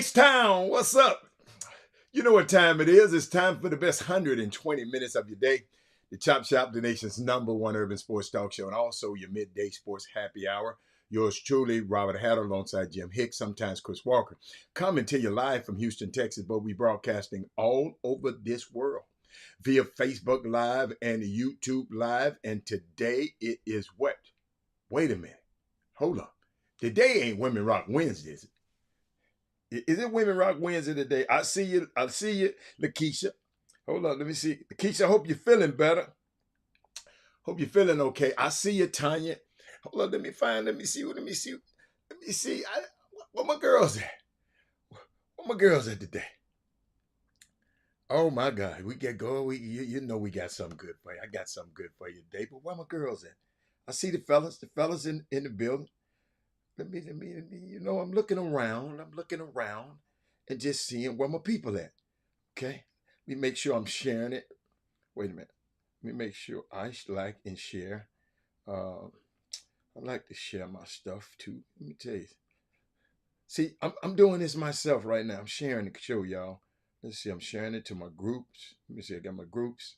H-Town, what's up? You know what time it is. It's time for the best 120 minutes of your day. The Chop Shop, the nation's #1 urban sports talk show, and also your midday sports happy hour. Yours truly, Robert Hatter, alongside Jim Hicks, sometimes Chris Walker. Coming to you live from Houston, Texas, but we broadcasting all over this world via Facebook Live and YouTube Live. And today it is what? Wait a minute. Hold on. Today ain't Women Rock Wednesday, is it? Is it Women Rock Wednesday today? I see you, Lakeisha. Hold on, let me see. Lakeisha, I hope you're feeling better. Hope you're feeling okay. I see you, Tanya. Hold on, let me see. Where my girls at? Where my girls at today? Oh my God, we get going. You know we got something good for you. I got something good for you today. But where my girls at? I see the fellas in the building. Let me, I'm looking around and just seeing where my people at. Okay. Let me make sure I'm sharing it. Wait a minute. Let me make sure I like and share. I like to share my stuff too. Let me tell you. See, I'm doing this myself right now. I'm sharing the show, y'all. Let's see. I'm sharing it to my groups. Let me see. I got my groups.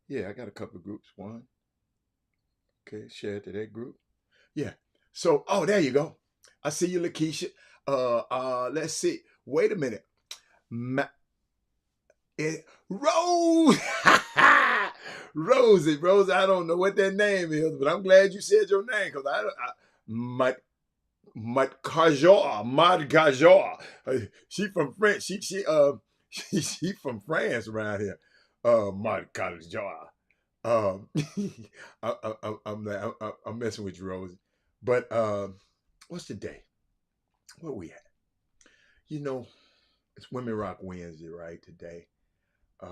Yeah, I got a couple of groups. One. Okay. Share it to that group. Yeah. So, oh, there you go. I see you, Lakeisha. Let's see. Wait a minute. Rose. Rosie. I don't know what that name is, but I'm glad you said your name because Madgajor. She from France. She from France around here. Madgajor. Um, I'm messing with you, Rosie. But what's the day? Where we at? You know, it's Women Rock Wednesday, right? Today. I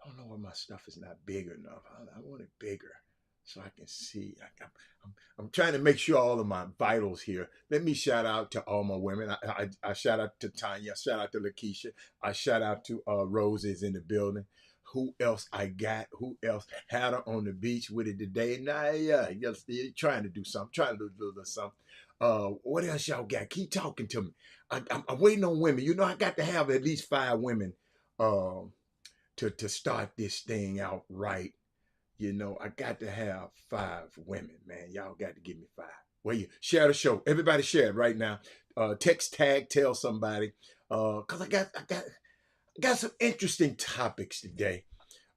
don't know why my stuff is not big enough. I want it bigger so I can see. I'm trying to make sure all of my vitals here. Let me shout out to all my women. I shout out to Tanya. I shout out to Lakeisha. I shout out to Roses in the building. Who else I got? Who else had her on the beach with it today? Nah, yeah, you're trying to do something. Trying to do a little something. What else y'all got? Keep talking to me. I'm waiting on women. You know, I got to have at least 5 women to start this thing out right. You know, I got to have 5 women, man. Y'all got to give me 5. Well, you share the show. Everybody share it right now. Text, tag, tell somebody. Cause I got some interesting topics today.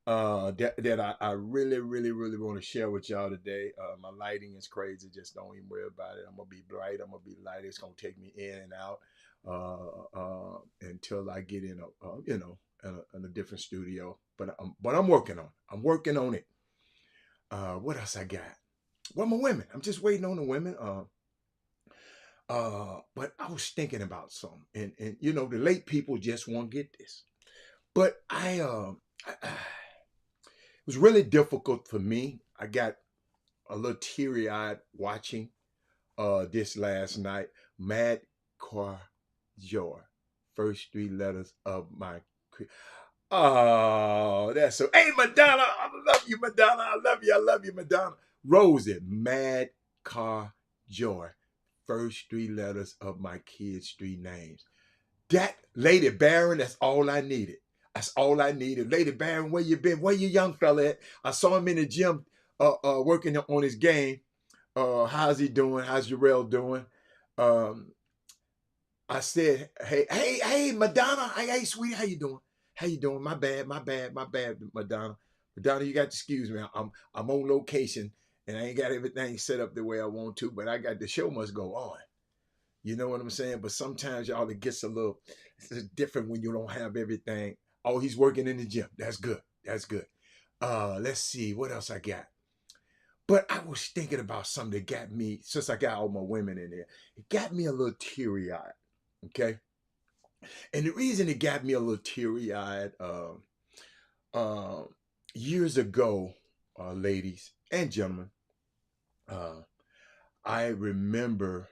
That I really want to share with y'all today. My lighting is crazy. Just don't even worry about it. I'm gonna be bright. I'm gonna be light. It's gonna take me in and out until I get in in a different studio. But I'm working on it. I'm working on it. What else I got? Well, my women. I'm just waiting on the women. But I was thinking about something, and you know, the late people just won't get this. But it was really difficult for me. I got a little teary-eyed watching this last night. Mad Car Joy. First 3 letters of my. Oh, that's so. Hey, Madonna, I love you, Madonna. I love you, Madonna. Rosie, Mad Car Joy. First 3 letters of my kids' 3 names. That Lady Baron, that's all I needed. That's all I needed. Lady Baron, where you been? Where your young fella at? I saw him in the gym working on his game. How's he doing? How's Jarrell doing? I said, hey, Madonna. Hey, sweetie, how you doing? How you doing? My bad, Madonna. Madonna, you got to excuse me. I'm on location and I ain't got everything set up the way I want to, but I got the show must go on. You know what I'm saying? But sometimes y'all, it gets a little it's different when you don't have everything. Oh, he's working in the gym. That's good. That's good. Let's see what else I got. But I was thinking about something that got me, since I got all my women in there, it got me a little teary-eyed. Okay. And the reason it got me a little teary-eyed, years ago, ladies and gentlemen, I remember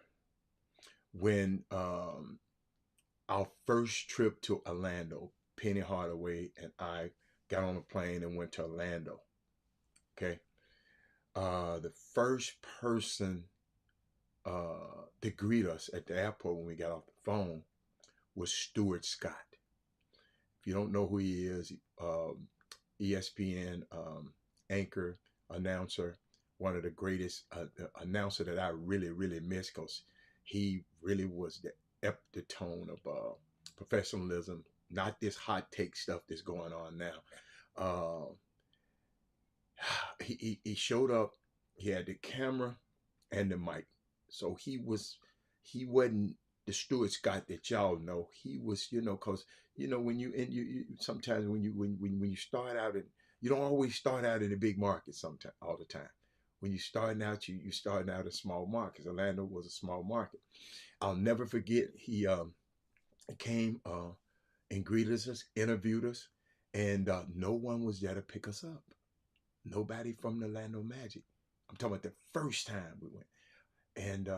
when our first trip to Orlando, Penny Hardaway and I got on a plane and went to Orlando. Okay. The first person to greet us at the airport when we got off the phone was Stuart Scott. If you don't know who he is, ESPN anchor, announcer, one of the greatest announcer that I really, really miss, because he really was the tone of professionalism, not this hot take stuff that's going on now. He showed up. He had the camera and the mic, so he wasn't the Stuart Scott that y'all know. He was, because when you sometimes when you start out, and you don't always start out in a big market. Sometimes, all the time, when you starting out, you starting out in small markets. Orlando was a small market. I'll never forget. He came and greeted us, interviewed us, and no one was there to pick us up. Nobody from the Orlando Magic. I'm talking about the first time we went. And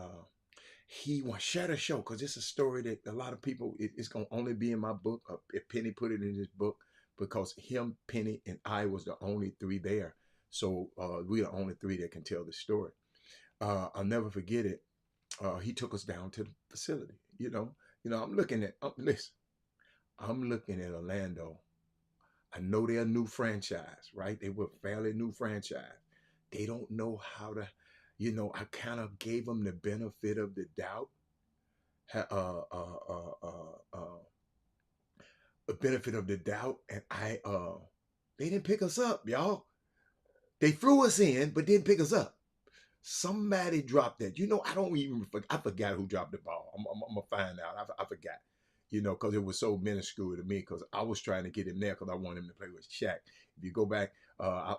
he want to share the show, because it's a story that a lot of people, it's going to only be in my book. If Penny put it in his book, because him, Penny, and I was the only three there. So we're the only three that can tell the story. I'll never forget it. He took us down to the facility. I'm looking at, listen, I'm looking at Orlando. I know they're a new franchise, right? They were a fairly new franchise. They don't know how to, I kind of gave them the benefit of the doubt. The benefit of the doubt, and they didn't pick us up, y'all. They flew us in, but didn't pick us up. Somebody dropped that. I forgot who dropped the ball. I'm gonna find out. I forgot. Because it was so minuscule to me, because I was trying to get him there because I wanted him to play with Shaq. If you go back,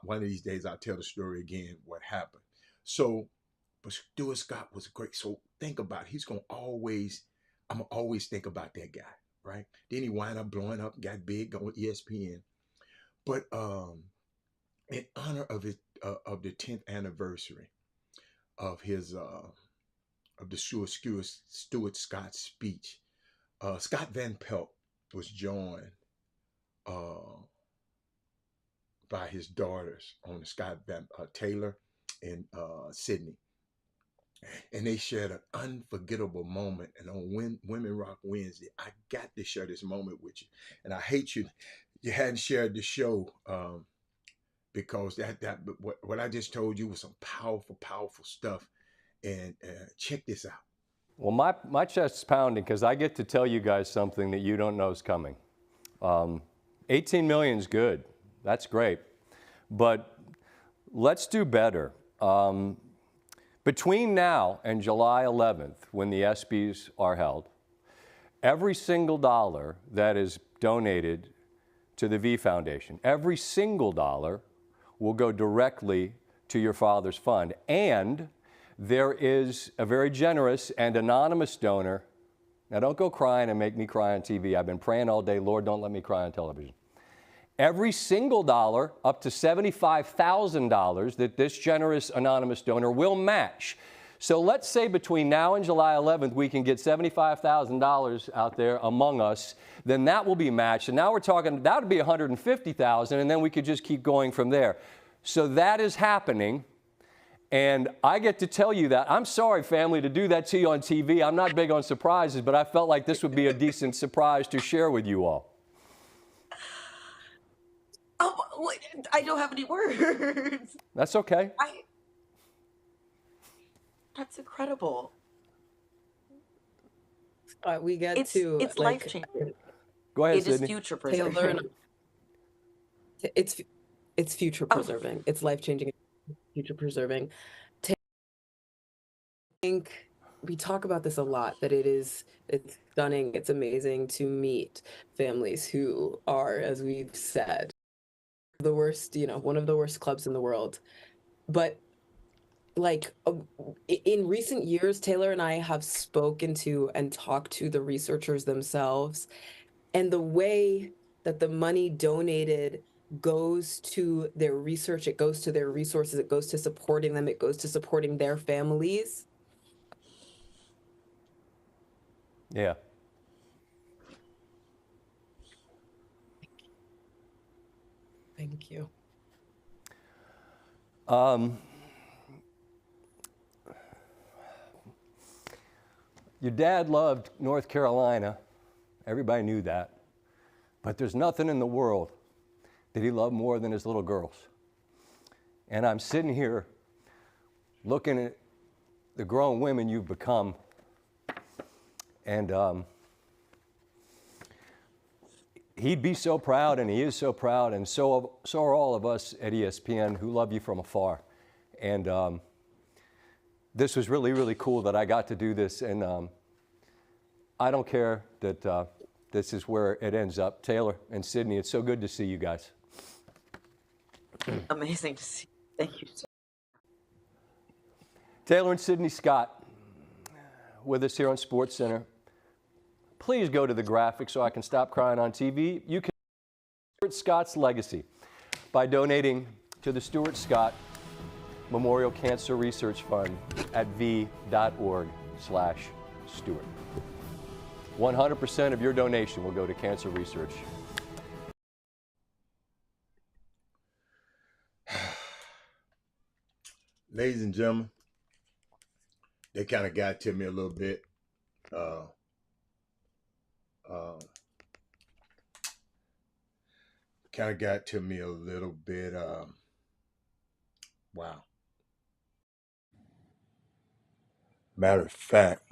one of these days, I'll tell the story again, what happened. So, but Stuart Scott was great. So think about it. I'm going to always think about that guy, right? Then he wound up blowing up, got big on ESPN. But in honor of the 10th anniversary of the Stuart Scott speech, Scott Van Pelt was joined by his daughters on the Scott Van Taylor and Sydney, and they shared an unforgettable moment. And on Women Rock Wednesday, I got to share this moment with you. And I hate you hadn't shared the show, because what I just told you was some powerful, powerful stuff. And check this out. Well, my chest's pounding, because I get to tell you guys something that you don't know is coming. 18 million is good. That's great. But let's do better. Between now and July 11th, when the ESPYs are held, every single dollar that is donated to the V Foundation, every single dollar will go directly to your father's fund. And there is a very generous and anonymous donor. Now, don't go crying and make me cry on TV. I've been praying all day, Lord, don't let me cry on television. Every single dollar, up to $75,000, that this generous anonymous donor will match. So let's say between now and July 11th, we can get $75,000 out there among us, then that will be matched. And now we're talking, that would be $150,000, and then we could just keep going from there. So that is happening. And I get to tell you that. I'm sorry, family, to do that to you on TV. I'm not big on surprises, but I felt like this would be a decent surprise to share with you all. Oh, I don't have any words. That's okay. That's incredible. We get It's like life-changing. Go ahead, It is Sydney. future Taylor, preserving. it's future preserving. It's life-changing, future preserving. I think we talk about this a lot, that it's stunning, it's amazing to meet families who are, as we've said, the worst, one of the worst clubs in the world. But like in recent years, Taylor and I have spoken to and talked to the researchers themselves, and the way that the money donated goes to their research, it goes to their resources, it goes to supporting them, it goes to supporting their families. Yeah. Thank you. Your dad loved North Carolina, Everybody knew that. But there's nothing in the world that he loved more than his little girls. And I'm sitting here looking at the grown women you've become, and he'd be so proud, and he is so proud, and so are all of us at ESPN who love you from afar. And this was really, really cool that I got to do this, and I don't care that this is where it ends up. Taylor and Sydney, it's so good to see you guys. Amazing to see. Thank you. Taylor and Sydney Scott with us here on SportsCenter. Please go to the graphic so I can stop crying on TV. You can support Scott's legacy by donating to the Stuart Scott Memorial Cancer Research Fund at v.org/Stuart. 100% of your donation will go to cancer research. Ladies and gentlemen, they kind of got to me a little bit. Kind of got to me a little bit. Wow. Matter of fact,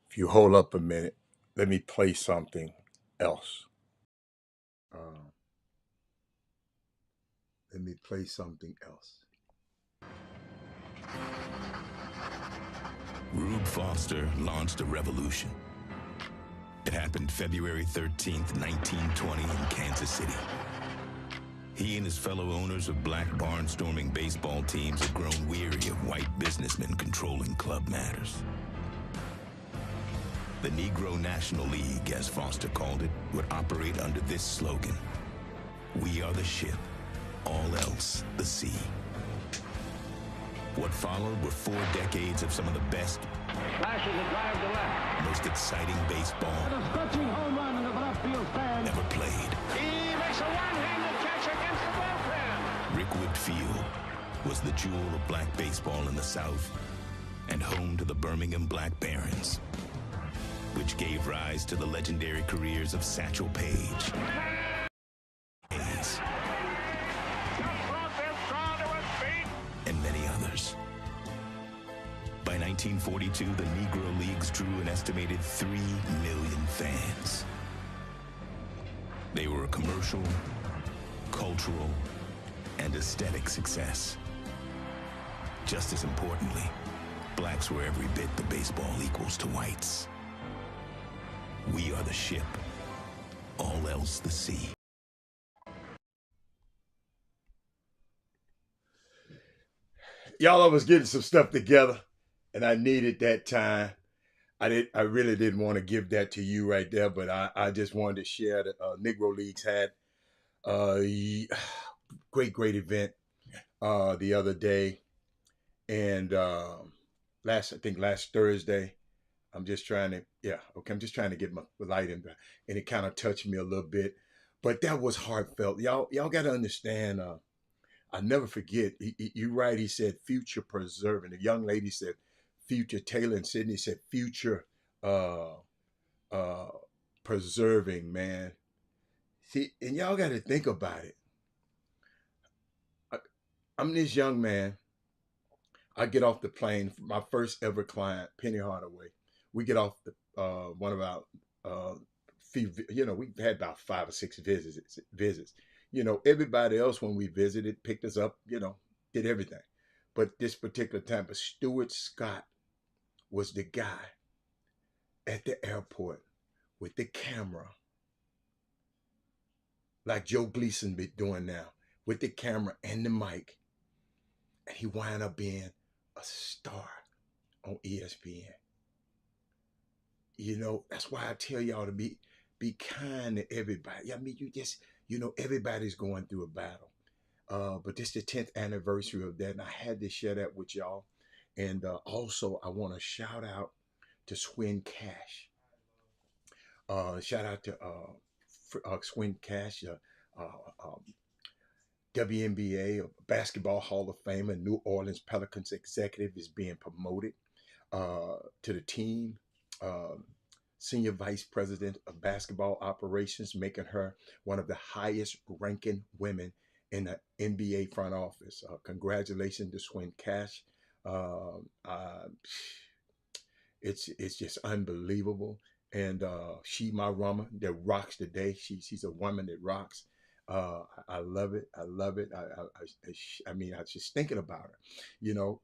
if you hold up a minute, let me play something else. Let me play something else. Rube Foster launched a revolution. It happened February 13th, 1920 in Kansas City. He and his fellow owners of black barnstorming baseball teams had grown weary of white businessmen controlling club matters. The Negro National League, as Foster called it, would operate under this slogan: "We are the ship, all else the sea." What followed were 4 decades of some of the best, Flashes a drive to left. most exciting baseball And a stretching home run in the left field stand. ever played. He makes a one-handed catch against the bullpen. Rickwood Field was the jewel of black baseball in the South and home to the Birmingham Black Barons, which gave rise to the legendary careers of Satchel Paige, Hayes, and many others. By 1942, the Negro Leagues drew an estimated 3 million fans. They were a commercial, cultural, and aesthetic success. Just as importantly, blacks were every bit the baseball equals to whites. We are the ship, all else the sea. Y'all, I was getting some stuff together, and I needed that time. I really didn't want to give that to you right there, but I just wanted to share that Negro Leagues had great event the other day, and last Thursday. I'm just trying to get my light in, and it kind of touched me a little bit, but that was heartfelt. Y'all got to understand. I never forget. You're right. He said future preserving. The young lady said future. Taylor and Sydney said future preserving, man. See, and y'all got to think about it. I'm this young man. I get off the plane. My first ever client, Penny Hardaway. We get off the one of our few. We've had about 5 or 6 visits. Everybody else when we visited picked us up. Did everything, but this particular time, but Stuart Scott was the guy at the airport with the camera, like Joe Gleason be doing now, with the camera and the mic, and he wound up being a star on ESPN. That's why I tell y'all to be kind to everybody. I mean, everybody's going through a battle. But this is the 10th anniversary of that, and I had to share that with y'all. And also, I want to shout out to Swin Cash. Shout out to Swin Cash, WNBA Basketball Hall of Famer, New Orleans Pelicans executive, is being promoted to the team. Senior Vice President of Basketball Operations, making her one of the highest ranking women in the NBA front office. Congratulations to Swin Cash. It's just unbelievable. And she, my Rama, that rocks today. She's a woman that rocks. I love it. I love it. I mean, I was just thinking about her, you know,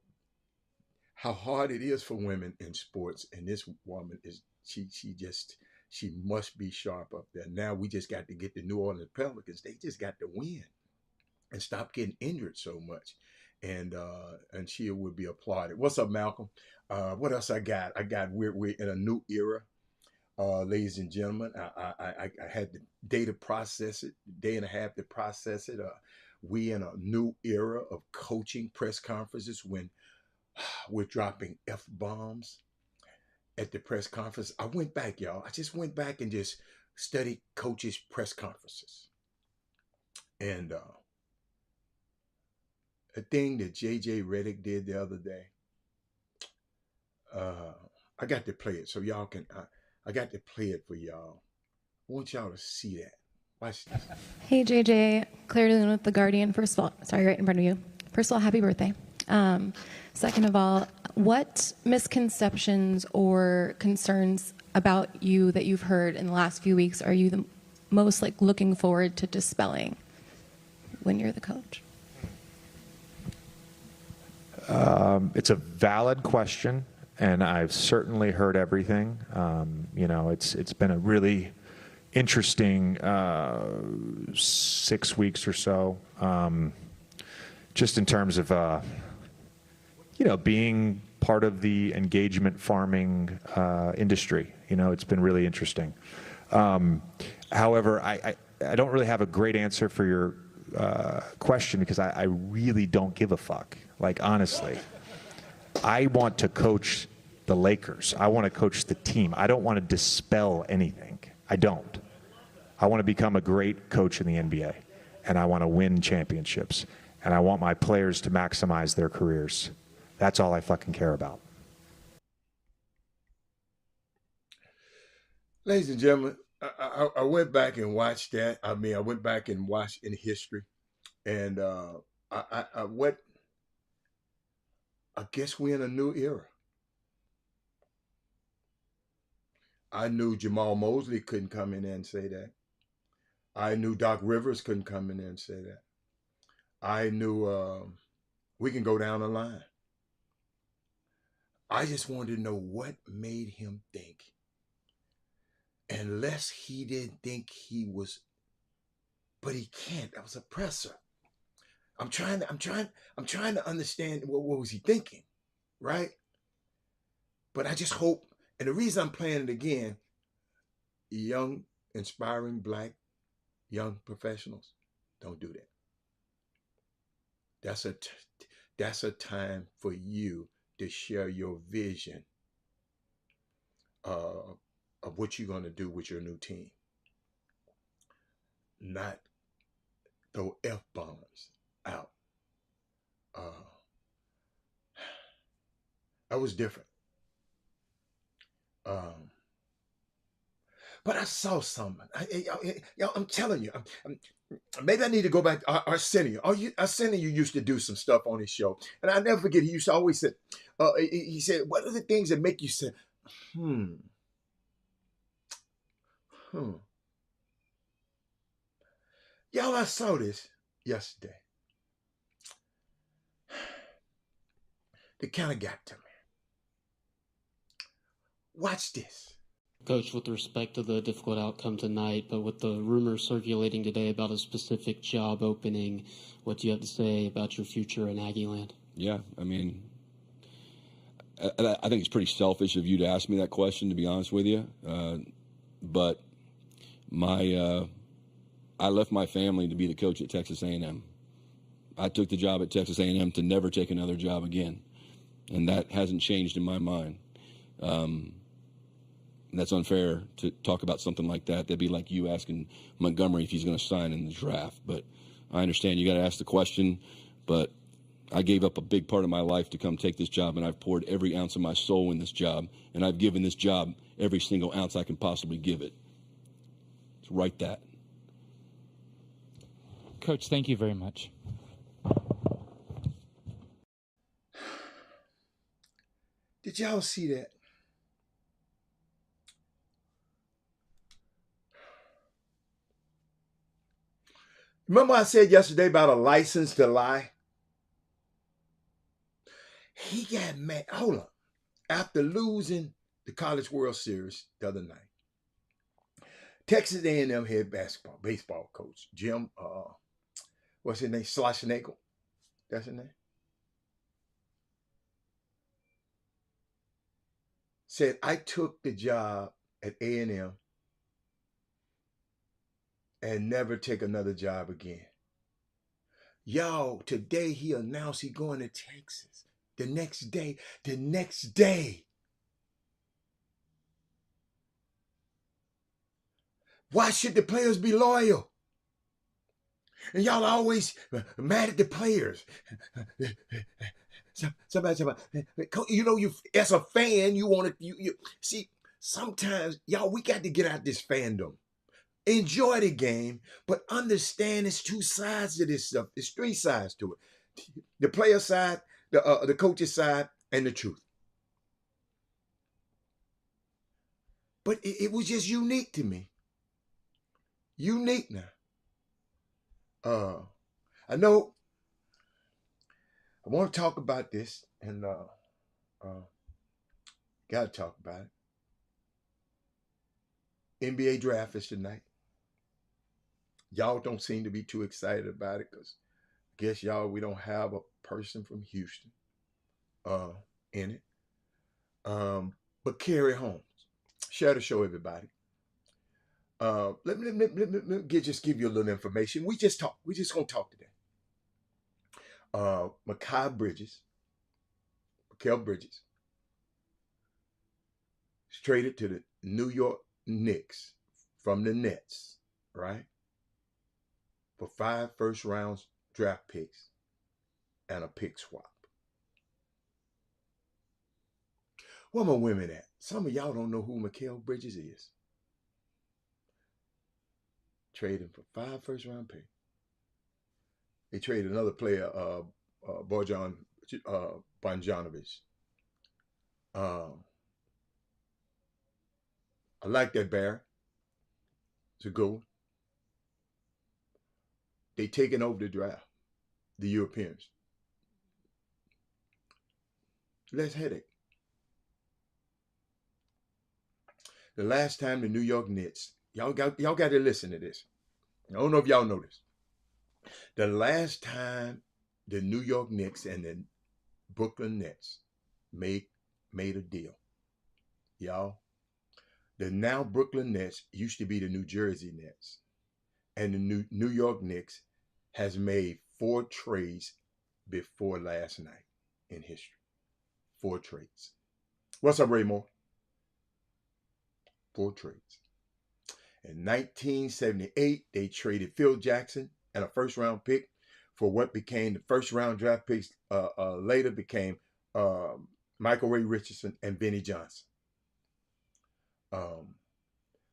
how hard it is for women in sports. And this woman is, she must be sharp up there. Now we just got to get the New Orleans Pelicans. They just got to win and stop getting injured so much. And she would be applauded. What's up, Malcolm? What else I got? We're in a new era. Ladies and gentlemen, I had the day to process it, day and a half to process it. We in a new era of coaching press conferences when we're dropping F-bombs at the press conference. I went back, y'all. I just went back and just studied coaches' press conferences. And a thing that J.J. Redick did the other day, I got to play it so y'all can... I got to play it for y'all. I want y'all to see that. Watch this. Hey, JJ. Claire Dillon with The Guardian. First of all, sorry, right in front of you. First of all, happy birthday. Second of all, what misconceptions or concerns about you that you've heard in the last few weeks are you the most looking forward to dispelling when you're the coach? It's a valid question. And I've certainly heard everything. You know, it's been a really interesting 6 weeks or so, just in terms of, you know, being part of the engagement farming industry. You know, it's been really interesting. However, I don't really have a great answer for your question because I really don't give a fuck. Like, honestly. I want to coach the Lakers. I want to coach the team. I don't want to dispel anything. I don't. I want to become a great coach in the NBA, and I want to win championships, and I want my players to maximize their careers. That's all I fucking care about. Ladies and gentlemen, I went back and watched that. I mean, I went back and watched in history, and I guess we're in a new era. I knew Jamal Mosley couldn't come in there and say that. I knew Doc Rivers couldn't come in there and say that. I knew we can go down the line. I just wanted to know what made him think. Unless he didn't think he was, but he can't. That was a presser. I'm trying to understand what was he thinking, right? But I just hope, and the reason I'm playing it again, young, inspiring black young professionals, don't do that. That's a time for you to share your vision of what you're going to do with your new team. Not throw F-bombs out. That was different. But I saw something. I'm telling you, maybe I need to go back to Arsenio. Arsenio used to do some stuff on his show. And I never forget, he used to always say, he said, what are the things that make you say, Y'all, I saw this yesterday. It kind of got to me. Watch this. Coach, with respect to the difficult outcome tonight, but with the rumors circulating today about a specific job opening, what do you have to say about your future in Aggieland? Yeah, I mean, I think it's pretty selfish of you to ask me that question, to be honest with you. But I left my family to be the coach at Texas A&M. I took the job at Texas A&M to never take another job again, and that hasn't changed in my mind. That's unfair to talk about something like that. That'd be like you asking Montgomery if he's going to sign in the draft. But I understand you got to ask the question. But I gave up a big part of my life to come take this job, and I've poured every ounce of my soul in this job, and I've given this job every single ounce I can possibly give it. So write that. Coach, thank you very much. Did y'all see that? Remember I said yesterday about a license to lie? He got mad. Hold on. After losing the College World Series the other night, Texas A&M head baseball coach, Jim, what's his name? Schlossnagle? That's his name? Said, I took the job at A&M and never take another job again. Y'all, today he announced he going to Texas. The next day. Why should the players be loyal? And y'all are always mad at the players. Somebody, you know, you as a fan, you want to, you see, sometimes, y'all, we got to get out this fandom. Enjoy the game, but understand it's two sides to this stuff. There's three sides to it. The player side, the coach's side, and the truth. But it was just unique to me. Unique now. I know I want to talk about this, and got to talk about it. NBA draft is tonight. Y'all don't seem to be too excited about it because I guess we don't have a person from Houston in it. But Carrie Holmes, share the show, everybody. Let me just give you a little information. We just gonna talk today. Mikal Bridges is traded to the New York Knicks from the Nets, right? For 5 first-round draft picks and a pick swap. Where my women at? Some of y'all don't know who Mikal Bridges is. Trading for 5 first-round picks. They traded another player, Bojan Bogdanovic. I like that bear. It's a good one. They taking over the draft, the Europeans. Less headache. The last time the New York Knicks, y'all got to listen to this. I don't know if y'all know this. The last time the New York Knicks and the Brooklyn Nets made a deal, y'all, the now Brooklyn Nets used to be the New Jersey Nets, and the New York Knicks has made 4 trades before last night in history. 4 trades. What's up, Raymore? 4 trades. In 1978, they traded Phil Jackson and a first-round pick for what became the first-round draft picks. Later became Michael Ray Richardson and Vinnie Johnson.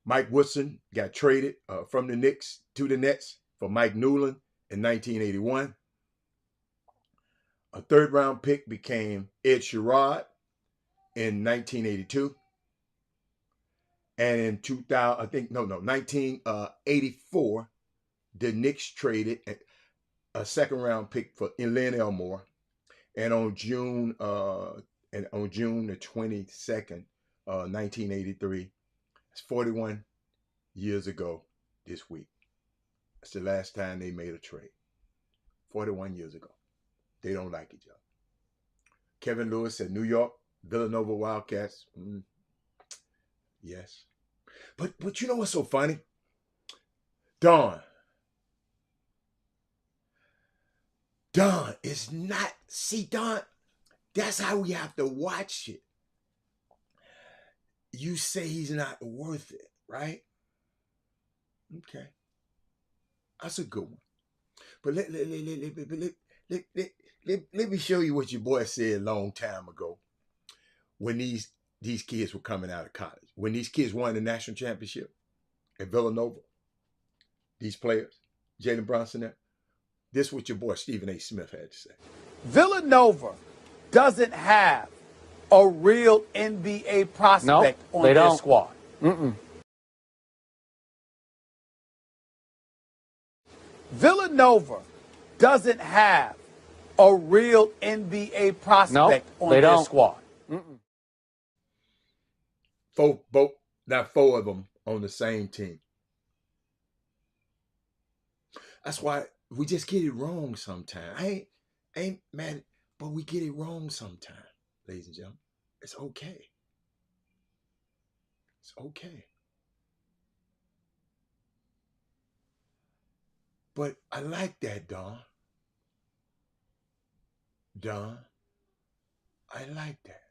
Mike Woodson got traded from the Knicks to the Nets for Mike Newland in 1981. A third-round pick became Ed Sherrod in 1982. And in 1984, the Knicks traded a second-round pick for Lynn Elmore. And on June the 22nd, 1983, it's 41 years ago this week. That's the last time they made a trade. 41 years ago. They don't like each other. Kevin Lewis said New York, Villanova Wildcats. Yes. But you know what's so funny? Dawn is not, see, Dawn, that's how we have to watch it. You say he's not worth it, right? Okay. That's a good one. But let me show you what your boy said a long time ago when these kids were coming out of college. When these kids won the national championship at Villanova, these players, Jalen Brunson, this is what your boy Stephen A. Smith had to say. Villanova doesn't have a real NBA prospect on their squad. Villanova doesn't have a real NBA prospect on their squad. Not four of them on the same team. That's why we just get it wrong sometimes. I ain't mad, but we get it wrong sometimes, ladies and gentlemen. It's okay. It's okay. But I like that, Don. Don, I like that.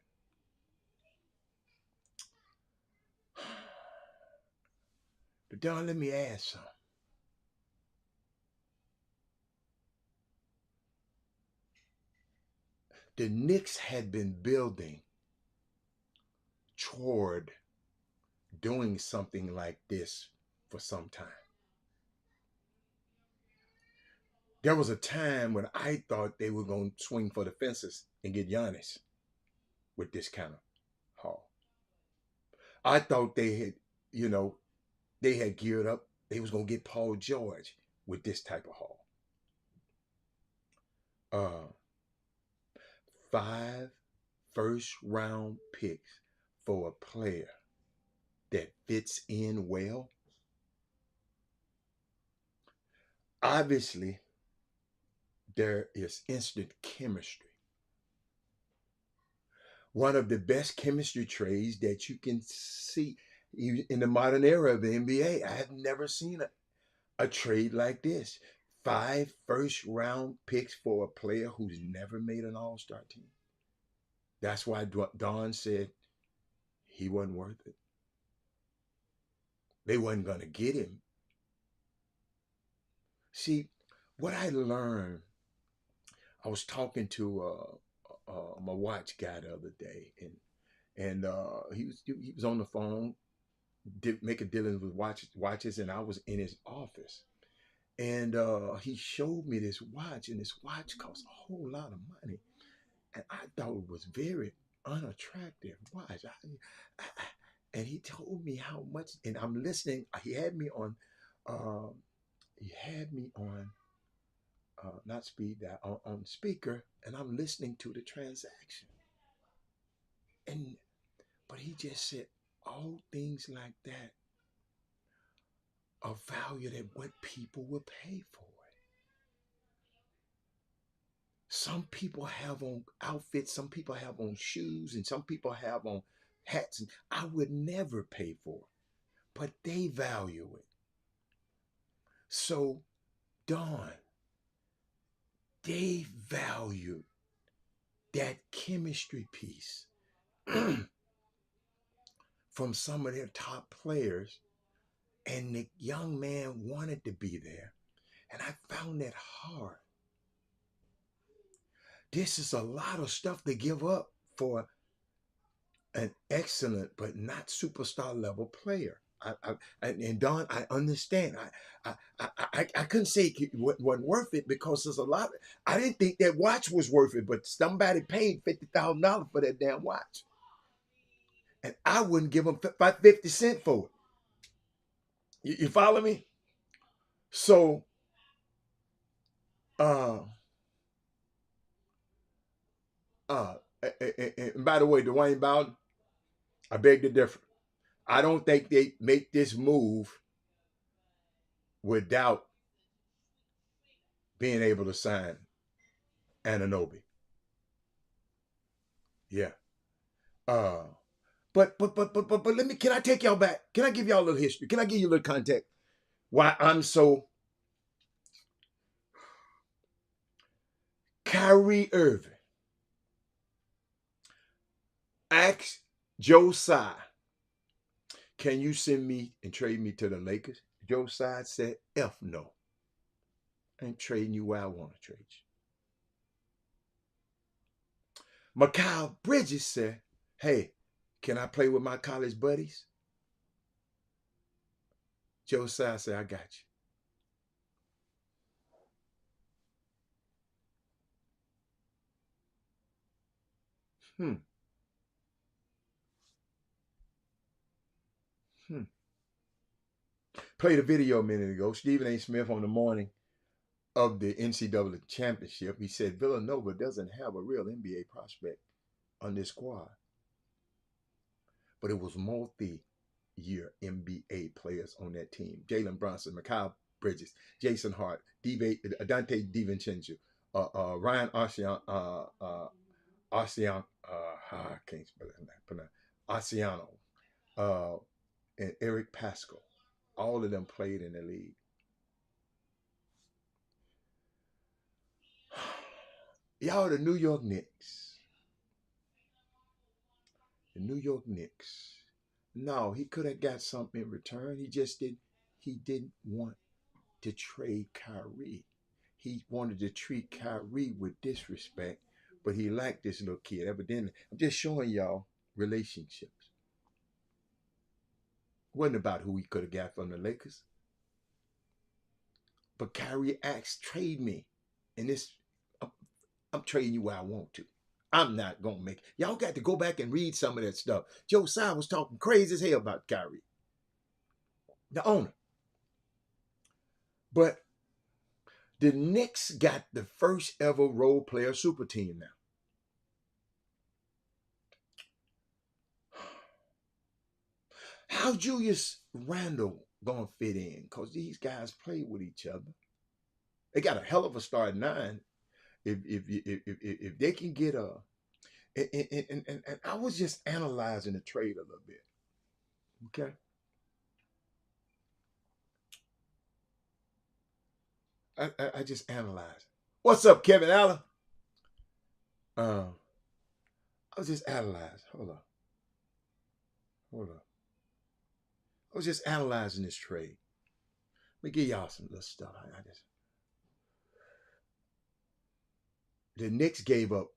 But Don, let me ask something. The Knicks had been building toward doing something like this for some time. There was a time when I thought they were going to swing for the fences and get Giannis with this kind of haul. I thought they had, they had geared up. They was going to get Paul George with this type of haul. 5 first-round picks for a player that fits in well. Obviously, there is instant chemistry. One of the best chemistry trades that you can see in the modern era of the NBA. I have never seen a trade like this. 5 first-round picks for a player who's never made an all-star team. That's why Don said he wasn't worth it. They wasn't going to get him. See, what I learned, I was talking to my watch guy the other day, and he was on the phone making dealings with watches, and I was in his office. And he showed me this watch, and this watch cost a whole lot of money. And I thought it was very unattractive watch. And he told me how much, and I'm listening. He had me on, not speed dial, on speaker, and I'm listening to the transaction. But he just said, all things like that are valued at what people will pay for it. Some people have on outfits, some people have on shoes, and some people have on hats, and I would never pay for it, but they value it. So, Dawn, they value that chemistry piece from some of their top players, and the young man wanted to be there, and I found that hard. This is a lot of stuff to give up for an excellent but not superstar level player. And Don, I understand. I couldn't say it wasn't worth it because there's a lot. I didn't think that watch was worth it, but somebody paid $50,000 for that damn watch, and I wouldn't give them 50 cents for it. You follow me? So, and by the way, Dwayne Bowden, I beg to differ. I don't think they make this move without being able to sign Anunoby. Yeah. But let me, can I take y'all back? Can I give y'all a little history? Can I give you a little context? Why I'm so Kyrie Irving asked Joe Tsai, can you send me and trade me to the Lakers? Joe Tsai said, F no. I ain't trading you where I want to trade you. Mikal Bridges said, hey, can I play with my college buddies? Josiah said, I got you. Played a video a minute ago. Stephen A. Smith on the morning of the NCAA championship. He said Villanova doesn't have a real NBA prospect on this squad. But it was multi-year NBA players on that team. Jalen Brunson, Mikal Bridges, Jason Hart, Dante DiVincenzo, Ryan Arciano, and Eric Pascal. All of them played in the league. Y'all, the New York Knicks. The New York Knicks. No, he could have got something in return. He didn't want to trade Kyrie. He wanted to treat Kyrie with disrespect, but he liked this little kid. Evidently, I'm just showing y'all relationships. It wasn't about who he could have got from the Lakers. But Kyrie asked, trade me. And I'm trading you where I want to. I'm not going to make it. Y'all got to go back and read some of that stuff. Josiah was talking crazy as hell about Kyrie, the owner. But the Knicks got the first ever role player super team now. How Julius Randle going to fit in? Because these guys play with each other. They got a hell of a starting nine. If they can get and I was just analyzing the trade a little bit. Okay. I just analyzed. What's up, Kevin Allen? I was just analyzing. Hold on. I was just analyzing this trade. Let me give y'all some little stuff. The Knicks gave up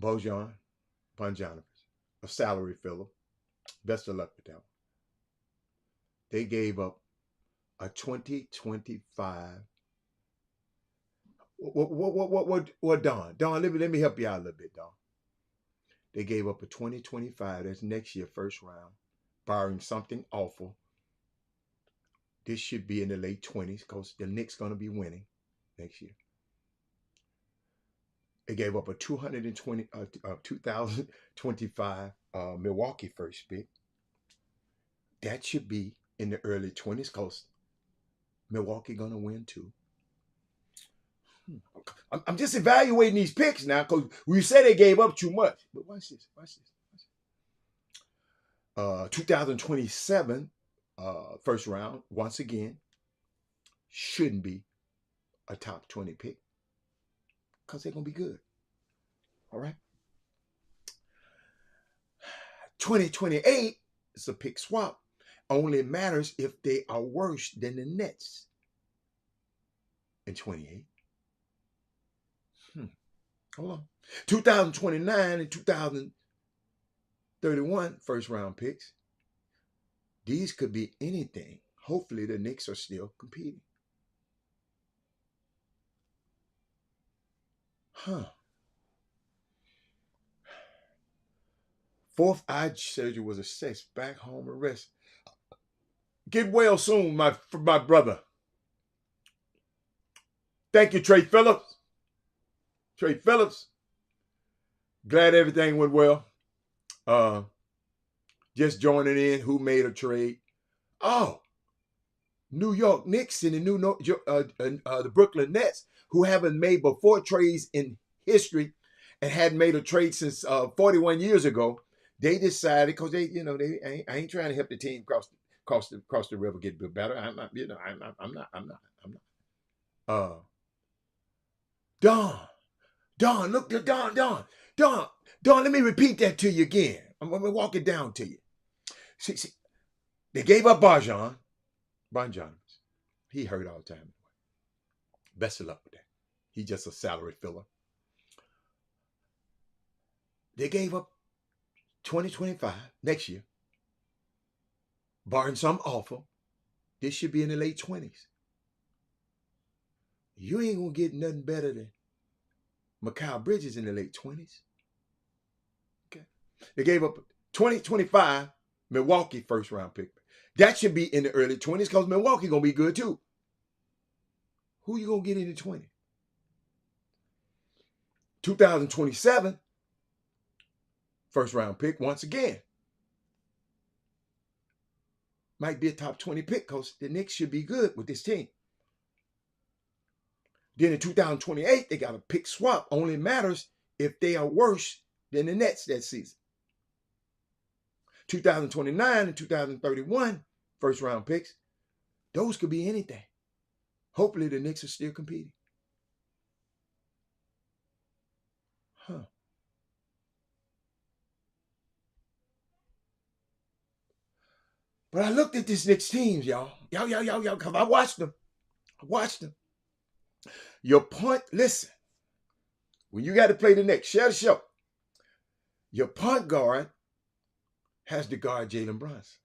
Bojan Bogdanovic, a salary filler. Best of luck with that one. They gave up a 2025. What, Don? Don, let me help you out a little bit, Don. They gave up a 2025. That's next year, first round, barring something awful. This should be in the late 20s because the Knicks going to be winning next year. They gave up a 2025 Milwaukee first pick. That should be in the early 20s because Milwaukee going to win too. I'm just evaluating these picks now because we said they gave up too much. But watch this. 2027 first round, once again, shouldn't be a top 20 pick because they're going to be good. All right. 2028 is a pick swap. Only matters if they are worse than the Nets in 28. Hold on. 2029 and 2031 first round picks. These could be anything. Hopefully the Knicks are still competing. Fourth eye surgery was a success. Back home arrest. Get well soon, my brother. Thank you, Trey Phillips. Glad everything went well. Just joining in. Who made a trade? Oh, New York Knicks and the Brooklyn Nets, who haven't made but 4 trades in history and hadn't made a trade since 41 years ago. They decided because I ain't trying to help the team cross the river get better. I'm not. Don, look, Don. Let me repeat that to you again. I'm gonna walk it down to you. See, they gave up Bojan. He hurt all the time. Best of luck with that. He's just a salary filler. They gave up 2025 next year, barring some offer. This should be in the late 20s. You ain't gonna get nothing better than Mikal Bridges in the late 20s. Okay. They gave up 2025 Milwaukee first round pick. That should be in the early 20s because Milwaukee gonna be good too. Who you gonna get in the 20s? 2027 first round pick once again. Might be a top 20 pick because the Knicks should be good with this team. Then in 2028, they got a pick swap. Only matters if they are worse than the Nets that season. 2029 and 2031 first round picks, those could be anything. Hopefully the Knicks are still competing. Huh. But I looked at this Knicks teams, y'all, because I watched them. Your punt, listen, when you got to play the Knicks, share the show. Your punt guard has to guard Jalen Brunson.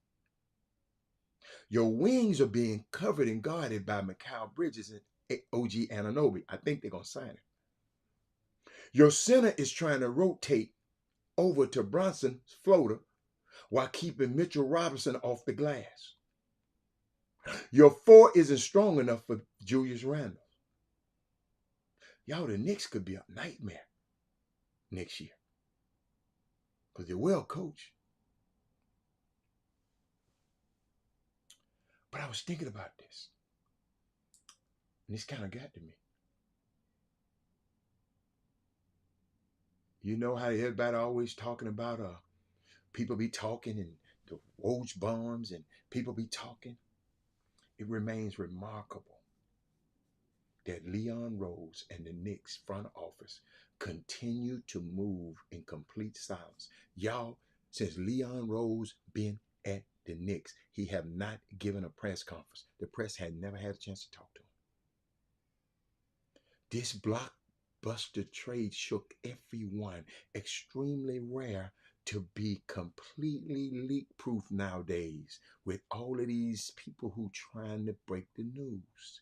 Your wings are being covered and guarded by Mikal Bridges and OG Anunoby. I think they're going to sign him. Your center is trying to rotate over to Brunson's floater while keeping Mitchell Robinson off the glass. Your 4 isn't strong enough for Julius Randle. Y'all, the Knicks could be a nightmare next year because they're well coached. But I was thinking about this, and this kind of got to me. You know how everybody always talking about people be talking and the Woj bombs and people be talking. It remains remarkable that Leon Rose and the Knicks front office continue to move in complete silence. Y'all, since Leon Rose been at the Knicks, he have not given a press conference. The press had never had a chance to talk to him. This blockbuster trade shook everyone. Extremely rare to be completely leak-proof nowadays with all of these people who trying to break the news.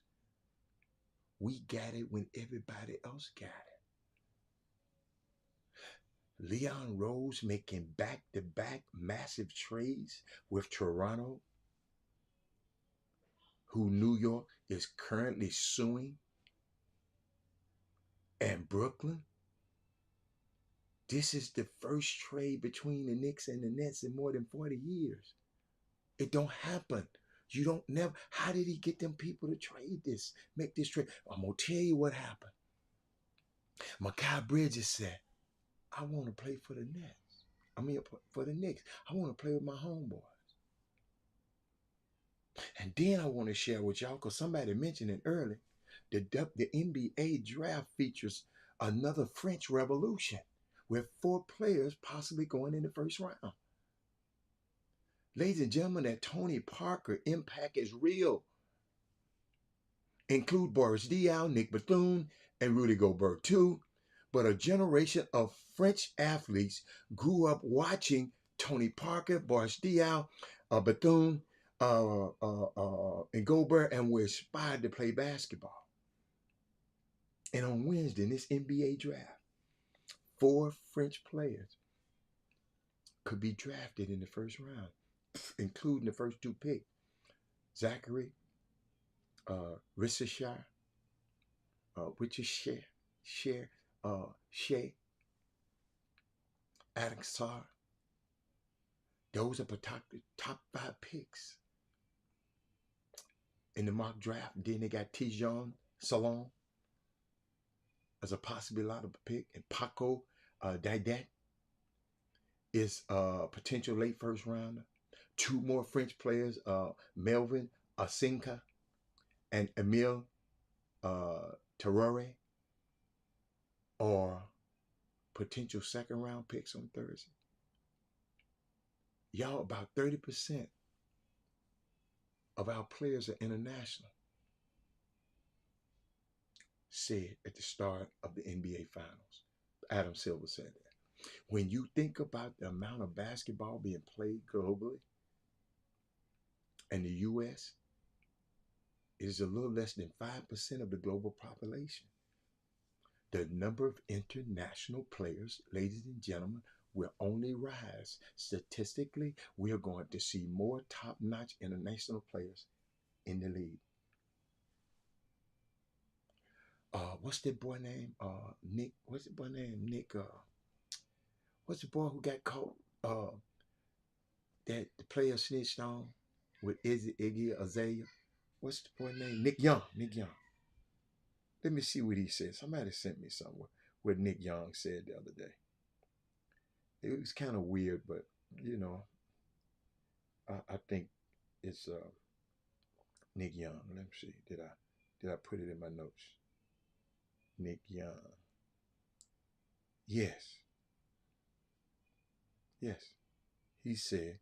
We got it when everybody else got it. Leon Rose making back-to-back massive trades with Toronto, who New York is currently suing, and Brooklyn. This is the first trade between the Knicks and the Nets in more than 40 years. It don't happen. You don't never. How did he get them people to trade this, make this trade? I'm going to tell you what happened. Mikal Bridges said, I want to play for the Nets. For the Knicks. I want to play with my homeboys. And then I want to share with y'all, because somebody mentioned it earlier, the NBA draft features another French Revolution with 4 players possibly going in the first round. Ladies and gentlemen, that Tony Parker impact is real. Include Boris Diaw, Nick Bethune, and Rudy Gobert too. But a generation of French athletes grew up watching Tony Parker, Boris Diaw, Bethune, and Gobert, and were inspired to play basketball. And on Wednesday, in this NBA draft, 4 French players could be drafted in the first round, including the first 2 picks. Zachary Rissachar, which is Shea, Adam Sarr. Those are the top 5 picks in the mock draft. Then they got Tijon Salon as a possibly lot of pick, and Paco Didet is a potential late first rounder. 2 more French players, Melvin Asinka and Emile Traoré, are potential second round picks on Thursday. Y'all, about 30% of our players are international, said at the start of the NBA Finals. Adam Silver said that. When you think about the amount of basketball being played globally, and the U.S. is a little less than 5% of the global population. The number of international players, ladies and gentlemen, will only rise. Statistically, we are going to see more top-notch international players in the league. What's that boy name? Nick. What's the boy name? Nick. What's the boy who got caught? That the player snitched on with Iggy Azalea. What's the boy name? Nick Young. Nick Young. Let me see what he said. Somebody sent me somewhere what Nick Young said the other day. It was kind of weird, but you know, I think it's Nick Young. Let me see. Did I put it in my notes? Nick Young. Yes. Yes. He said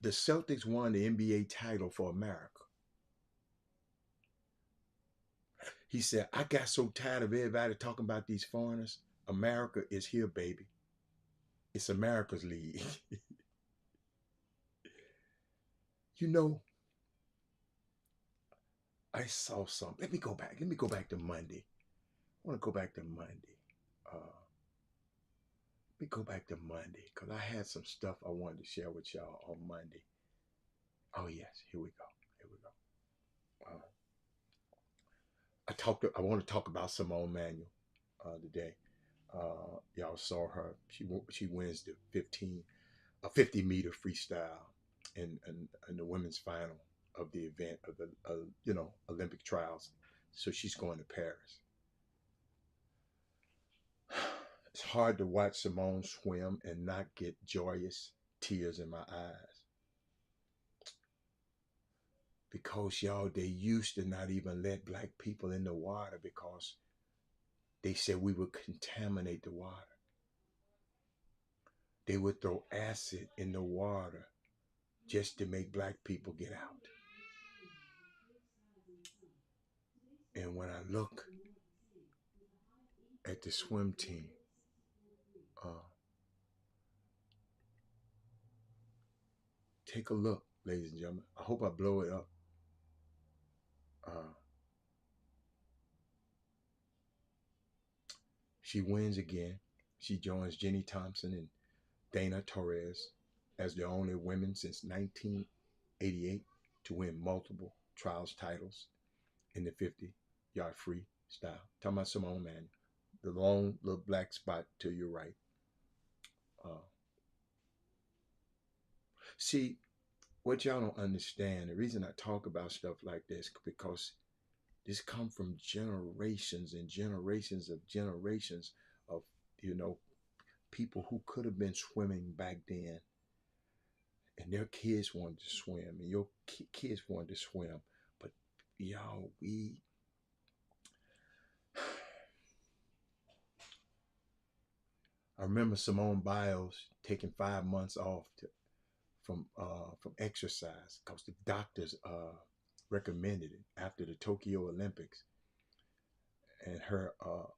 the Celtics won the NBA title for America. He said, I got so tired of everybody talking about these foreigners. America is here, baby. It's America's league. You know, I saw something. Let me go back. Let me go back to Monday. I want to go back to Monday. Let me go back to Monday because I had some stuff I wanted to share with y'all on Monday. Oh, yes. Here we go. Here we go. I want to talk about Simone Manuel today. Y'all saw her. She wins the 50-meter freestyle in the women's final of the event of the Olympic trials. So she's going to Paris. It's hard to watch Simone swim and not get joyous tears in my eyes. Because y'all, they used to not even let black people in the water because they said we would contaminate the water. They would throw acid in the water just to make black people get out. And when I look at the swim team, take a look, ladies and gentlemen. I hope I blow it up. She wins again. She joins Jenny Thompson and Dana Torres as the only women since 1988 to win multiple trials titles in the 50-yard freestyle. Talking about Simone Manuel, the long little black spot to your right. See, what y'all don't understand, the reason I talk about stuff like this, because this come from generations and generations of people who could have been swimming back then, and their kids wanted to swim, and your kids wanted to swim, but y'all, I remember Simone Biles taking 5 months off from exercise because the doctors recommended it after the Tokyo Olympics, and her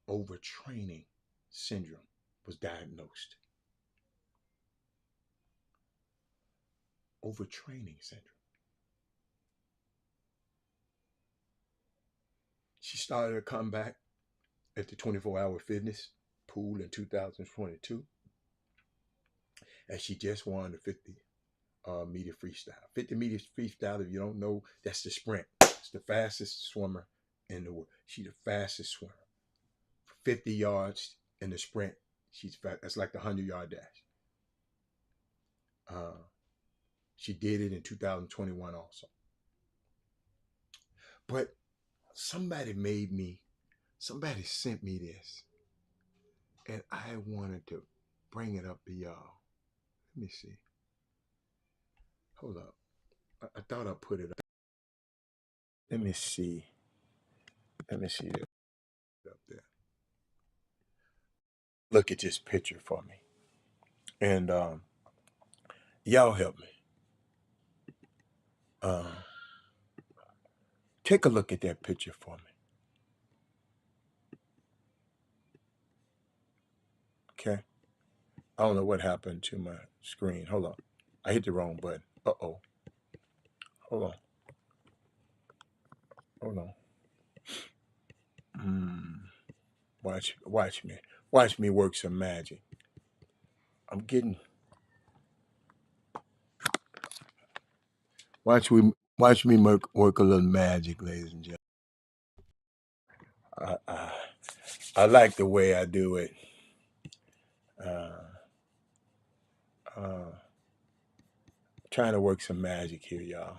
overtraining syndrome was diagnosed. Overtraining syndrome. She started her comeback at the 24-hour fitness pool in 2022, and she just won the 50-meter freestyle. 50-meter freestyle, if you don't know, that's the sprint. It's the fastest swimmer in the world. She's the fastest swimmer. 50 yards in the sprint, she's fast. That's like the 100-yard dash. She did it in 2021 also. But somebody sent me this, and I wanted to bring it up to y'all. Let me see. Hold up. I thought I put it up. Let me see. Let me see it up there. Look at this picture for me. And y'all help me. Take a look at that picture for me. I don't know what happened to my screen. Hold on. I hit the wrong button. Uh-oh. Hold on. Hold on. Watch me. Watch me work some magic. I'm getting. Watch me work a little magic, ladies and gentlemen. I like the way I do it. Trying to work some magic here, y'all.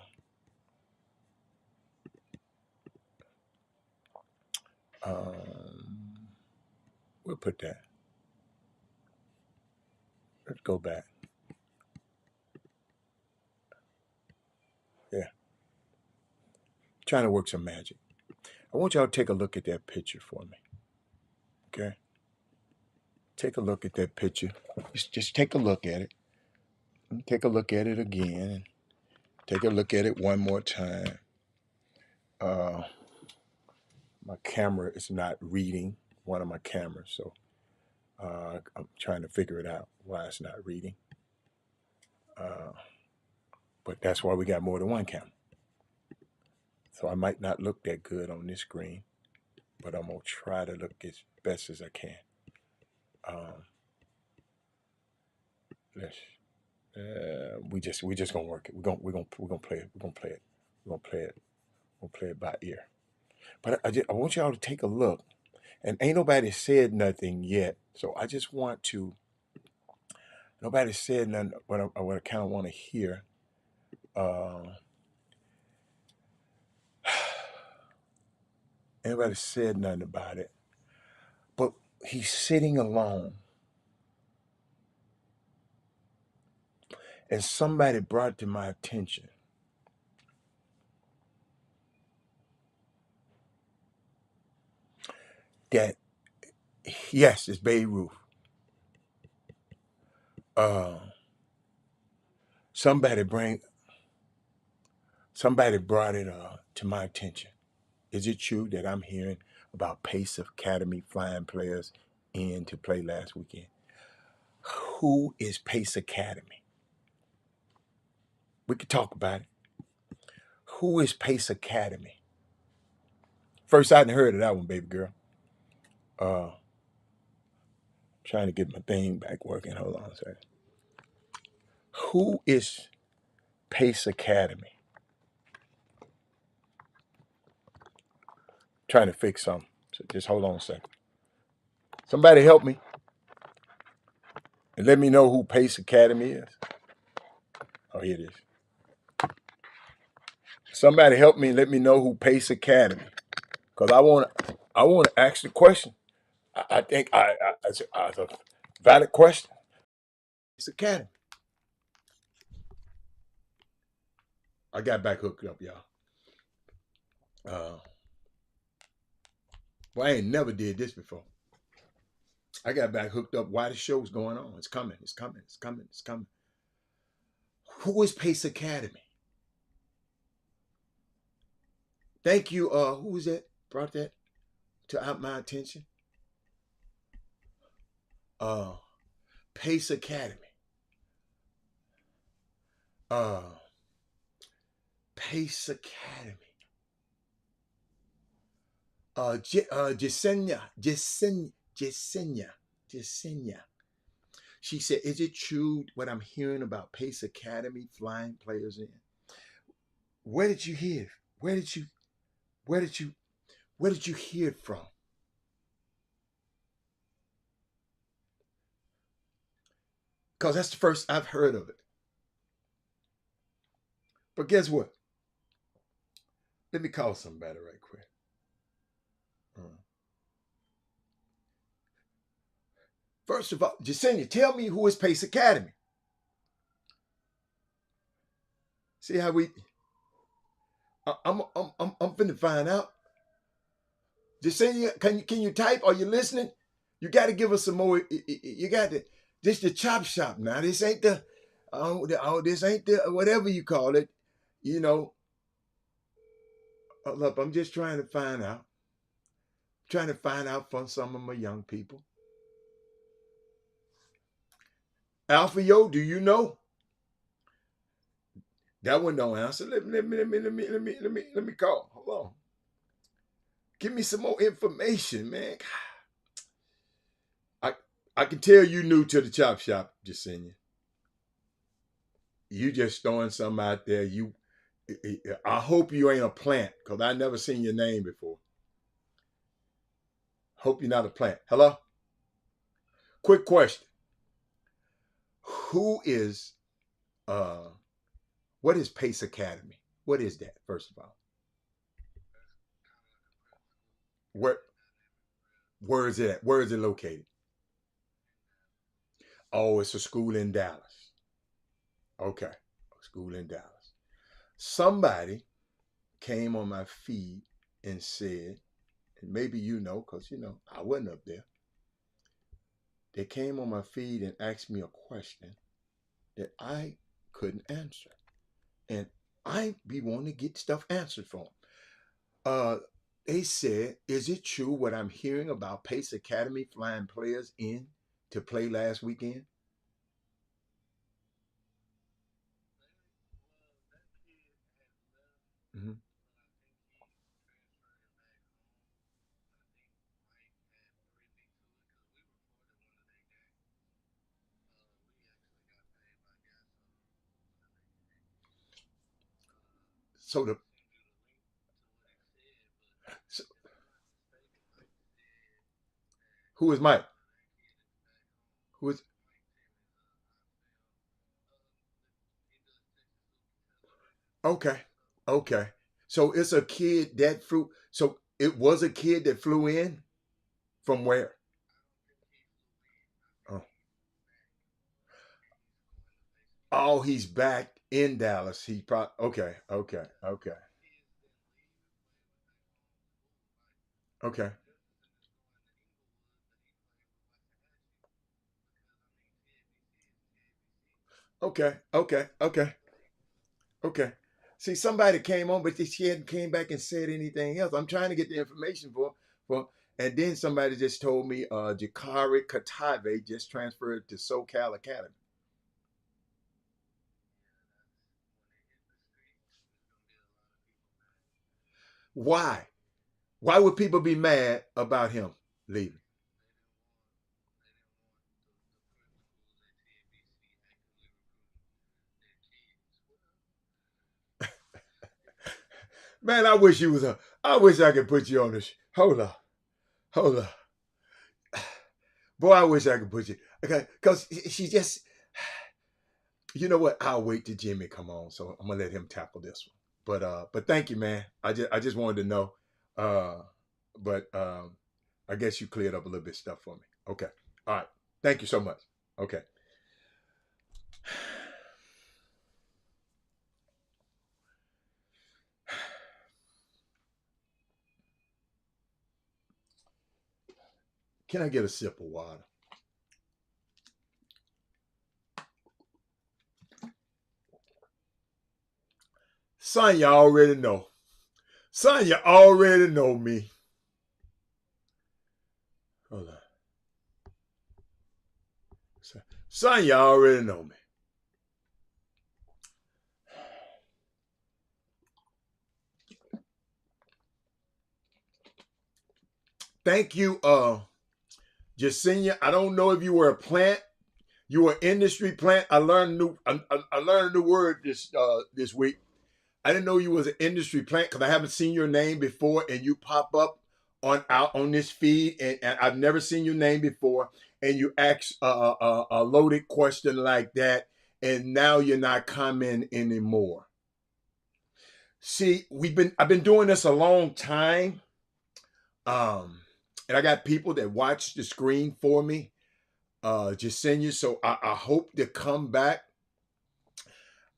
We'll put that. Let's go back. Yeah. Trying to work some magic. I want y'all to take a look at that picture for me. Okay? Take a look at that picture. Just take a look at it. Take a look at it again. Take a look at it one more time. My camera is not reading one of my cameras, so I'm trying to figure it out why it's not reading. But that's why we got more than one camera. So I might not look that good on this screen, but I'm gonna try to look as best as I can. We just gonna work it. We're gonna play it. We're gonna play it. We're gonna play it. We'll play it by ear. But I want y'all to take a look. And ain't nobody said nothing yet. So I just want to. Nobody said nothing. What I kind of want to hear. Nobody said nothing about it. But he's sitting alone. And somebody brought to my attention that, yes, it's Babe Ruth. Somebody brought it to my attention. Is it true that I'm hearing about Pace Academy flying players in to play last weekend? Who is Pace Academy? We could talk about it. Who is Pace Academy? First, I hadn't heard of that one, baby girl. Trying to get my thing back working. Hold on a second. Who is Pace Academy? Trying to fix something. So just hold on a second. Somebody help me and let me know who Pace Academy is. Oh, here it is. Somebody help me and let me know who Pace Academy. Because I want to ask the question. I think it's a valid question. Pace Academy. I got back hooked up, y'all. Well, I ain't never did this before. I got back hooked up while the show's going on. It's coming. It's coming. It's coming. It's coming. Who is Pace Academy? Thank you. Who was that? Brought that to my attention. Pace Academy. Pace Academy. Jasenia. She said, "Is it true what I'm hearing about Pace Academy flying players in?" Where did you hear? Where did you hear it from? Because that's the first I've heard of it. But guess what? Let me call somebody right quick. First of all, Jasenia, tell me who is Pace Academy. See how I'm finna find out. Jasenia, can you type? Are you listening? You got to give us some more. You got to. This the Chop Shop now. This ain't the. This ain't the whatever you call it. You know. Look, I'm just trying to find out. Trying to find out from some of my young people. Alfio, do you know? That one don't answer. Let me call. Hold on. Give me some more information, man. I can tell you new to the Chop Shop, Jasenia. You just throwing something out there. I hope you ain't a plant, because I never seen your name before. Hope you're not a plant. Hello? Quick question. What is Pace Academy? What is that, first of all? Where is it at? Where is it located? Oh, it's a school in Dallas. Okay. A school in Dallas. Somebody came on my feed and said, and maybe you know, because I wasn't up there. They came on my feed and asked me a question that I couldn't answer. And I be wanting to get stuff answered for them. They said, is it true what I'm hearing about Pace Academy flying players in to play last weekend? Mm-hmm. So who is Mike? Who is? Okay. Okay. So it's a kid that flew. So it was a kid that flew in from where? Oh, oh, he's back in Dallas. He probably okay. Okay. Okay. Okay. Okay. Okay. Okay. Okay. See, somebody came on, but she hadn't came back and said anything else. I'm trying to get the information and then somebody just told me Jakari Katave just transferred to SoCal Academy. Why? Why would people be mad about him leaving? Man, I wish you was I wish I could put you on this. Hold on. Hold on. Boy, I wish I could put you. Okay, because she just, you know what? I'll wait till Jimmy come on, so I'm gonna let him tackle this one. But thank you, man. I just wanted to know. But I guess you cleared up a little bit of stuff for me. Okay. All right. Thank you so much. Okay. Can I get a sip of water? Son, you already know. Son, you already know me. Hold on. Son, you already know me. Thank you, Jasenia. I don't know if you were a plant. You were an industry plant. I learned a new word this week. I didn't know you was an industry plant because I haven't seen your name before, and you pop up on this feed, and I've never seen your name before, and you ask a loaded question like that, and now you're not commenting anymore. See, I've been doing this a long time, and I got people that watch the screen for me, Jasenia. So I hope to come back.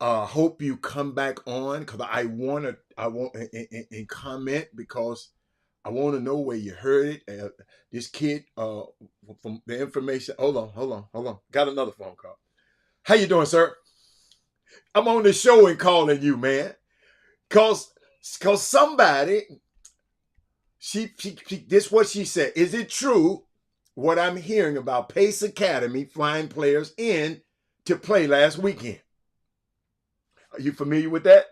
Hope you come back on because I want and comment because I want to know where you heard it. This kid, from the information. Hold on. Got another phone call. How you doing, sir? I'm on the show and calling you, man. Cause somebody, she this what she said. Is it true what I'm hearing about Pace Academy flying players in to play last weekend. Are you familiar with that?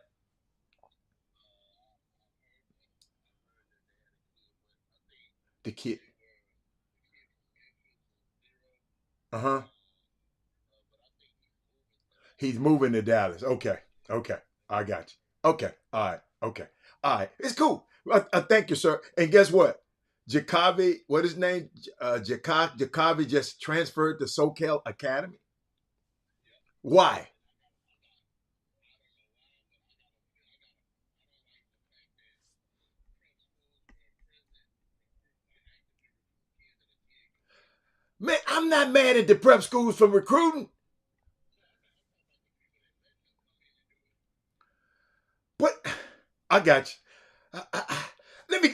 The kid. Uh-huh. He's moving to Dallas. Okay. Okay. I got you. Okay. All right. Okay. All right. It's cool. I thank you, sir. And guess what? Jacoby, what is his name? Jacoby just transferred to SoCal Academy. Why? Man, I'm not mad at the prep schools for recruiting. But I got you. Let me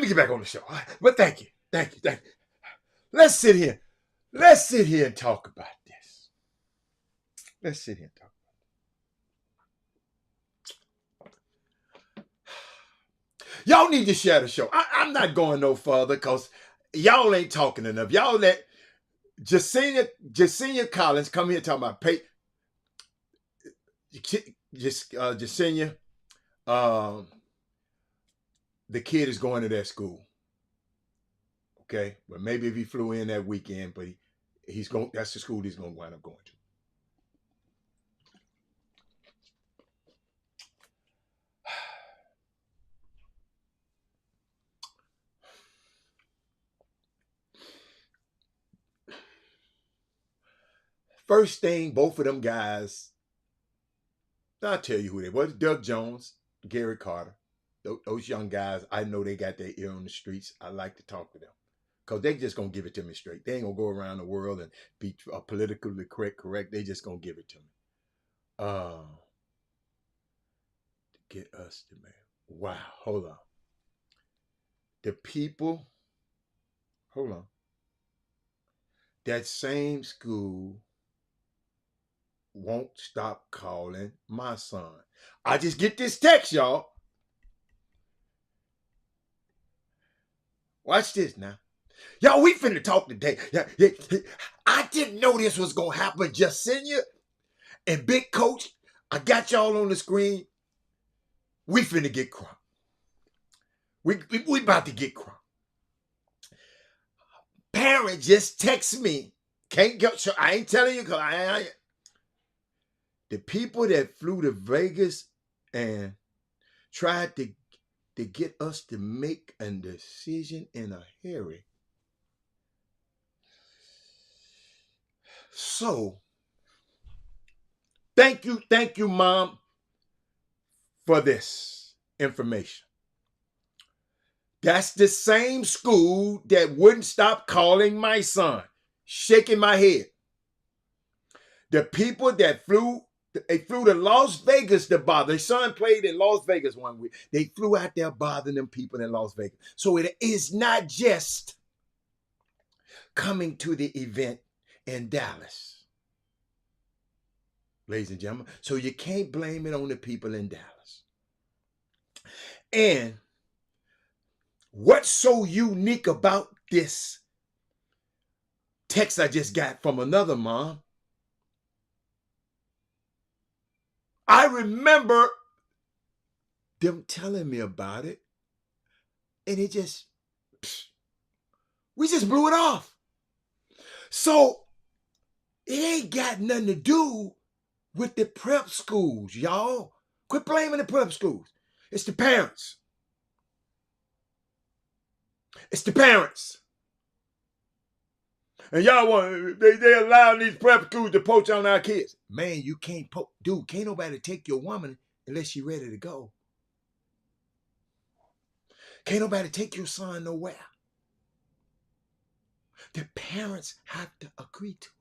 get back on the show. But thank you. Let's sit here. Let's sit here and talk about this. Let's sit here and talk. Y'all need to share the show. I'm not going no further because y'all ain't talking enough. Y'all let Jasenia Collins come here talking about Jasenia. The kid is going to that school. Okay, but maybe if he flew in that weekend, but he's going. That's the school he's going to wind up going to. First thing, both of them guys, I'll tell you who they were. Doug Jones, Gary Carter. Those young guys, I know they got their ear on the streets. I like to talk to them because they just going to give it to me straight. They ain't going to go around the world and be politically correct. They just going to give it to me. To get us to man. Wow, hold on. The people, hold on. That same school won't stop calling my son. I just get this text, y'all. Watch this now. Y'all, we finna talk today. I didn't know this was going to happen. Jasenia and Big Coach, I got y'all on the screen. We finna get crunk. We about to get crunk. Parent just text me. Can't go. So I ain't telling you because the people that flew to Vegas and tried to get us to make a decision in a hurry. So, thank you, Mom, for this information. That's the same school that wouldn't stop calling my son, shaking my head. The people that flew to Las Vegas to bother. His son played in Las Vegas one week. They flew out there bothering them people in Las Vegas. So it is not just coming to the event in Dallas, ladies and gentlemen. So you can't blame it on the people in Dallas. And what's so unique about this text I just got from another mom? I remember them telling me about it, and we just blew it off. So it ain't got nothing to do with the prep schools, y'all. Quit blaming the prep schools. It's the parents. It's the parents. And y'all want, they allowing these prep schools to poach on our kids. Man, you can't can't nobody take your woman unless she's ready to go. Can't nobody take your son nowhere. The parents have to agree to it.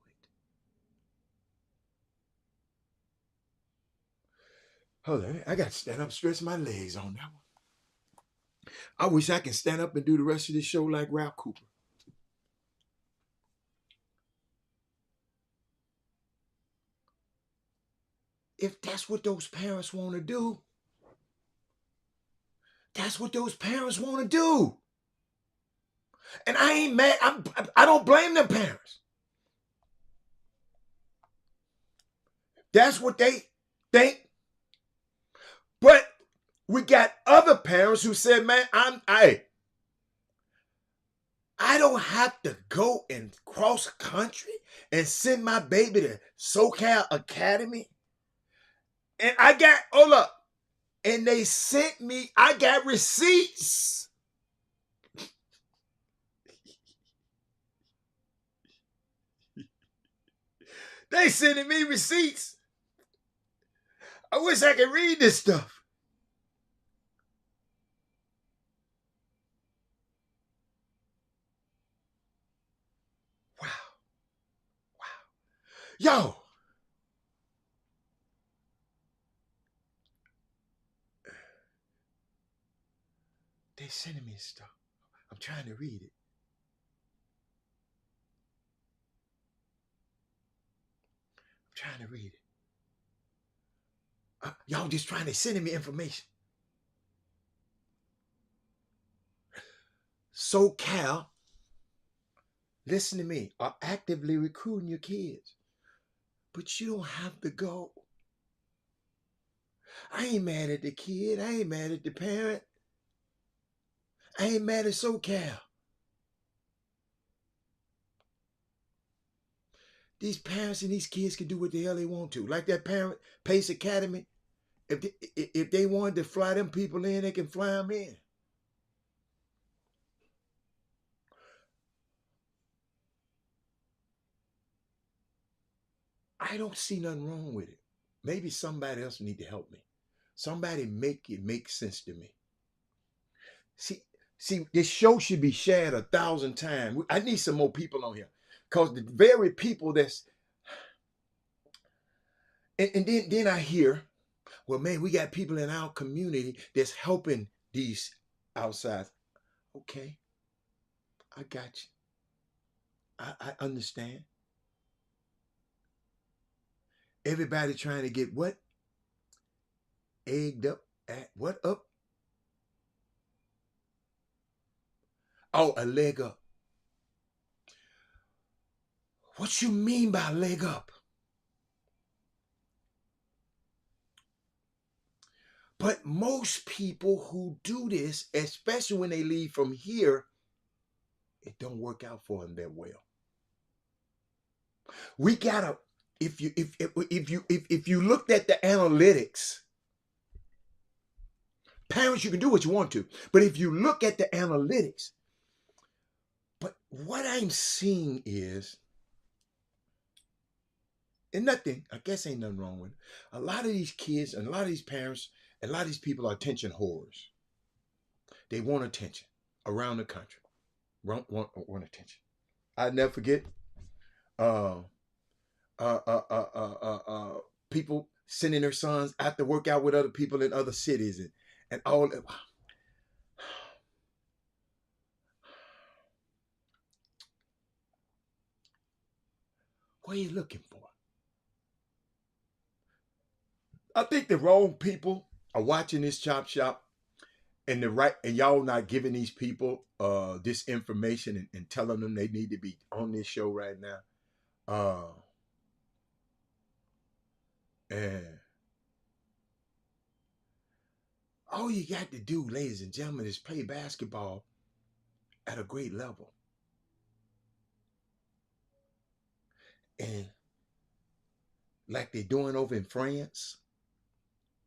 Hold on, I got to stand up, stretch my legs on that one. I wish I could stand up and do the rest of this show like Ralph Cooper. If that's what those parents want to do, that's what those parents want to do. And I ain't mad. I don't blame them parents. That's what they think. But we got other parents who said, man, I don't have to go and cross country and send my baby to SoCal Academy. And I got, hold up, and they sent me, I got receipts. They sending me receipts. I wish I could read this stuff. Wow. Yo. They sending me stuff. I'm trying to read it. I'm trying to read it. Y'all just trying to send me information. SoCal, listen to me, are actively recruiting your kids. But you don't have to go. I ain't mad at the kid. I ain't mad at the parent. I ain't mad at SoCal. These parents and these kids can do what the hell they want to. Like that parent, Pace Academy, if they wanted to fly them people in, they can fly them in. I don't see nothing wrong with it. Maybe somebody else need to help me. Somebody make it make sense to me. See, this show should be shared 1,000 times. I need some more people on here. Because the very people that's... And then I hear, well, man, we got people in our community that's helping these outside. Okay, I got you. I understand. Everybody trying to get what? Egged up at what up? Oh, a leg up. What you mean by leg up? But most people who do this, especially when they leave from here, it don't work out for them that well. We gotta, if you looked at the analytics, parents, you can do what you want to, but if you look at the analytics, but what I'm seeing is, and nothing, I guess ain't nothing wrong with it. A lot of these kids and a lot of these parents and a lot of these people are attention whores. They want attention around the country. Want attention. I'll never forget people sending their sons out to work out with other people in other cities and all that. What are you looking for? I think the wrong people are watching this Chop Shop, and y'all not giving these people this information and telling them they need to be on this show right now. And all you got to do, ladies and gentlemen, is play basketball at a great level. And like they're doing over in France,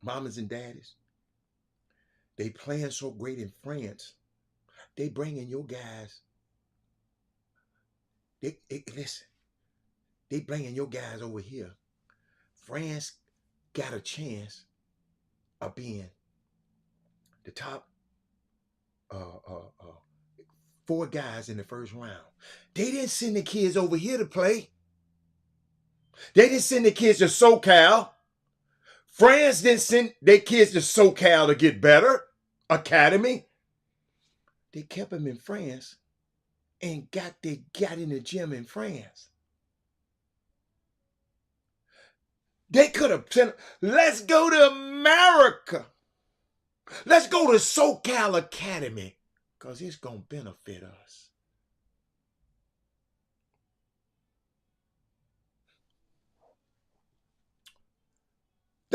mamas and daddies, they playing so great in France, they bringing your guys, listen, they bringing your guys over here. France got a chance of being the top 4 guys in the first round. They didn't send the kids over here to play. They didn't send the kids to SoCal. France didn't send their kids to SoCal to get better. Academy. They kept them in France and got in the gym in France. They could have sent, let's go to America. Let's go to SoCal Academy because it's going to benefit us.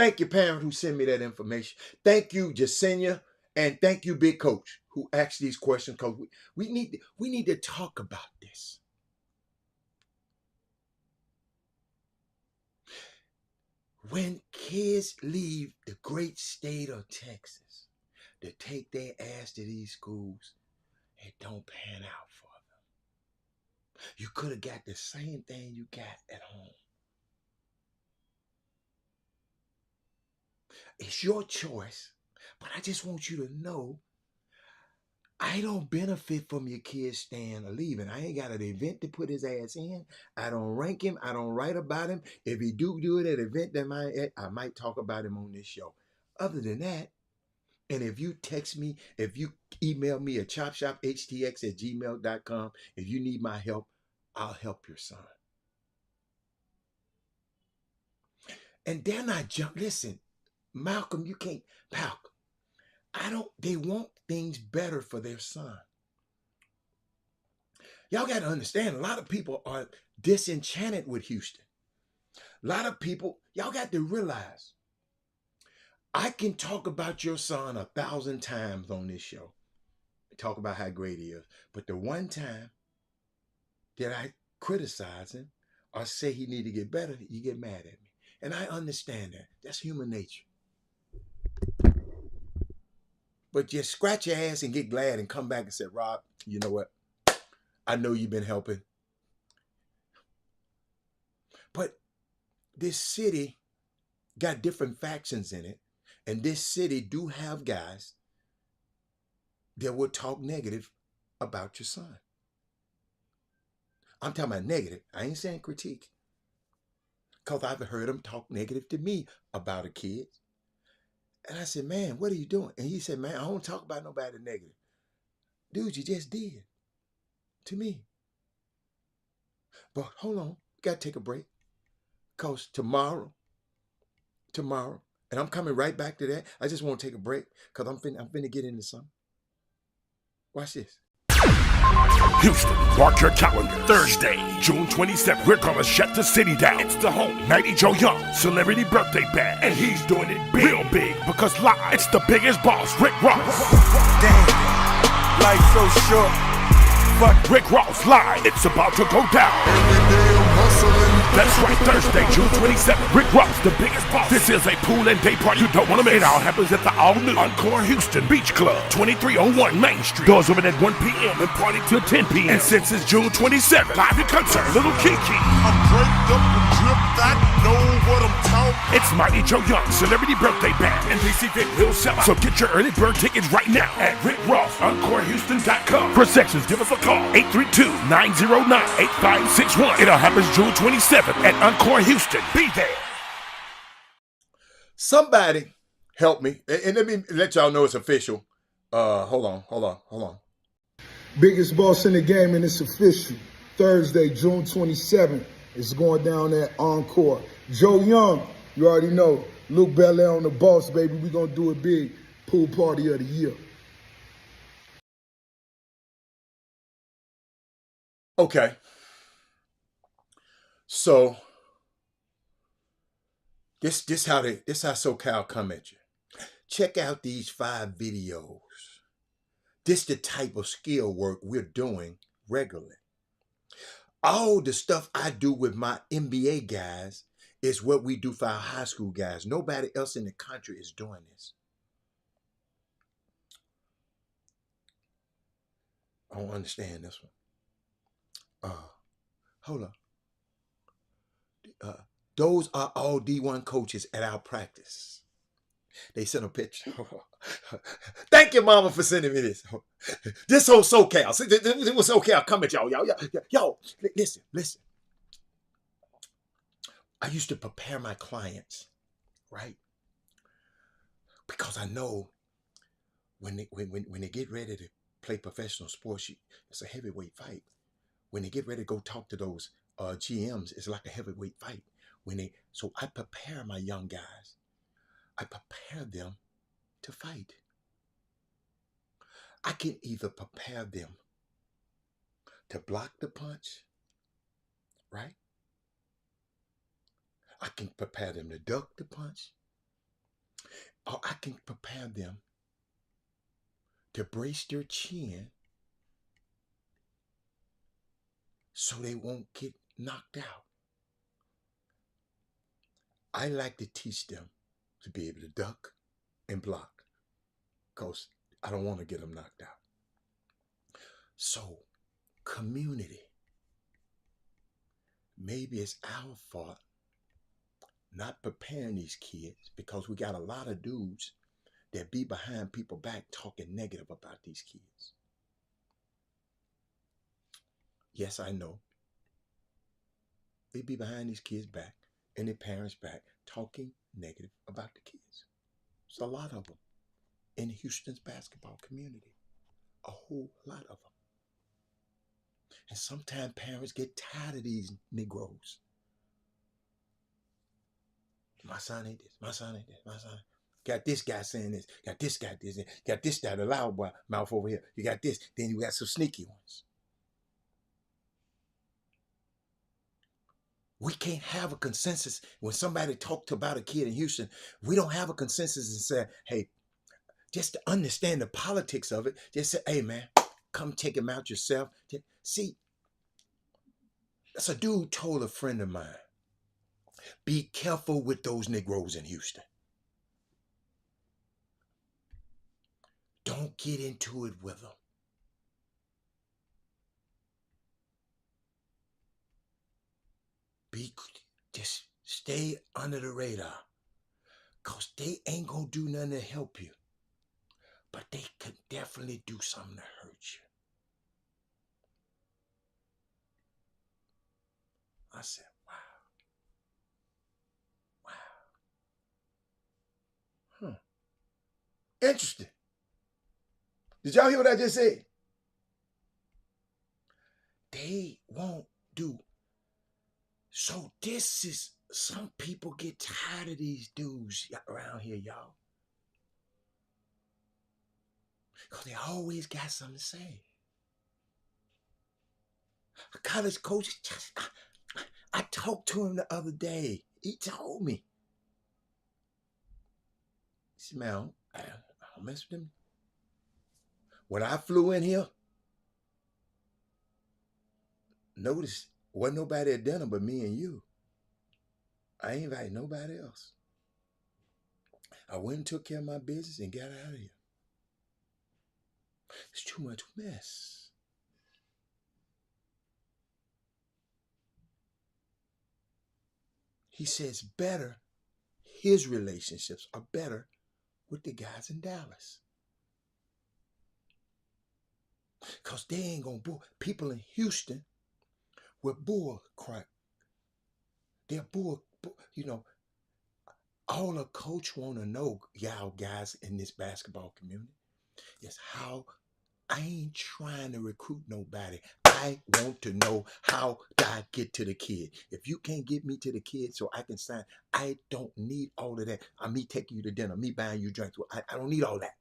Thank you, parent, who sent me that information. Thank you, Jasenia, and thank you, Big Coach, who asked these questions, because we need to talk about this. When kids leave the great state of Texas to take their ass to these schools, it don't pan out for them. You could have got the same thing you got at home. It's your choice, but I just want you to know I don't benefit from your kid staying or leaving. I ain't got an event to put his ass in. I don't rank him. I don't write about him. If he do it at an event that I might talk about him on this show. Other than that, and if you text me, if you email me at chopshophtx@gmail.com, if you need my help, I'll help your son. And they're not listen, Malcolm, you can't, Malcolm, they want things better for their son. Y'all got to understand, a lot of people are disenchanted with Houston. A lot of people, y'all got to realize, I can talk about your son 1,000 times on this show. Talk about how great he is. But the one time that I criticize him or say he need to get better, you get mad at me. And I understand that. That's human nature. But just scratch your ass and get glad and come back and say, Rob, you know what? I know you've been helping. But this city got different factions in it. And this city do have guys that will talk negative about your son. I'm talking about negative. I ain't saying critique. Because I've heard them talk negative to me about a kid. And I said, man, what are you doing? And he said, man, I don't talk about nobody negative. Dude, you just did. To me. But hold on. Got to take a break. Because tomorrow, and I'm coming right back to that. I just want to take a break because I'm finna get into something. Watch this. Houston, mark your calendar. Thursday, June 27th, we're gonna shut the city down. It's the homie, Mighty Joe Young, celebrity birthday band. And he's doing it big, real big, because live, it's the biggest boss, Rick Ross. Damn, life's so short. Fuck Rick Ross live, it's about to go down. That's right, Thursday, June 27th, Rick Ross, the biggest boss. This is a pool and day party you don't want to miss. It all happens at the all-new Encore Houston Beach Club, 2301 Main Street. Doors open at 1 p.m. and party till 10 p.m. And since it's June 27th, live in concert, Little Kiki. I'm draped up and dripped, I know what I'm talking. It's Mighty Joe Young, celebrity birthday band, and PC Vic will sell out. So get your early bird tickets right now at RickRossEncoreHouston.com. For sections, give us a call, 832-909-8561. It all happens June 27th at Encore Houston. Be there. Somebody help me. And let me let y'all know it's official. Hold on. Biggest boss in the game, and it's official. Thursday, June 27th. It's going down at Encore. Joe Young, you already know. Luke Belair on the boss, baby. We're going to do a big pool party of the year. Okay. So this how SoCal come at you. Check out these 5 videos. This the type of skill work we're doing regularly. All the stuff I do with my NBA guys is what we do for our high school guys. Nobody else in the country is doing this. I don't understand this one. Hold up. Those are all D1 coaches at our practice. They sent a picture. Thank you, Mama, for sending me this. This whole SoCal. This was SoCal. Come at y'all. Yo, listen. I used to prepare my clients, right? Because I know when they get ready to play professional sports, it's a heavyweight fight. When they get ready to go talk to those GMs, it's like a heavyweight fight. So I prepare my young guys. I prepare them to fight. I can either prepare them to block the punch, right? I can prepare them to duck the punch, or I can prepare them to brace their chin so they won't get knocked out. I like to teach them to be able to duck and block because I don't want to get them knocked out. So, community. Maybe it's our fault not preparing these kids because we got a lot of dudes that be behind people back talking negative about these kids. Yes, I know. They be behind these kids back and their parents back talking negative about the kids. There's a lot of them in Houston's basketball community. A whole lot of them. And sometimes parents get tired of these Negroes. My son ain't this. My son ain't this. My son. Got this guy saying this. Got this guy this. Got this guy, the loud boy, mouth over here. You got this. Then you got some sneaky ones. We can't have a consensus. When somebody talked about a kid in Houston, we don't have a consensus and say, hey, just to understand the politics of it, just say, hey, man, come check him out yourself. See, that's a dude told a friend of mine, be careful with those Negroes in Houston. Don't get into it with them. Just stay under the radar. Because they ain't going to do nothing to help you. But they could definitely do something to hurt you. I said, wow. Interesting. Did y'all hear what I just said? They won't do. So this is, some people get tired of these dudes around here, y'all. Because they always got something to say. A college coach, I talked to him the other day. He told me. He said, man, I don't mess with him. When I flew in here, notice, wasn't nobody at dinner but me and you. I ain't invited nobody else. I went and took care of my business and got out of here. It's too much mess. He says better, his relationships are better with the guys in Dallas. Because they ain't going to bull. People in Houston with bull crap. They're bull, you know, all a coach want to know, y'all guys in this basketball community, is how I ain't trying to recruit nobody. I want to know how I get to the kid. If you can't get me to the kid so I can sign, I don't need all of that. Me taking you to dinner, me buying you drinks. I don't need all that.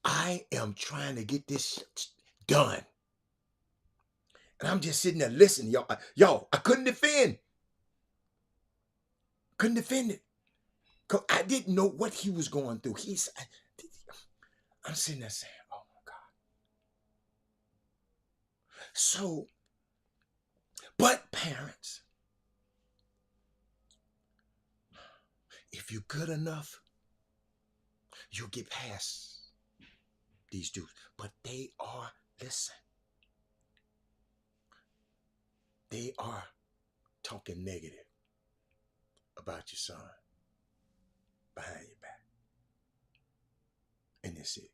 I am trying to get this shit done. And I'm just sitting there listening, y'all. Y'all, I couldn't defend. Couldn't defend it. Because I didn't know what he was going through. I'm sitting there saying, oh my God. So, but parents, if you're good enough, you'll get past these dudes. But they are, listen, they are talking negative about your son behind your back. And that's it.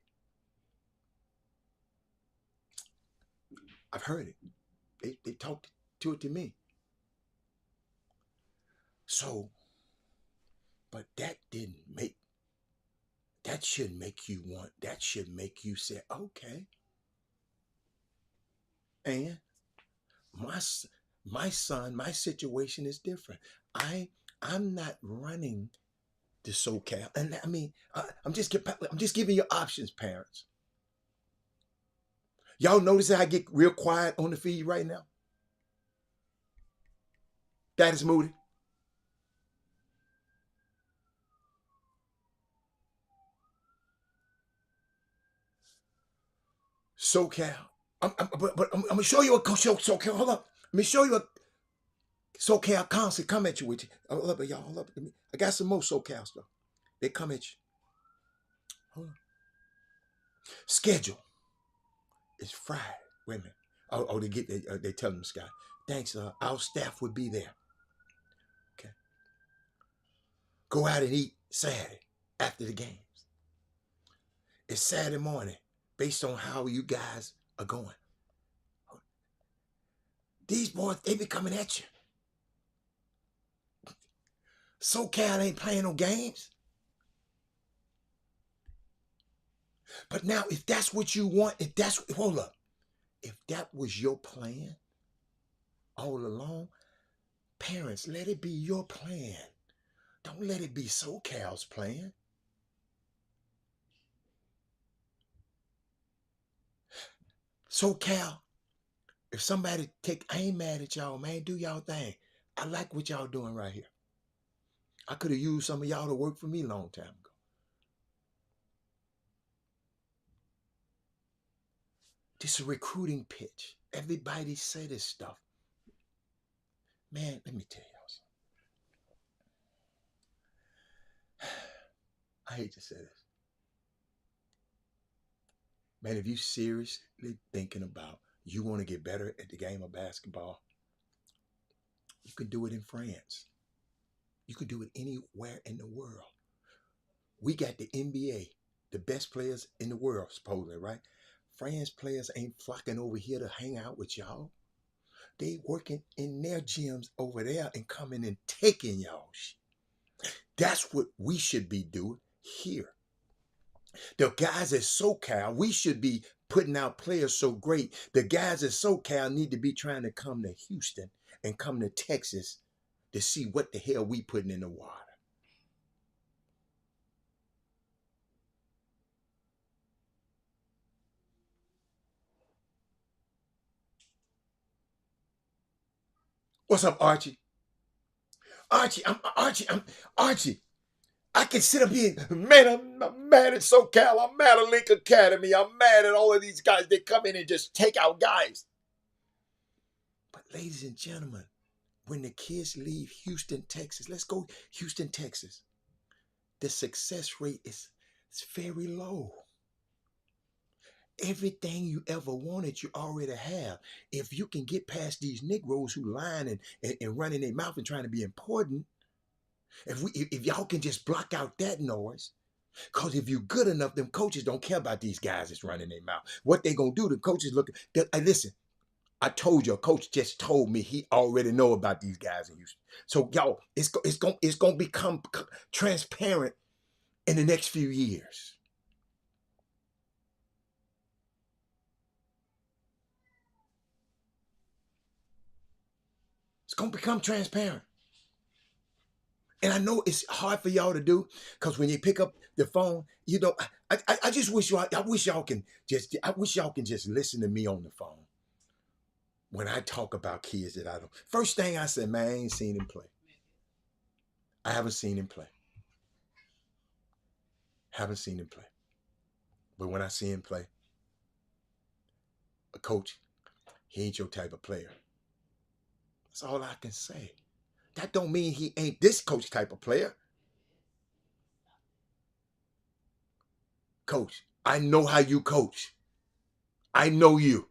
I've heard it. They talked to it to me. So, but that should make you say, okay. And my son, my situation is different. I'm not running the SoCal. And I mean, I'm just giving you options, parents. Y'all notice how I get real quiet on the feed right now? That is Moody. SoCal. But I'm gonna show you a SoCal. Hold up. Let me show you a SoCal concert. Come at you with you. Hold up, y'all. Hold up. I got some more SoCal stuff. They come at you. Hold on. Schedule. It's Friday. Wait a minute. Oh, they tell them, Scott. Thanks. Our staff would be there. Okay. Go out and eat Saturday after the games. It's Saturday morning, based on how you guys are going. These boys, they be coming at you. SoCal ain't playing no games. But now, if that's what you want, hold up. If that was your plan all along, parents, let it be your plan. Don't let it be SoCal's plan. SoCal, if somebody I ain't mad at y'all, man. Do y'all thing. I like what y'all doing right here. I could have used some of y'all to work for me a long time ago. This is a recruiting pitch. Everybody say this stuff. Man, let me tell y'all something. I hate to say this. Man, if you seriously thinking about you want to get better at the game of basketball, you can do it in France. You can do it anywhere in the world. We got the NBA, the best players in the world, supposedly, right? France players ain't flocking over here to hang out with y'all. They working in their gyms over there and coming and taking y'all shit. That's what we should be doing here. The guys at SoCal, we should be putting out players so great. The guys at SoCal need to be trying to come to Houston and come to Texas to see what the hell we putting in the water. What's up, Archie? Archie. I can sit up here, man, I'm mad at SoCal. I'm mad at Lincoln Academy. I'm mad at all of these guys. They come in and just take out guys. But ladies and gentlemen, when the kids leave Houston, Texas, let's go Houston, Texas. The success rate is very low. Everything you ever wanted, you already have. If you can get past these Negroes who lying and running their mouth and trying to be important, if y'all can just block out that noise, because if you're good enough, them coaches don't care about these guys that's running their mouth. What they gonna do? The coaches look. Listen, I told you, a coach just told me he already know about these guys in Houston. So y'all, it's gonna become transparent in the next few years. It's gonna become transparent. And I know it's hard for y'all to do, because when you pick up the phone, you know, I just wish y'all can just listen to me on the phone when I talk about kids that I don't. First thing I said, man, I ain't seen him play. I haven't seen him play. Haven't seen him play. But when I see him play, a coach, he ain't your type of player. That's all I can say. That don't mean he ain't this coach type of player. Coach, I know how you coach. I know you.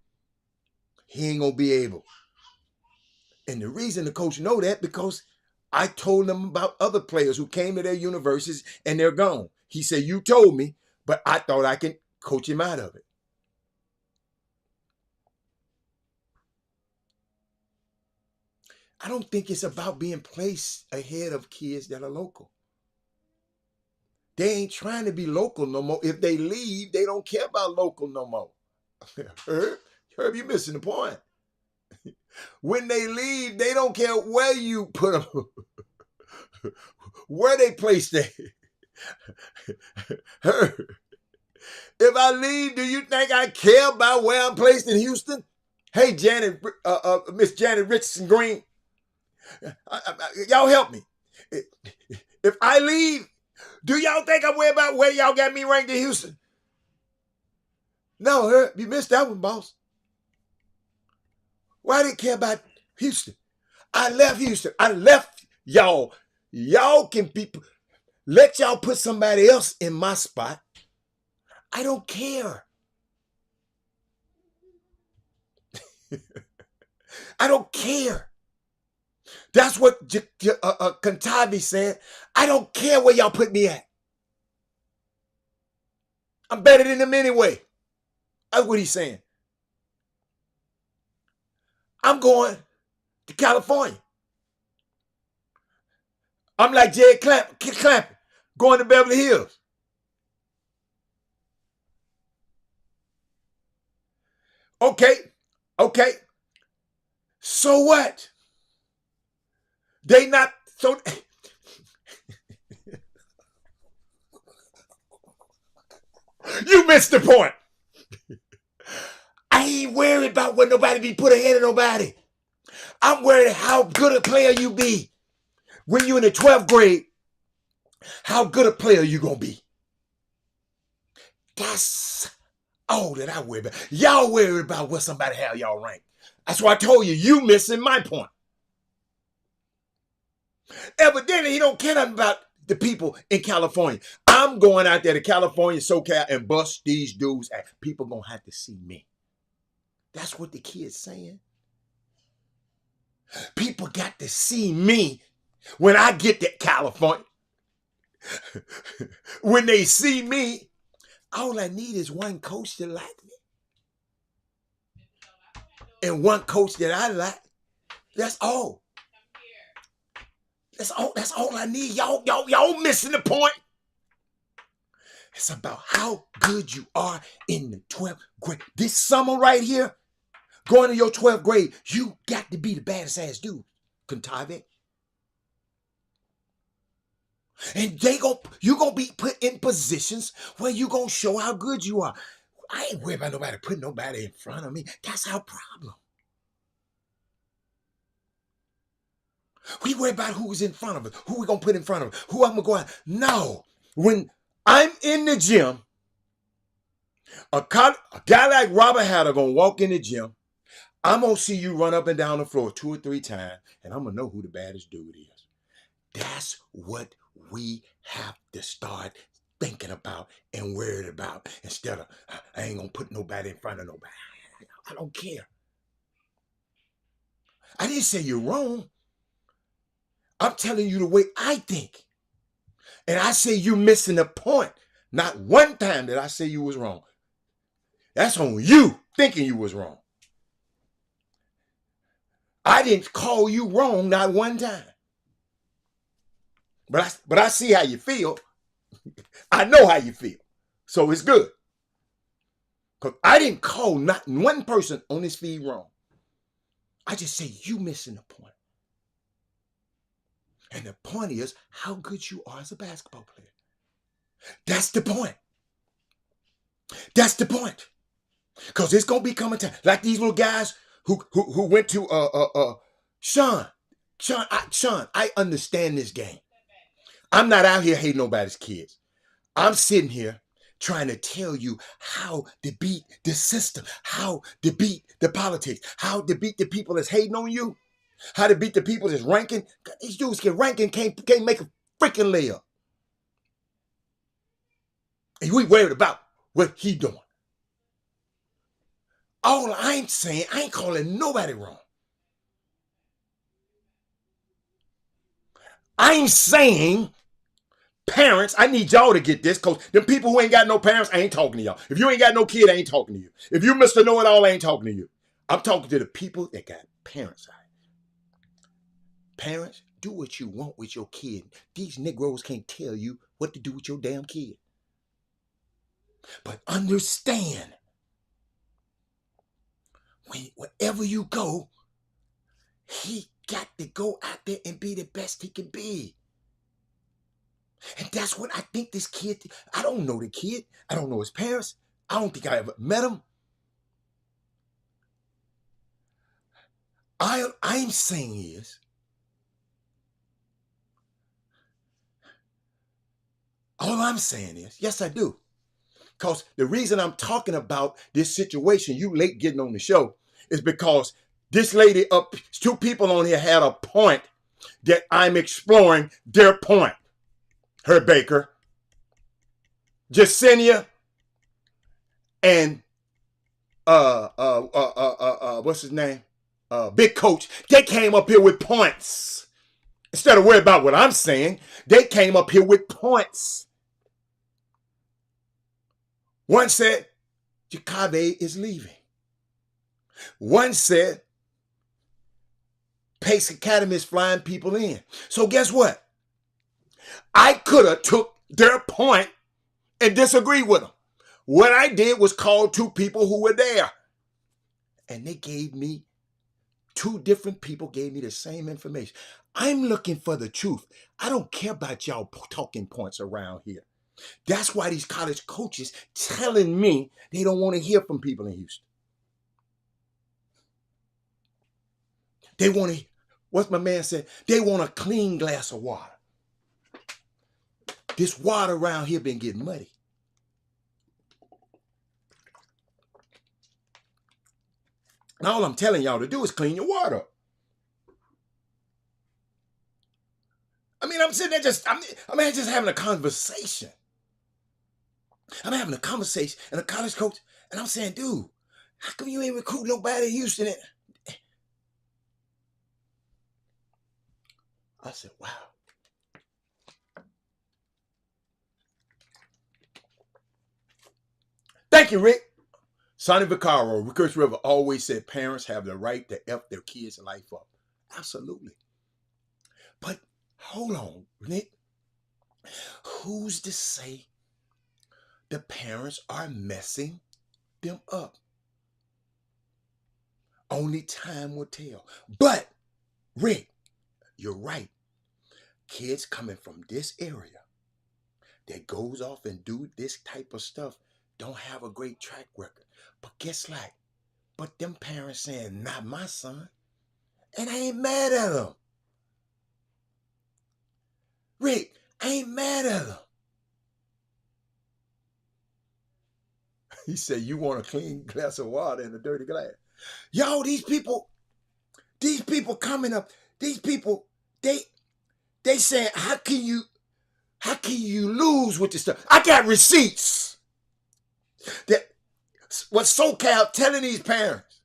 He ain't gonna be able. And the reason the coach know that, because I told him about other players who came to their universities and they're gone. He said, you told me, but I thought I can coach him out of it. I don't think it's about being placed ahead of kids that are local. They ain't trying to be local no more. If they leave, they don't care about local no more. Herb, you missing the point. When they leave, they don't care where you put them, where they place them. Herb, if I leave, do you think I care about where I'm placed in Houston? Hey, Miss Janet Richardson Green, y'all help me. If I leave, do y'all think I worry about where y'all got me ranked in Houston? No, Herb, you missed that one, boss. Why didn't care about Houston? I left Houston. I left y'all. Y'all can be, let y'all put somebody else in my spot. I don't care. I don't care. That's what Kantavi said. I don't care where y'all put me at. I'm better than them anyway. That's what he's saying. I'm going to California. I'm like Jed Clampett, going to Beverly Hills. Okay. So what? They not so. You missed the point. I ain't worried about what nobody be put ahead of nobody. I'm worried how good a player you be. When you in the 12th grade, how good a player you gonna be. That's all that I worry about. Y'all worry about what somebody have y'all ranked. That's why I told you missing my point. Evidently, he don't care nothing about the people in California. I'm going out there to California, SoCal, and bust these dudes. And people gonna have to see me. That's what the kid's saying. People got to see me when I get to California. When they see me, all I need is one coach to like me. And one coach that I like. That's all. That's all I need. Y'all missing the point. It's about how good you are in the 12th grade. This summer right here, going to your 12th grade, you got to be the baddest ass dude, Contave. And you gonna be put in positions where you gonna show how good you are. I ain't worried about nobody putting nobody in front of me. That's our problem. We worry about who's in front of us, who we gonna put in front of us, who I'm gonna go out. No, when I'm in the gym, a guy like Robert Hatter gonna walk in the gym. I'm gonna see you run up and down the floor 2 or 3 times, and I'm gonna know who the baddest dude is. That's what we have to start thinking about and worried about instead of, I ain't gonna put nobody in front of nobody. I don't care. I didn't say you're wrong. I'm telling you the way I think. And I say you're missing the point. Not one time did I say you was wrong. That's on you thinking you was wrong. I didn't call you wrong not one time. But I see how you feel. I know how you feel. So it's good. Because I didn't call not one person on this feed wrong. I just say you missing the point. And the point is how good you are as a basketball player. That's the point. That's the point. Because it's going to be coming time. Like these little guys who went to Sean, I understand this game. I'm not out here hating nobody's kids. I'm sitting here trying to tell you how to beat the system, how to beat the politics, how to beat the people that's hating on you, how to beat the people that's ranking. These dudes can rank and can't make a freaking layup. And we worried about what he doing. All I'm saying, I ain't calling nobody wrong. I'm saying, parents, I need y'all to get this, because them people who ain't got no parents, I ain't talking to y'all. If you ain't got no kid, I ain't talking to you. If you Mr. Know-It-All, I ain't talking to you. I'm talking to the people that got parents out. Parents, do what you want with your kid. These Negroes can't tell you what to do with your damn kid. But understand, wherever you go, he got to go out there and be the best he can be. And that's what I think this kid, I don't know the kid. I don't know his parents. I don't think I ever met him. I'm saying is, all I'm saying is, yes, I do. Because the reason I'm talking about this situation, you late getting on the show, is because this lady up, two people on here had a point that I'm exploring their point. Herb Baker, Jasenia, and what's his name? Big Coach. They came up here with points. Instead of worrying about what I'm saying, they came up here with points. One said, Jacabe is leaving. One said, Pace Academy is flying people in. So guess what? I could have took their point and disagreed with them. What I did was call two people who were there. And they gave me, two different people gave me the same information. I'm looking for the truth. I don't care about y'all talking points around here. That's why these college coaches telling me they don't want to hear from people in Houston. They want to, what's my man said? They want a clean glass of water. This water around here been getting muddy. And all I'm telling y'all to do is clean your water up. I mean, I'm sitting there just having a conversation. I'm having a conversation and a college coach, and I'm saying, dude, how come you ain't recruit nobody in Houston? I said, wow. Thank you, Rick. Sonny Vaccaro, Recurse River, always said parents have the right to F their kids' life up. Absolutely. But hold on, Nick. Who's to say the parents are messing them up? Only time will tell. But, Rick, you're right. Kids coming from this area that goes off and do this type of stuff don't have a great track record. But guess what? But them parents saying, not my son. And I ain't mad at them. Rick, I ain't mad at them. He said, you want a clean glass of water in a dirty glass. Yo, these people coming up, these people, they saying, how can you lose with this stuff? I got receipts. That what SoCal telling these parents.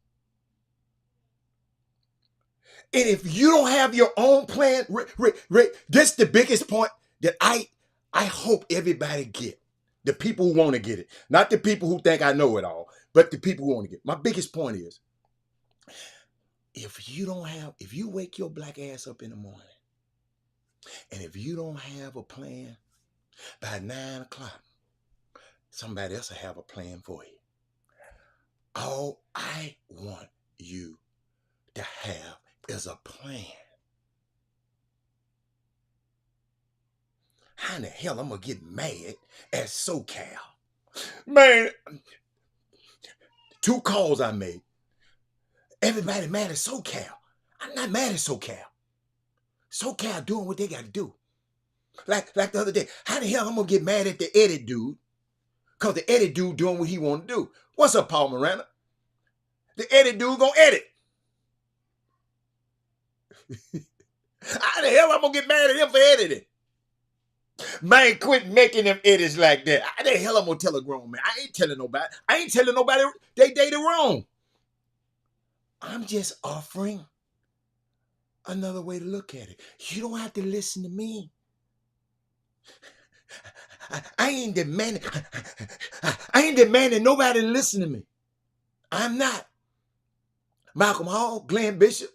And if you don't have your own plan, Rick, this is the biggest point that I hope everybody get. The people who want to get it. Not the people who think I know it all, but the people who want to get it. My biggest point is, if you wake your black ass up in the morning, and if you don't have a plan, by 9 o'clock, somebody else will have a plan for you. All I want you to have is a plan. How in the hell I'm going to get mad at SoCal? Man, 2 calls I made. Everybody mad at SoCal. I'm not mad at SoCal. SoCal doing what they got to do. Like the other day, how the hell I'm going to get mad at the edit dude? Because the edit dude doing what he want to do. What's up, Paul Miranda? The edit dude going to edit. How the hell I'm going to get mad at him for editing? Man, quit making them edits like that. How the hell I'm going to tell a grown man? I ain't telling nobody. I ain't telling nobody they did wrong. I'm just offering another way to look at it. You don't have to listen to me. I ain't demanding nobody to listen to me. I'm not. Malcolm Hall, Glenn Bishop.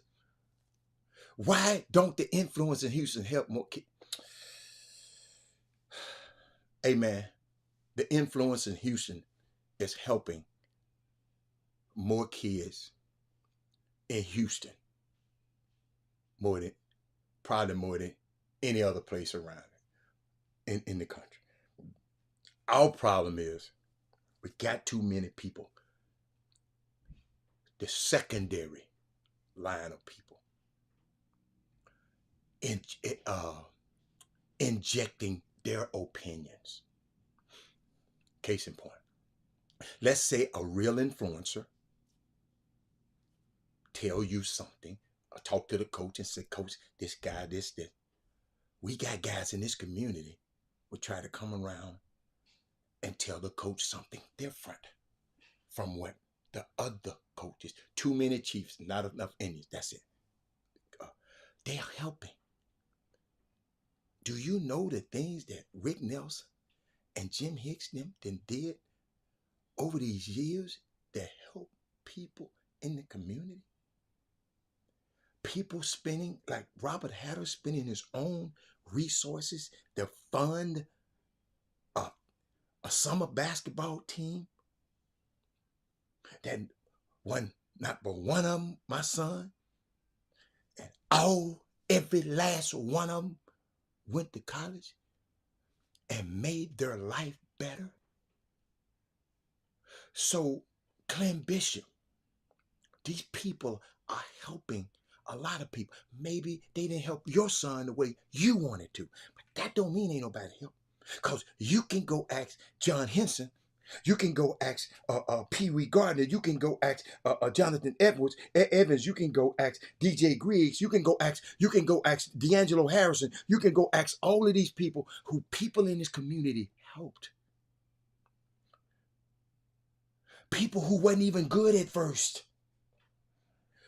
Why don't the influence in Houston help more kids? Hey man, the influence in Houston is helping more kids in Houston probably more than any other place around in the country. Our problem is we got too many people. The secondary line of people injecting their opinions. Case in point, Let's say a real influencer tell you something, or talk to the coach and say, Coach, this guy, this. We got guys in this community who try to come around and tell the coach something different from what the other coaches. Too many Chiefs, not enough Indians. That's it. They are helping. Do you know the things that Rick Nelson and Jim Hicks them did over these years that help people in the community? People spending, like Robert Hatter spending his own resources to fund a summer basketball team that one, not but one of them, my son, and every last one of them went to college and made their life better. So, Clem Bishop, these people are helping a lot of people. Maybe they didn't help your son the way you wanted to, but that don't mean ain't nobody help. Because you can go ask John Henson, you can go ask Pee Wee Gardner, you can go ask Jonathan Evans, you can go ask DJ Griggs, you can go ask D'Angelo Harrison, you can go ask all of these people who people in this community helped. People who wasn't even good at first.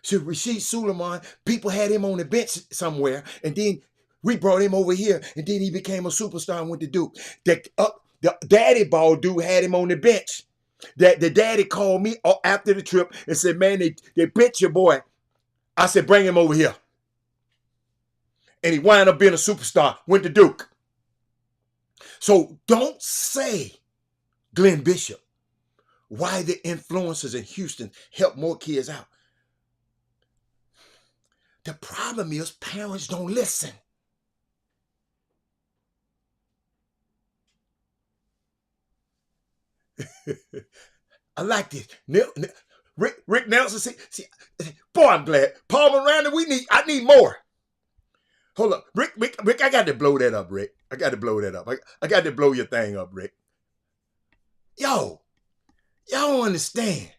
So Rasheed Suleiman, people had him on the bench somewhere, and then we brought him over here, and then he became a superstar and went to Duke. The daddy ball dude had him on the bench. The daddy called me after the trip and said, man, they bench your boy. I said, bring him over here. And he wound up being a superstar, went to Duke. So don't say, Glenn Bishop, why the influencers in Houston help more kids out. The problem is parents don't listen. I like this. Rick Nelson, see, boy, I'm glad. Paul Miranda, I need more. Hold up. Rick, I got to blow that up, Rick. I got to blow that up. I got to blow your thing up, Rick. Y'all don't understand.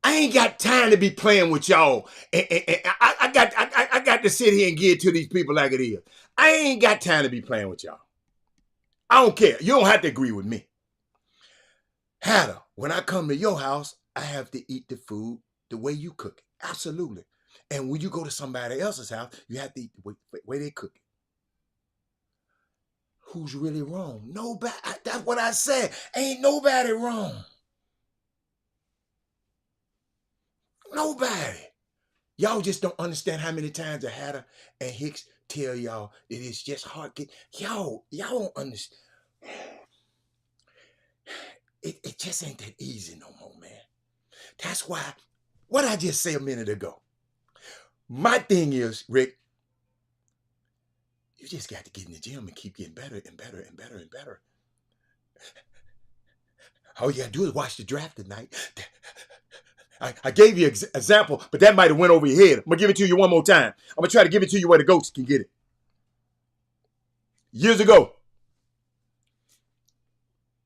I ain't got time to be playing with y'all. And I got to sit here and give it to these people like it is. I ain't got time to be playing with y'all. I don't care. You don't have to agree with me. Hatter, when I come to your house, I have to eat the food the way you cook it. Absolutely. And when you go to somebody else's house, you have to eat the way they cook it. Who's really wrong? Nobody. That's what I said. Ain't nobody wrong. Nobody. Y'all just don't understand how many times the Hatter and Hicks tell y'all that it's just hard. Y'all don't understand. It just ain't that easy no more, man. That's why, what I just said a minute ago. My thing is, Rick, you just got to get in the gym and keep getting better and better and better and better. All you got to do is watch the draft tonight. I gave you an example, but that might have went over your head. I'm going to give it to you one more time. I'm going to try to give it to you where the goats can get it. Years ago,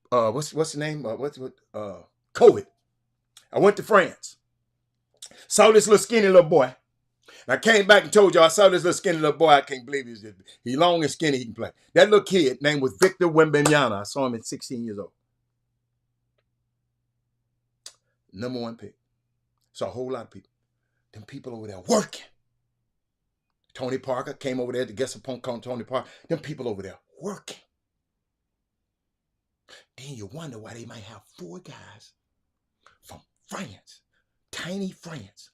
what's the name? COVID. I went to France. Saw this little skinny little boy. And I came back and told you I saw this little skinny little boy. I can't believe he's long and skinny. He can play. That little kid name was Victor Wembanyama. I saw him at 16 years old. Number one pick. Saw a whole lot of people. Them people over there working. Tony Parker came over there to get some punk on Tony Parker. Them people over there working. Then you wonder why they might have 4 guys from France, tiny France,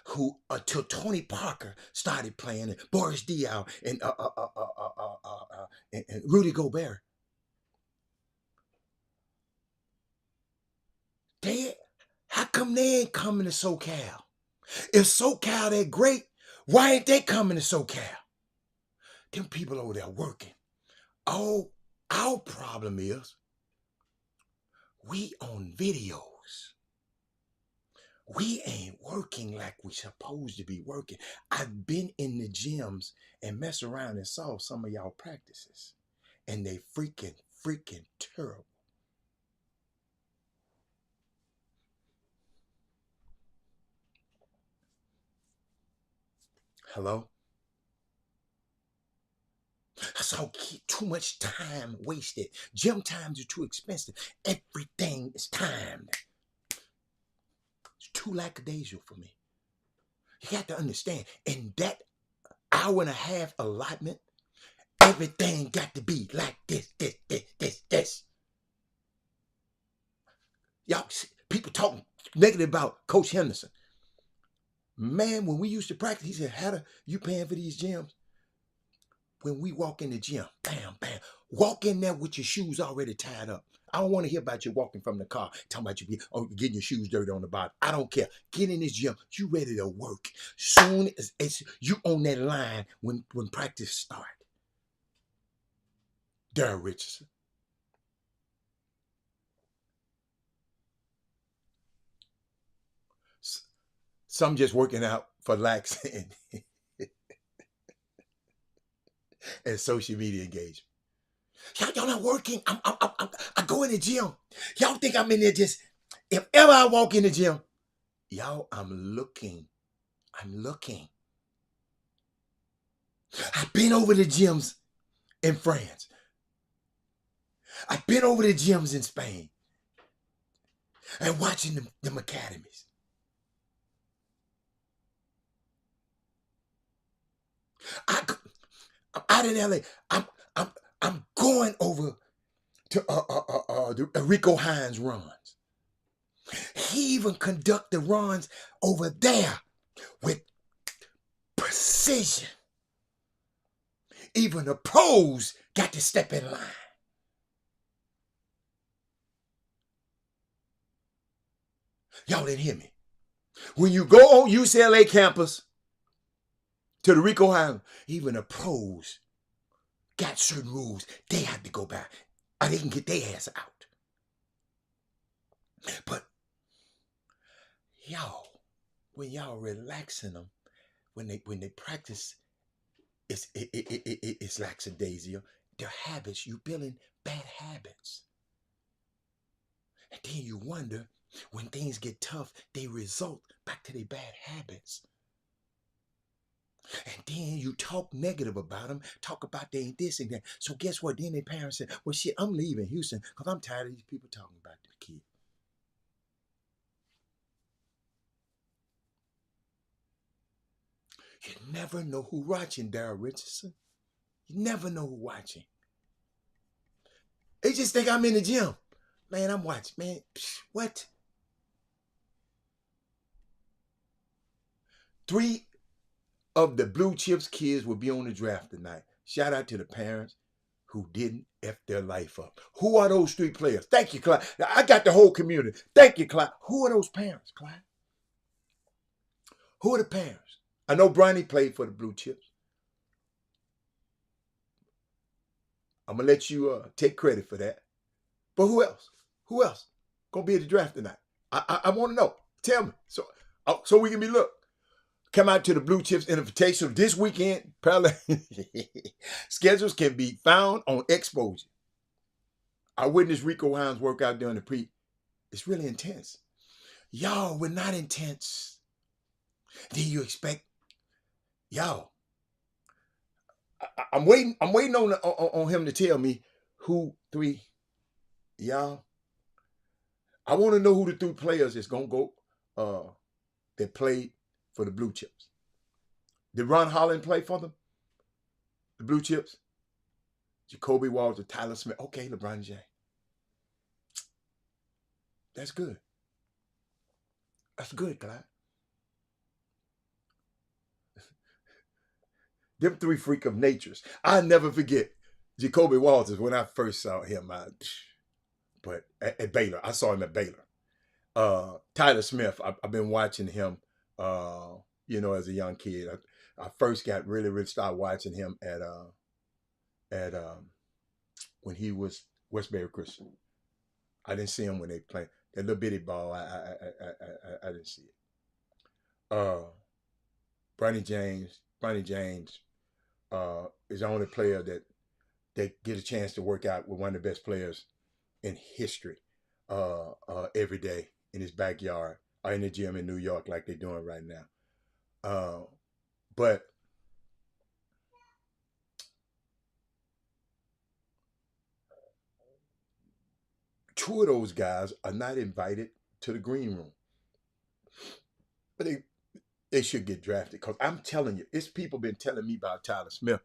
who until Tony Parker started playing, and Boris Diaw and Rudy Gobert. How come they ain't coming to SoCal? If SoCal that great, why ain't they coming to SoCal? Them people over there working. Oh, our problem is we on videos. We ain't working like we supposed to be working. I've been in the gyms and mess around and saw some of y'all practices. And they freaking terrible. Hello? I saw too much time wasted. Gym times are too expensive. Everything is timed. It's too lackadaisical for me. You got to understand, in that hour and a half allotment, everything got to be like this. Y'all, people talking negative about Coach Henderson. Man, when we used to practice, he said, "How you paying for these gyms?" When we walk in the gym, bam, bam, walk in there with your shoes already tied up. I don't want to hear about you walking from the car, talking about you getting your shoes dirty on the bottom. I don't care. Get in this gym. You ready to work. Soon as it's you on that line when practice start. Darryl Richardson. Some just working out for lax and social media engagement. Y'all not working. I go in the gym. Y'all think I'm in there just, if ever I walk in the gym, y'all, I'm looking. I've been over the gyms in France. I've been over the gyms in Spain and watching them academies. I'm out in LA. I'm going over to the Rico Hines runs. He even conduct the runs over there with precision. Even the pros got to step in line. Y'all didn't hear me. When you go on UCLA campus to the Rico Hines, even the pros got certain rules they have to go by, or they can get their ass out. But y'all, when y'all relaxing them, when they practice, it's lackadaisical. Their habits, you building bad habits, and then you wonder when things get tough, they result back to their bad habits. And then you talk negative about them, talk about they ain't this and that. So guess what? Then their parents say, "Well, shit, I'm leaving Houston because I'm tired of these people talking about the kid." You never know who watching, Darryl Richardson. You never know who watching. They just think I'm in the gym. Man, I'm watching. Man, what? 3 of the Blue Chips kids will be on the draft tonight. Shout out to the parents who didn't F their life up. Who are those 3 players? Thank you, Clyde. I got the whole community. Thank you, Clyde. Who are those parents, Clyde? Who are the parents? I know Bronny played for the Blue Chips. I'm going to let you take credit for that. But who else? Who else going to be at the draft tonight? I want to know. Tell me. So we can be, look. Come out to the Blue Chips Invitational this weekend. Schedules can be found on Exposure. I witnessed Rico Hines work out during the pre. It's really intense. Y'all, we're not intense. Then you expect, y'all. I'm waiting on him to tell me who 3. Y'all, I want to know who the 3 players that's gonna go that played for the Blue Chips. Did Ron Holland play for them? The Blue Chips? Jacoby Walter, Tyler Smith. Okay, LeBron James. That's good. That's good, Clyde. Them 3 freak of natures. I never forget Jacoby Walters when I first saw him. But at Baylor, I saw him at Baylor. Tyler Smith, I've been watching him, as a young kid. I first got really started watching him at when he was Westbury Christian. I didn't see him when they played that little bitty ball. I didn't see it. Bronny James is the only player that get a chance to work out with one of the best players in history every day in his backyard or in the gym in New York like they're doing right now. But 2 of those guys are not invited to the green room. But they should get drafted, because I'm telling you, it's people been telling me about Tyler Smith.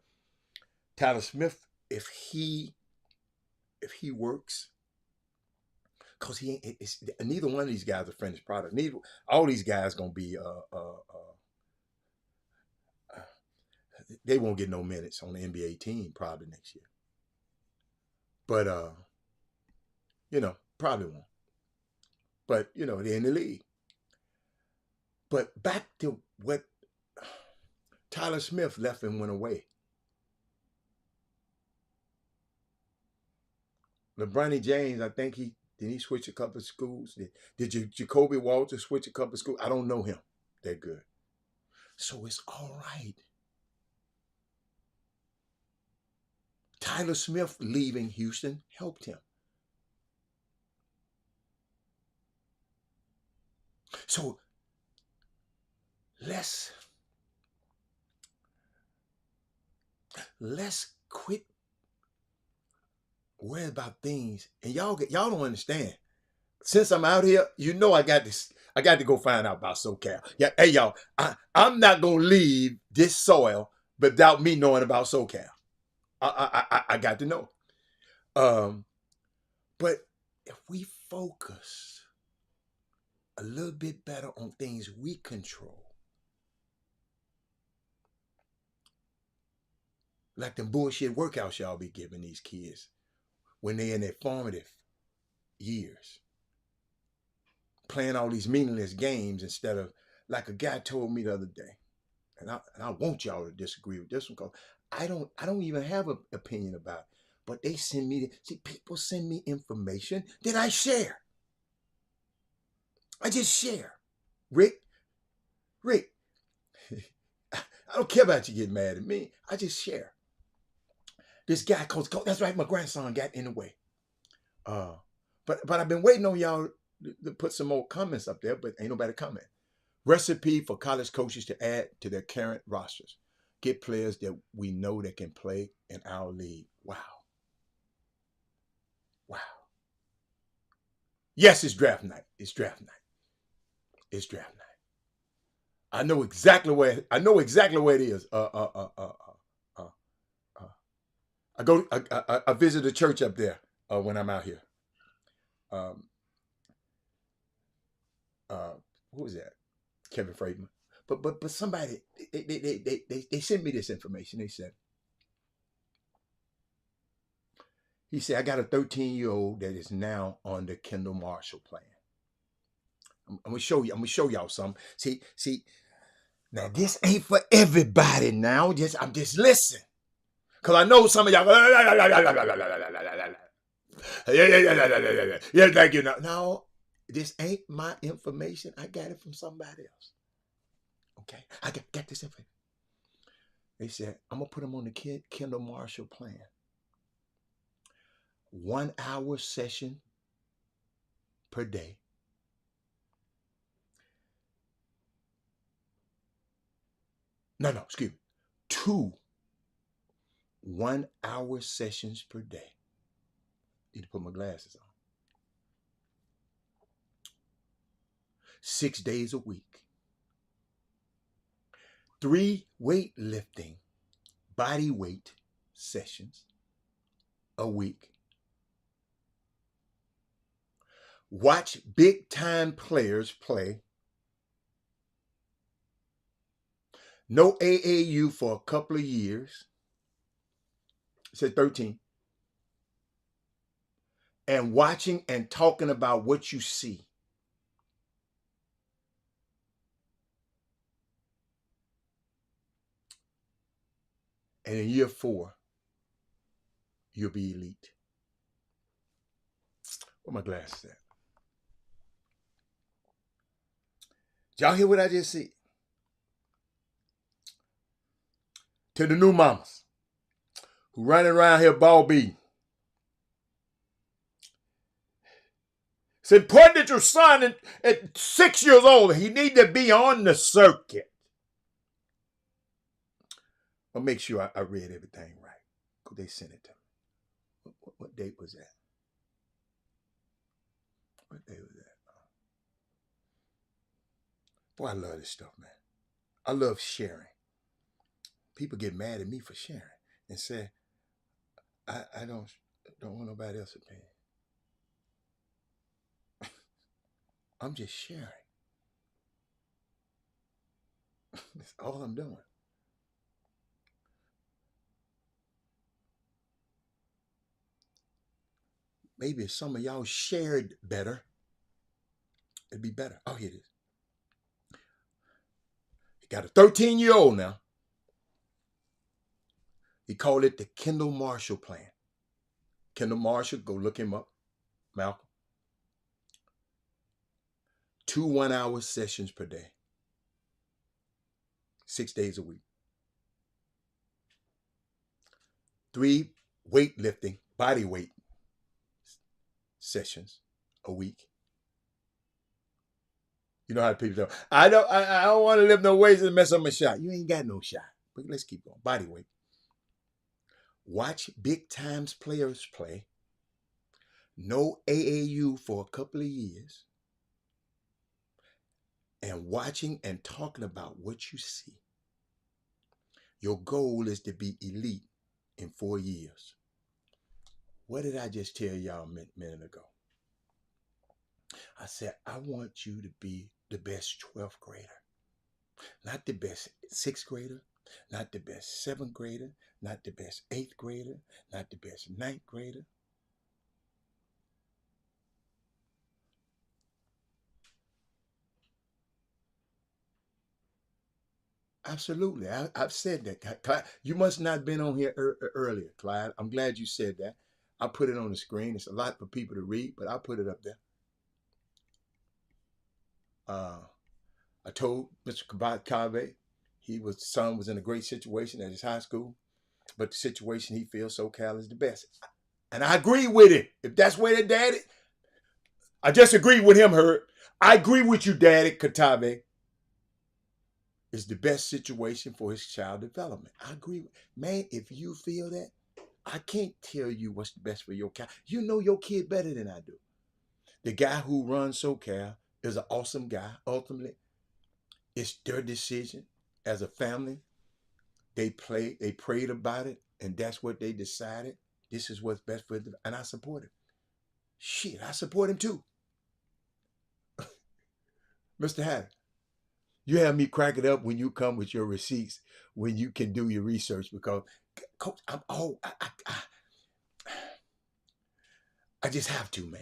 Tyler Smith, if he works, because neither one of these guys are finished product. All these guys gonna be they won't get no minutes on the NBA team probably next year. But probably won't. But they're in the league. But back to what Tyler Smith left and went away. LeBron James, I think did he switch a couple of schools? Did Jacoby Walter switch a couple of schools? I don't know him that good. So it's all right. Tyler Smith leaving Houston helped him. So let's quit worrying about things. And y'all don't understand. Since I'm out here, I got this. I got to go find out about SoCal. Yeah, hey y'all, I'm not gonna leave this soil without me knowing about SoCal. I got to know. But if we focus a little bit better on things we control, like them bullshit workouts y'all be giving these kids when they're in their formative years, playing all these meaningless games instead of, like a guy told me the other day, and I want y'all to disagree with this one, because I don't even have an opinion about it. But they send me, people send me information that I share. I just share. Rick, I don't care about you getting mad at me. I just share. This guy, Coach, that's right, my grandson got in the way. But I've been waiting on y'all to put some more comments up there, but ain't nobody comment. Recipe for college coaches to add to their current rosters. Get players that we know that can play in our league. Wow. Yes, it's draft night. It's draft night. I know exactly where it is. I visit a church up there when I'm out here. Who was that? Kevin Freidman. But somebody, they sent me this information. He said, I got a 13-year-old that is now on the Kendall Marshall plan. I'm gonna show y'all something. See, now this ain't for everybody now. I'm just listening. Cause I know some of y'all yeah, thank you. No, this ain't my information. I got it from somebody else. Okay, I got this information. They said, I'm gonna put him on the Kendall Marshall plan. 1 hour session per day. No, excuse me. 2 1 hour sessions per day. Need to put my glasses on. 6 days a week. 3 weightlifting, body weight sessions a week. Watch big time players play. No AAU for a couple of years. It said 13. And watching and talking about what you see. And in year 4, you'll be elite. Where my glasses at? Did y'all hear what I just said? To the new mamas who running around here ball beating. It's important that your son at 6 years old, he need to be on the circuit. I'll make sure I read everything right. Because they sent it to me. What date was that? What day was that? Boy, I love this stuff, man. I love sharing. People get mad at me for sharing and say, I don't want nobody else's opinion. I'm just sharing. That's all I'm doing. Maybe if some of y'all shared better, it'd be better. Oh, here it is. He got a 13-year-old now. He called it the Kendall Marshall Plan. Kendall Marshall, go look him up, Malcolm. 2 1-hour sessions per day, 6 days a week. 3 weightlifting, body weight sessions a week. You know how people say, I don't want to lift no weights and mess up my shot. You ain't got no shot. But let's keep going. Body weight. Watch big times players play. No AAU for a couple of years. And watching and talking about what you see. Your goal is to be elite in 4 years. What did I just tell y'all a minute ago? I said, I want you to be the best 12th grader. Not the best 6th grader, not the best 7th grader, not the best 8th grader, not the best 9th grader. Absolutely. I've said that. Clyde, you must not have been on here earlier, Clyde. I'm glad you said that. I put it on the screen. It's a lot for people to read, but I'll put it up there. I told Mr. Cave his son was in a great situation at his high school, but the situation he feels SoCal is the best. And I agree with it. If that's where their daddy, I just agree with him, Herb. I agree with you, Daddy Katave. Is the best situation for his child development. I agree. Man, if you feel that, I can't tell you what's the best for your child. You know your kid better than I do. The guy who runs SoCal is an awesome guy. Ultimately, it's their decision as a family. They prayed about it, and that's what they decided. This is what's best for them, and I support him. Shit, I support him too. Mr. Hatter, you have me crack it up when you come with your receipts, when you can do your research, because, Coach, I just have to, man.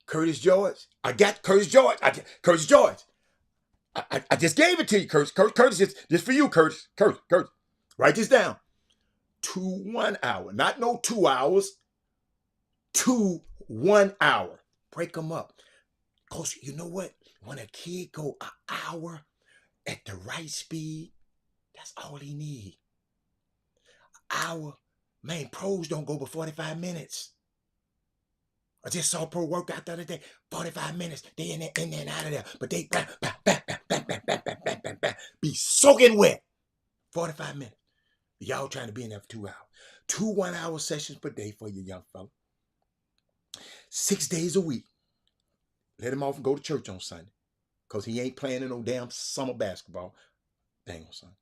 Curtis George. I got Curtis George. Curtis George. I just gave it to you, Curtis. Curtis, just for you, Curtis. Curtis. Write this down. 2 1 hour. Not no 2 hours. 2 1 hour. Break them up. Because you know what? When a kid go an hour at the right speed, that's all he need. Hour. Man, pros don't go but 45 minutes. I just saw a pro workout the other day. 45 minutes. They in there and out of there. But they be soaking wet. 45 minutes. Y'all trying to be in there for 2 hours. 2 1-hour sessions per day for your young fella. 6 days a week. Let him off and go to church on Sunday. Because he ain't playing in no damn summer basketball. Dang on Sunday.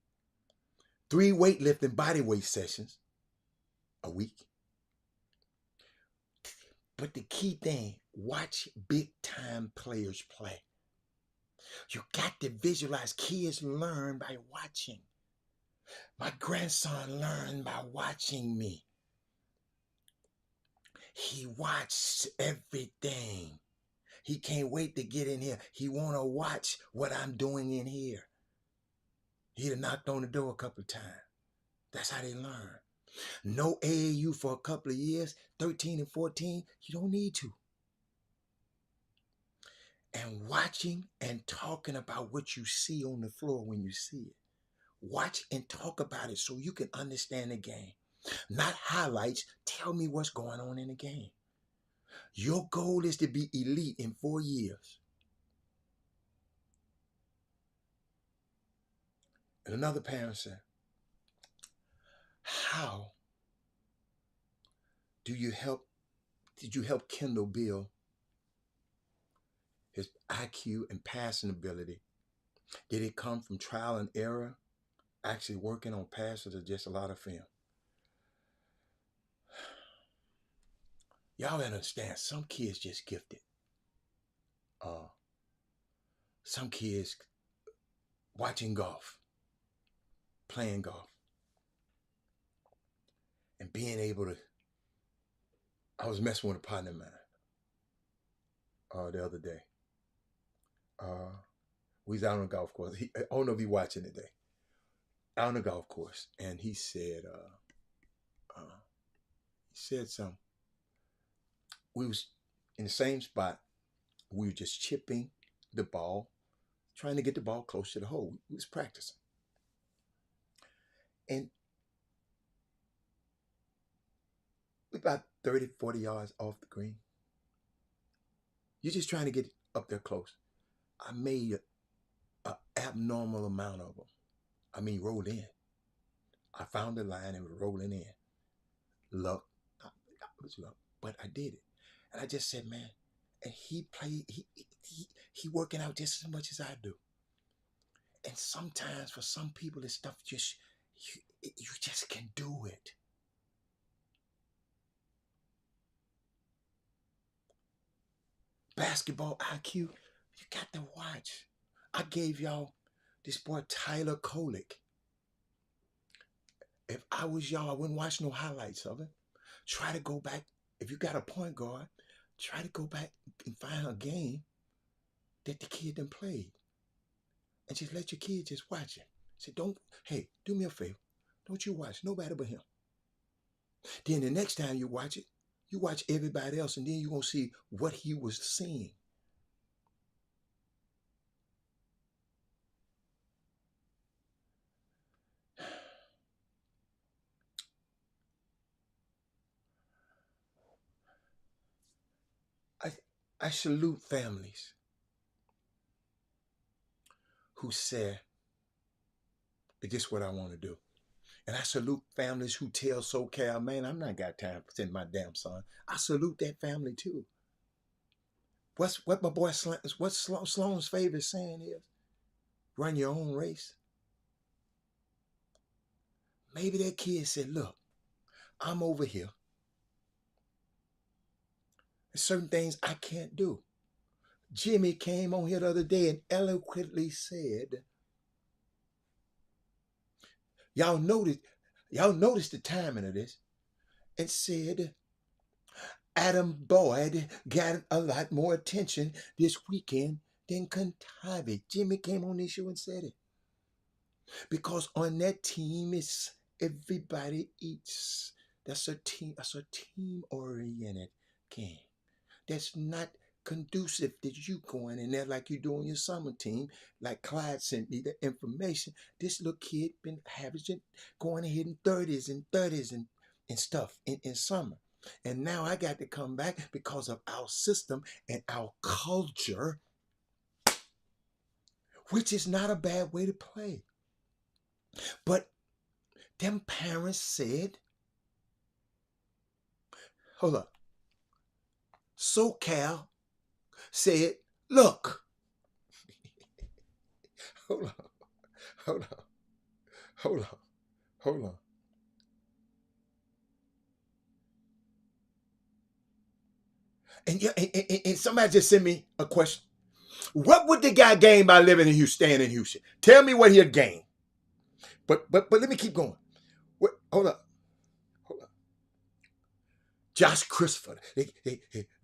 3 weightlifting body weight sessions a week. But the key thing, watch big time players play. You got to visualize. Kids learn by watching. My grandson learned by watching me. He watched everything. He can't wait to get in here. He want to watch what I'm doing in here. He'd have knocked on the door a couple of times. That's how they learn. No AAU for a couple of years, 13 and 14, you don't need to. And watching and talking about what you see on the floor when you see it. Watch and talk about it so you can understand the game. Not highlights. Tell me what's going on in the game. Your goal is to be elite in 4 years. And another parent said, how did you help Kendall build his IQ and passing ability? Did it come from trial and error, actually working on passes, or just a lot of film? Y'all understand, some kids just gifted. Some kids watching golf, playing golf, and being able to. I was messing with a partner of mine the other day. We was out on the golf course. I don't know if he's watching today. Out on the golf course, and he said something. We was in the same spot. We were just chipping the ball, trying to get the ball close to the hole. We was practicing. And we about 30, 40 yards off the green. You're just trying to get up there close. I made an abnormal amount of them. I mean, rolled in. I found the line and was rolling in. Luck. It was luck, but I did it. And I just said, man, and he working out just as much as I do. And sometimes for some people, this stuff just, you just can do it. Basketball IQ, you got to watch. I gave y'all this boy Tyler Kolek. If I was y'all, I wouldn't watch no highlights of it. Try to go back. If you got a point guard, try to go back and find a game that the kid done played. And just let your kid just watch it. Say, hey, do me a favor. Don't you watch nobody but him. Then the next time you watch it, you watch everybody else, and then you're going to see what he was seeing. I salute families who say, it's just what I want to do. And I salute families who tell SoCal, man, I'm not got time to send my damn son. I salute that family too. What my boy Sloan's favorite saying is, run your own race. Maybe that kid said, look, I'm over here. There's certain things I can't do. Jimmy came on here the other day and eloquently said, y'all noticed the timing of this, and said, Adam Boyd got a lot more attention this weekend than Contavi. Jimmy came on this show and said it. Because on that team, it's everybody eats. That's a team-oriented game. That's not conducive to you going in there like you do on your summer team. Like Clyde sent me the information. This little kid been averaging, going ahead in 30s and stuff in summer. And now I got to come back because of our system and our culture, which is not a bad way to play. But them parents said, hold up, SoCal said, look, hold on. And somebody just sent me a question. What would the guy gain by living in Houston, staying in Houston? Tell me what he'd gain. But let me keep going. Hold up. Josh Christopher.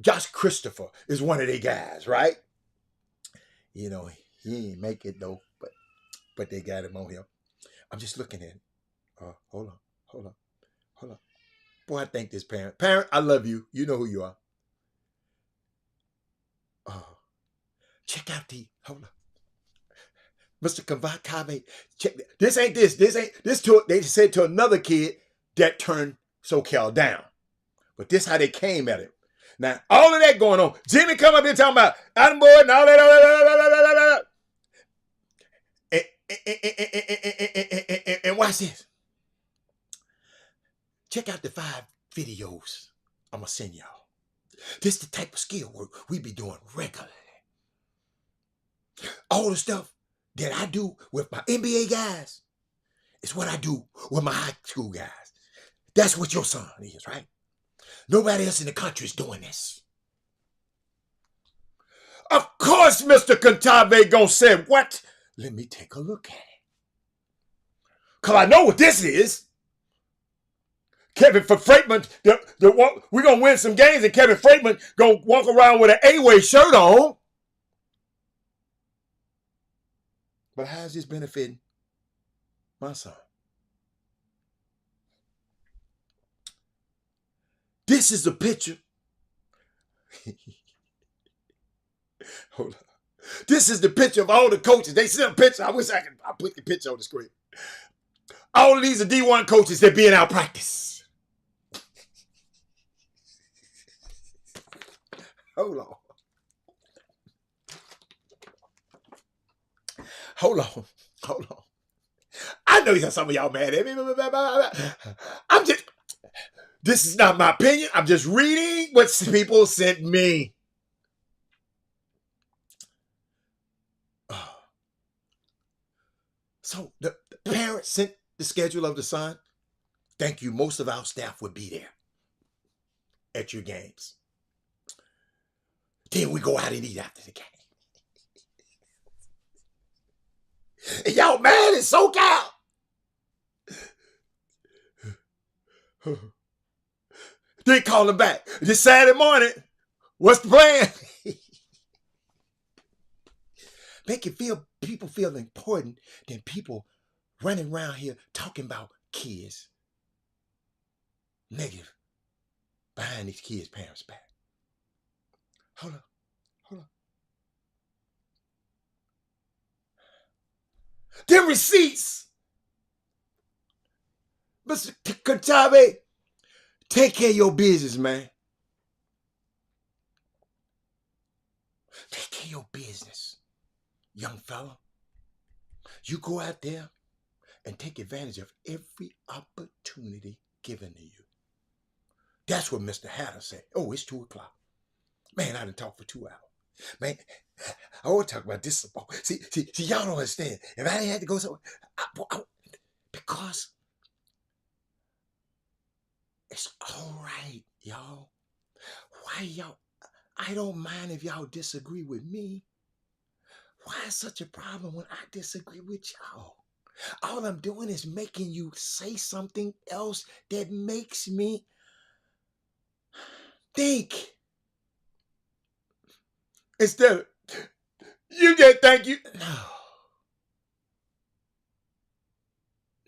Josh Christopher is one of the guys, right? You know, he ain't make it though, but they got him on here. I'm just looking at it. Hold on. Boy, I thank this parent. Parent, I love you. You know who you are. Check out hold on. Mr. Kavate, check this. Ain't this. They said to another kid that turned SoCal down. But this how they came at him. Now, all of that going on. Jimmy come up here talking about Adam Boyd and all that. And watch this. Check out the 5 videos I'm going to send y'all. This is the type of skill work we be doing regularly. All the stuff that I do with my NBA guys is what I do with my high school guys. That's what your son is, right? Nobody else in the country is doing this. Of course, Mr. Contave gonna say, what? Let me take a look at it. Because I know what this is. Kevin Freitman, we're going to win some games and Kevin Freitman going to walk around with an A-Way shirt on. But how is this benefiting my son? This is a picture. Hold on. This is the picture of all the coaches. They sent a picture. I wish I put the picture on the screen. All of these are D1 coaches that be in our practice. Hold on. Hold on. I know some of y'all mad at me. This is not my opinion. I'm just reading what people sent me. So the parents sent the schedule of the son. Thank you. Most of our staff would be there at your games. Then we go out and eat after the game. And y'all mad at SoCal. Then call them back. This Saturday morning, what's the plan? Make people feel important than people running around here talking about kids. Negative. Behind these kids' parents' back. Hold on. Them receipts. Mr. Contave, take care of your business, man. Take care of your business, young fella. You go out there and take advantage of every opportunity given to you. That's what Mr. Hatter said. Oh, it's 2 o'clock. Man, I done talked for 2 hours. Man, I want to talk about this. See, y'all don't understand. If I had to go somewhere, because it's all right, y'all. Why y'all? I don't mind if y'all disagree with me. Why is such a problem when I disagree with y'all? All I'm doing is making you say something else that makes me think. Instead of, you get thank you.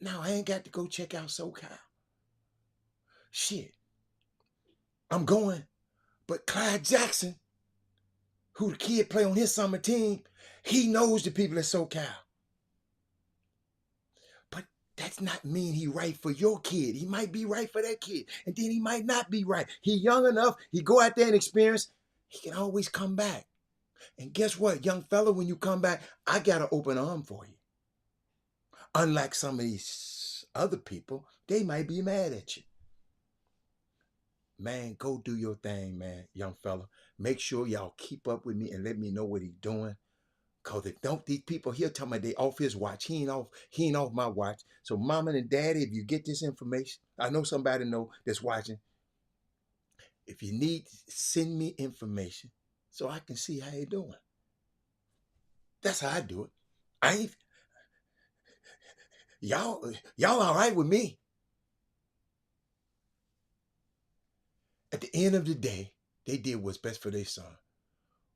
No, I ain't got to go check out SoCal. Shit. I'm going. But Clyde Jackson, who the kid play on his summer team, he knows the people at SoCal. But that's not mean he right for your kid. He might be right for that kid. And then he might not be right. He young enough. He go out there and experience. He can always come back. And guess what, young fella, when you come back, I got an open arm for you. Unlike some of these other people, they might be mad at you. Man, go do your thing, man, young fella. Make sure y'all keep up with me and let me know what he's doing. Because if don't these people here tell me they off his watch. He ain't off my watch. So mama and daddy, if you get this information, I know somebody know that's watching. If you need, send me information so I can see how you're doing. That's how I do it. I ain't y'all all right with me. At the end of the day, they did what's best for their son.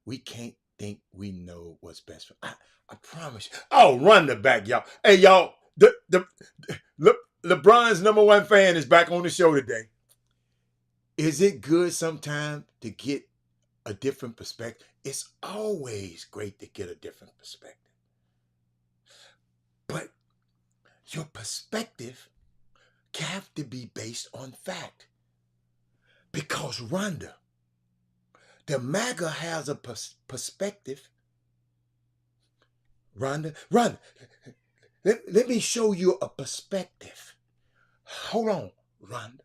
We can't think we know what's best for. I promise you. Oh, run the back, y'all. Hey, y'all. LeBron's #1 fan is back on the show today. Is it good sometimes to get a different perspective? It's always great to get a different perspective. But your perspective have to be based on fact. Because Rhonda, the MAGA has a perspective. Rhonda, Let me show you a perspective. Hold on, Rhonda.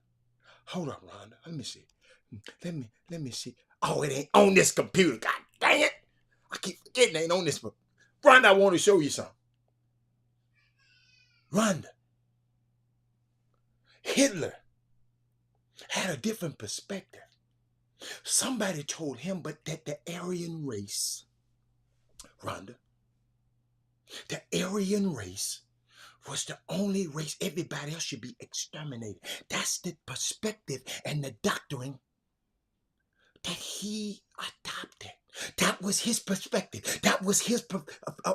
Hold on, Rhonda. Let me see. Let me see. Oh, it ain't on this computer. God dang it. I keep forgetting it ain't on this one. Rhonda, I want to show you something. Rhonda. Hitler had a different perspective. Somebody told him but that the Aryan race, Rhonda, the Aryan race was the only race, everybody else should be exterminated. That's the perspective and the doctrine that he adopted. That was his perspective. That was his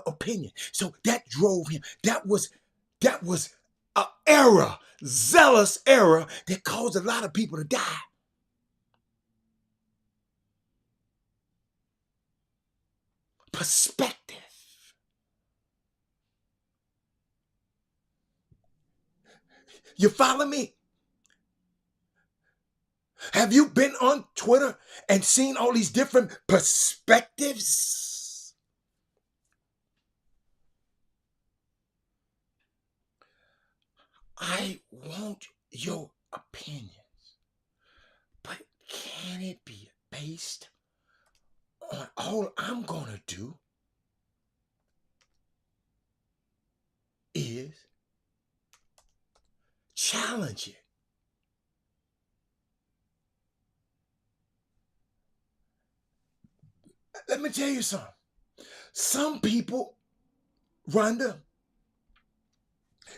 opinion. So that drove him. That was an error, zealous error that caused a lot of people to die. Perspective. You follow me? Have you been on Twitter and seen all these different perspectives? I want your opinions, but can it be based on all I'm gonna do is challenge it? Let me tell you something. Some people, Rhonda,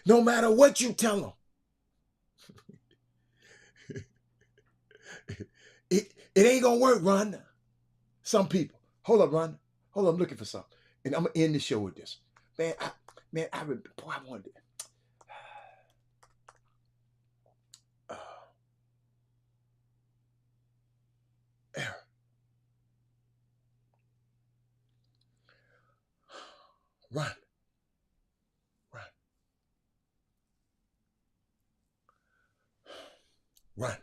no matter what you tell them, it ain't gonna work, Rhonda. Some people. Hold up, Rhonda. Hold up, I'm looking for something. And I'm gonna end the show with this. Man, I wanted it. Error. Run. Run.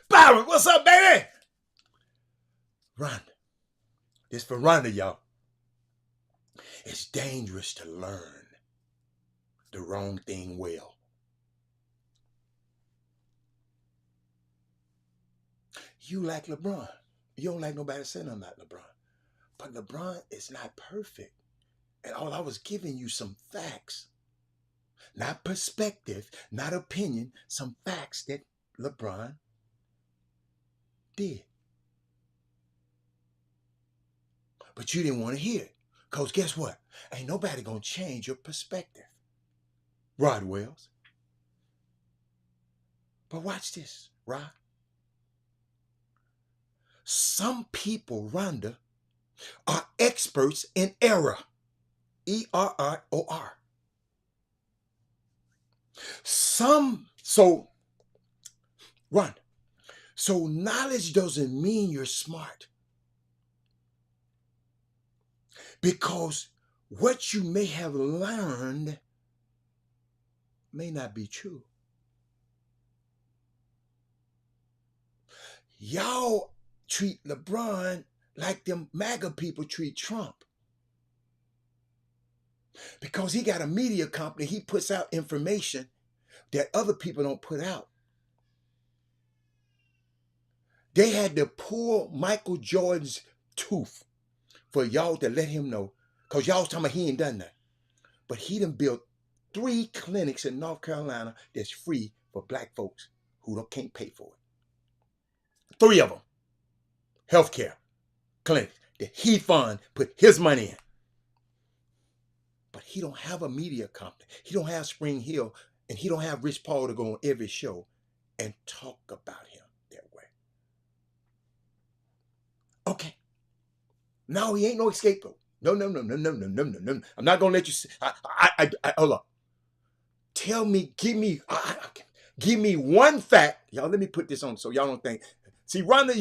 Byron, what's up, baby? Run. This for Rhonda, y'all. It's dangerous to learn the wrong thing well. You like LeBron. You don't like nobody saying nothing about LeBron. But LeBron is not perfect. And all I was giving you some facts. Not perspective, not opinion, some facts that LeBron did. But you didn't want to hear it. Because guess what? Ain't nobody going to change your perspective. Rod Wells. But watch this, Rod. Some people, Rhonda, are experts in error. E-R-R-O-R. Rhonda. So knowledge doesn't mean you're smart. Because what you may have learned may not be true. Y'all treat LeBron like them MAGA people treat Trump. Because he got a media company, he puts out information that other people don't put out. They had to pull Michael Jordan's tooth for y'all to let him know. Because y'all was talking about he ain't done that. But he done built 3 clinics in North Carolina that's free for black folks who can't pay for it. 3 of them. Healthcare clinics that he put his money in. But he don't have a media company. He don't have Spring Hill, and he don't have Rich Paul to go on every show and talk about him that way. Okay. No, he ain't no scapegoat. No. I'm not gonna let you see. Hold on. Tell me, give me one fact. Y'all, let me put this on so y'all don't think. See, Rhonda,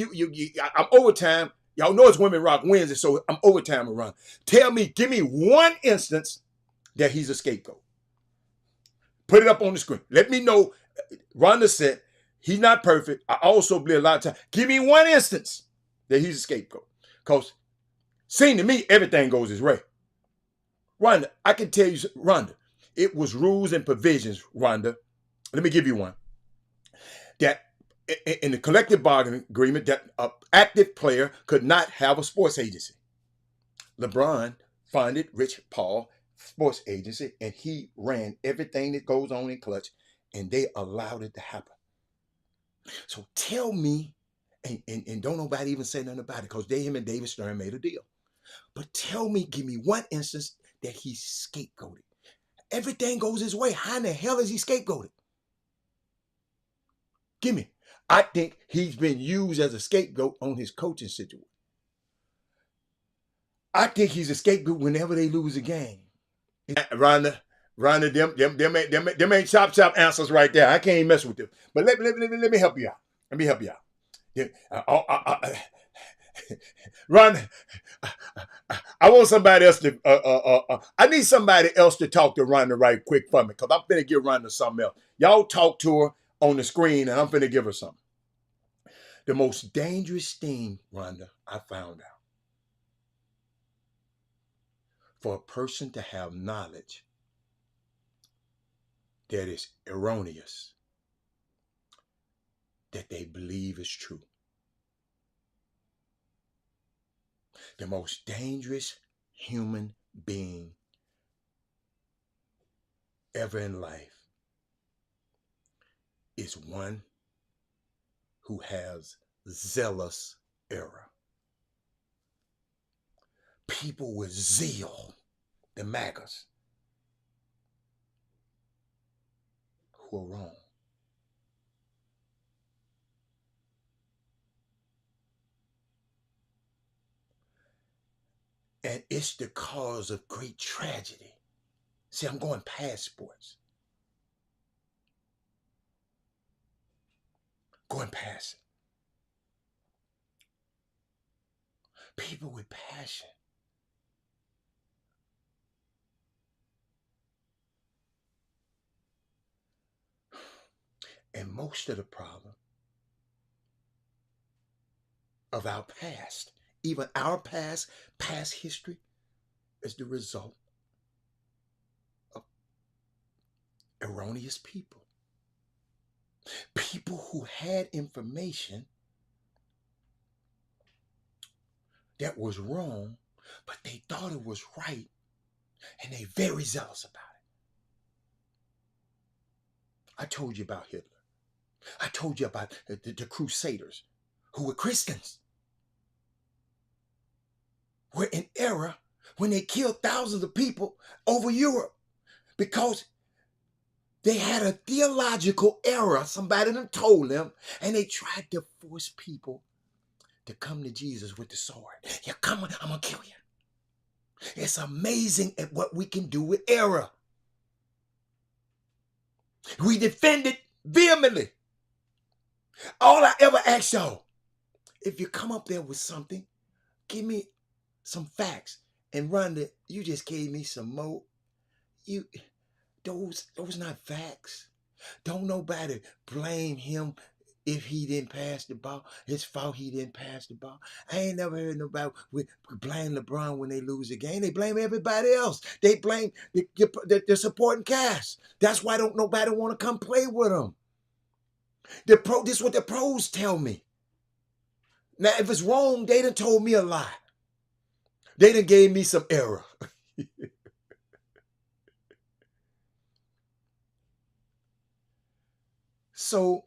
I'm overtime. Y'all know it's Women Rock Wednesday, so I'm overtime around. Give me one instance that he's a scapegoat. Put it up on the screen. Let me know. Rhonda said he's not perfect. I also believe a lot of time. Give me one instance that he's a scapegoat. Because seeing to me, everything goes his way. Rhonda, I can tell you, Rhonda, It was rules and provisions, Rhonda. Let me give you one. That in the collective bargaining agreement, that an active player could not have a sports agency. LeBron funded Rich Paul sports agency, and he ran everything that goes on in Clutch, and they allowed it to happen. So tell me, and don't nobody even say nothing about it, because him and David Stern made a deal. But tell me, give me one instance that he scapegoated. Everything goes his way. How in the hell is he scapegoated? Give me. I think he's been used as a scapegoat on his coaching situation. I think he's a scapegoat whenever they lose a game. Rhonda, them ain't chop shop answers right there. I can't even mess with them. But let me help you out. Let me help you out. Yeah, Rhonda, I want somebody else to. I need somebody else to talk to Rhonda right quick for me, because I'm finna give Rhonda something else. Y'all talk to her on the screen, and I'm finna give her something. The most dangerous thing, Rhonda, I found out, for a person to have knowledge that is erroneous, that they believe is true. The most dangerous human being ever in life is one who has zealous error. People with zeal, the MAGAs, who are wrong. And it's the cause of great tragedy. See, I'm going past sports. Going past it. People with passion. And most of the problem of our past, even our past history, is the result of erroneous people. People who had information that was wrong, but they thought it was right, and they very zealous about it. I told you about Hitler. I told you about the Crusaders, who were Christians, were in error when they killed thousands of people over Europe because they had a theological error. Somebody done told them, and they tried to force people to come to Jesus with the sword. You come, I'm going to kill you. It's amazing at what we can do with error. We defend it vehemently. All I ever ask y'all, if you come up there with something, give me some facts. And Rhonda, you just gave me some more. Those not facts. Don't nobody blame him if he didn't pass the ball. His fault he didn't pass the ball. I ain't never heard nobody blame LeBron when they lose a game. They blame everybody else. They blame the supporting cast. That's why don't nobody want to come play with them. This is what the pros tell me. Now, if it's wrong, they done told me a lie. They done gave me some error. So,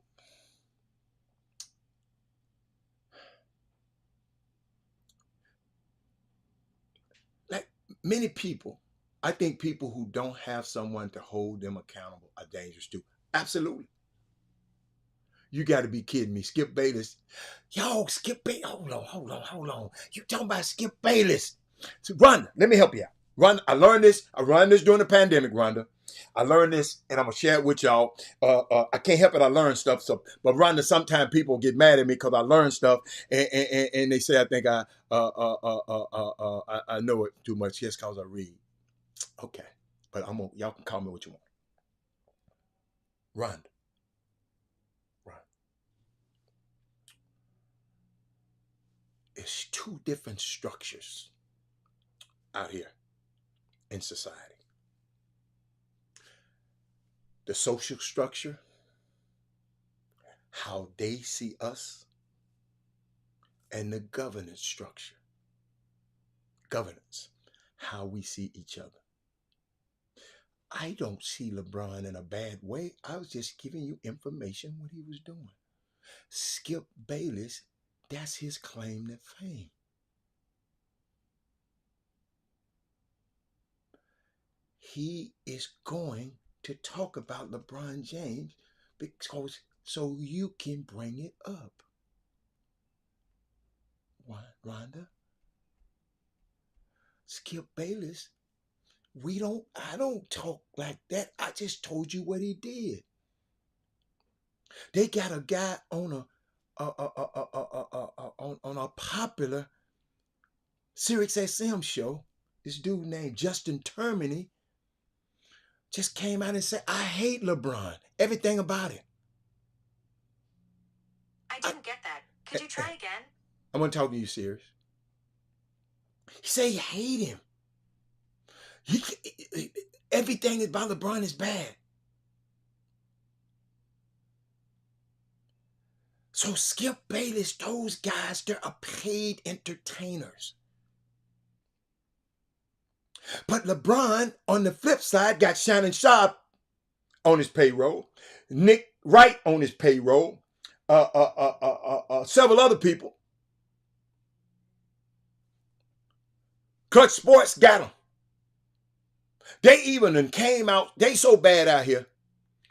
like many people, I think people who don't have someone to hold them accountable are dangerous too. Absolutely. You got to be kidding me. Skip Bayless. Yo, Skip Bayless. Hold on. You talking about Skip Bayless. So, Rhonda, let me help you out. Rhonda, I learned this during the pandemic, Rhonda. I learned this, and I'm going to share it with y'all. I can't help it. I learned stuff. But Rhonda, sometimes people get mad at me because I learn stuff, and they say I think I know it too much just because I read. Okay. But y'all can call me what you want. Rhonda. It's two different structures out here in society. the social structure, how they see us, and the governance structure. Governance, how we see each other. I don't see LeBron in a bad way. I was just giving you information what he was doing. Skip Bayless, that's his claim to fame. He is going to talk about LeBron James because so you can bring it up. Rhonda? Skip Bayless, I don't talk like that. I just told you what he did. They got a guy on a popular Sirius XM show. This dude named Justin Termini just came out and said, I hate LeBron. Everything about it. I didn't get that. Could you try again? I'm going to talk to you serious. He said he hate him. Everything about LeBron is bad. So Skip Bayless, those guys, they're paid entertainers. But LeBron, on the flip side, got Shannon Sharpe on his payroll, Nick Wright on his payroll, several other people. Clutch Sports got them. They even came out, they so bad out here,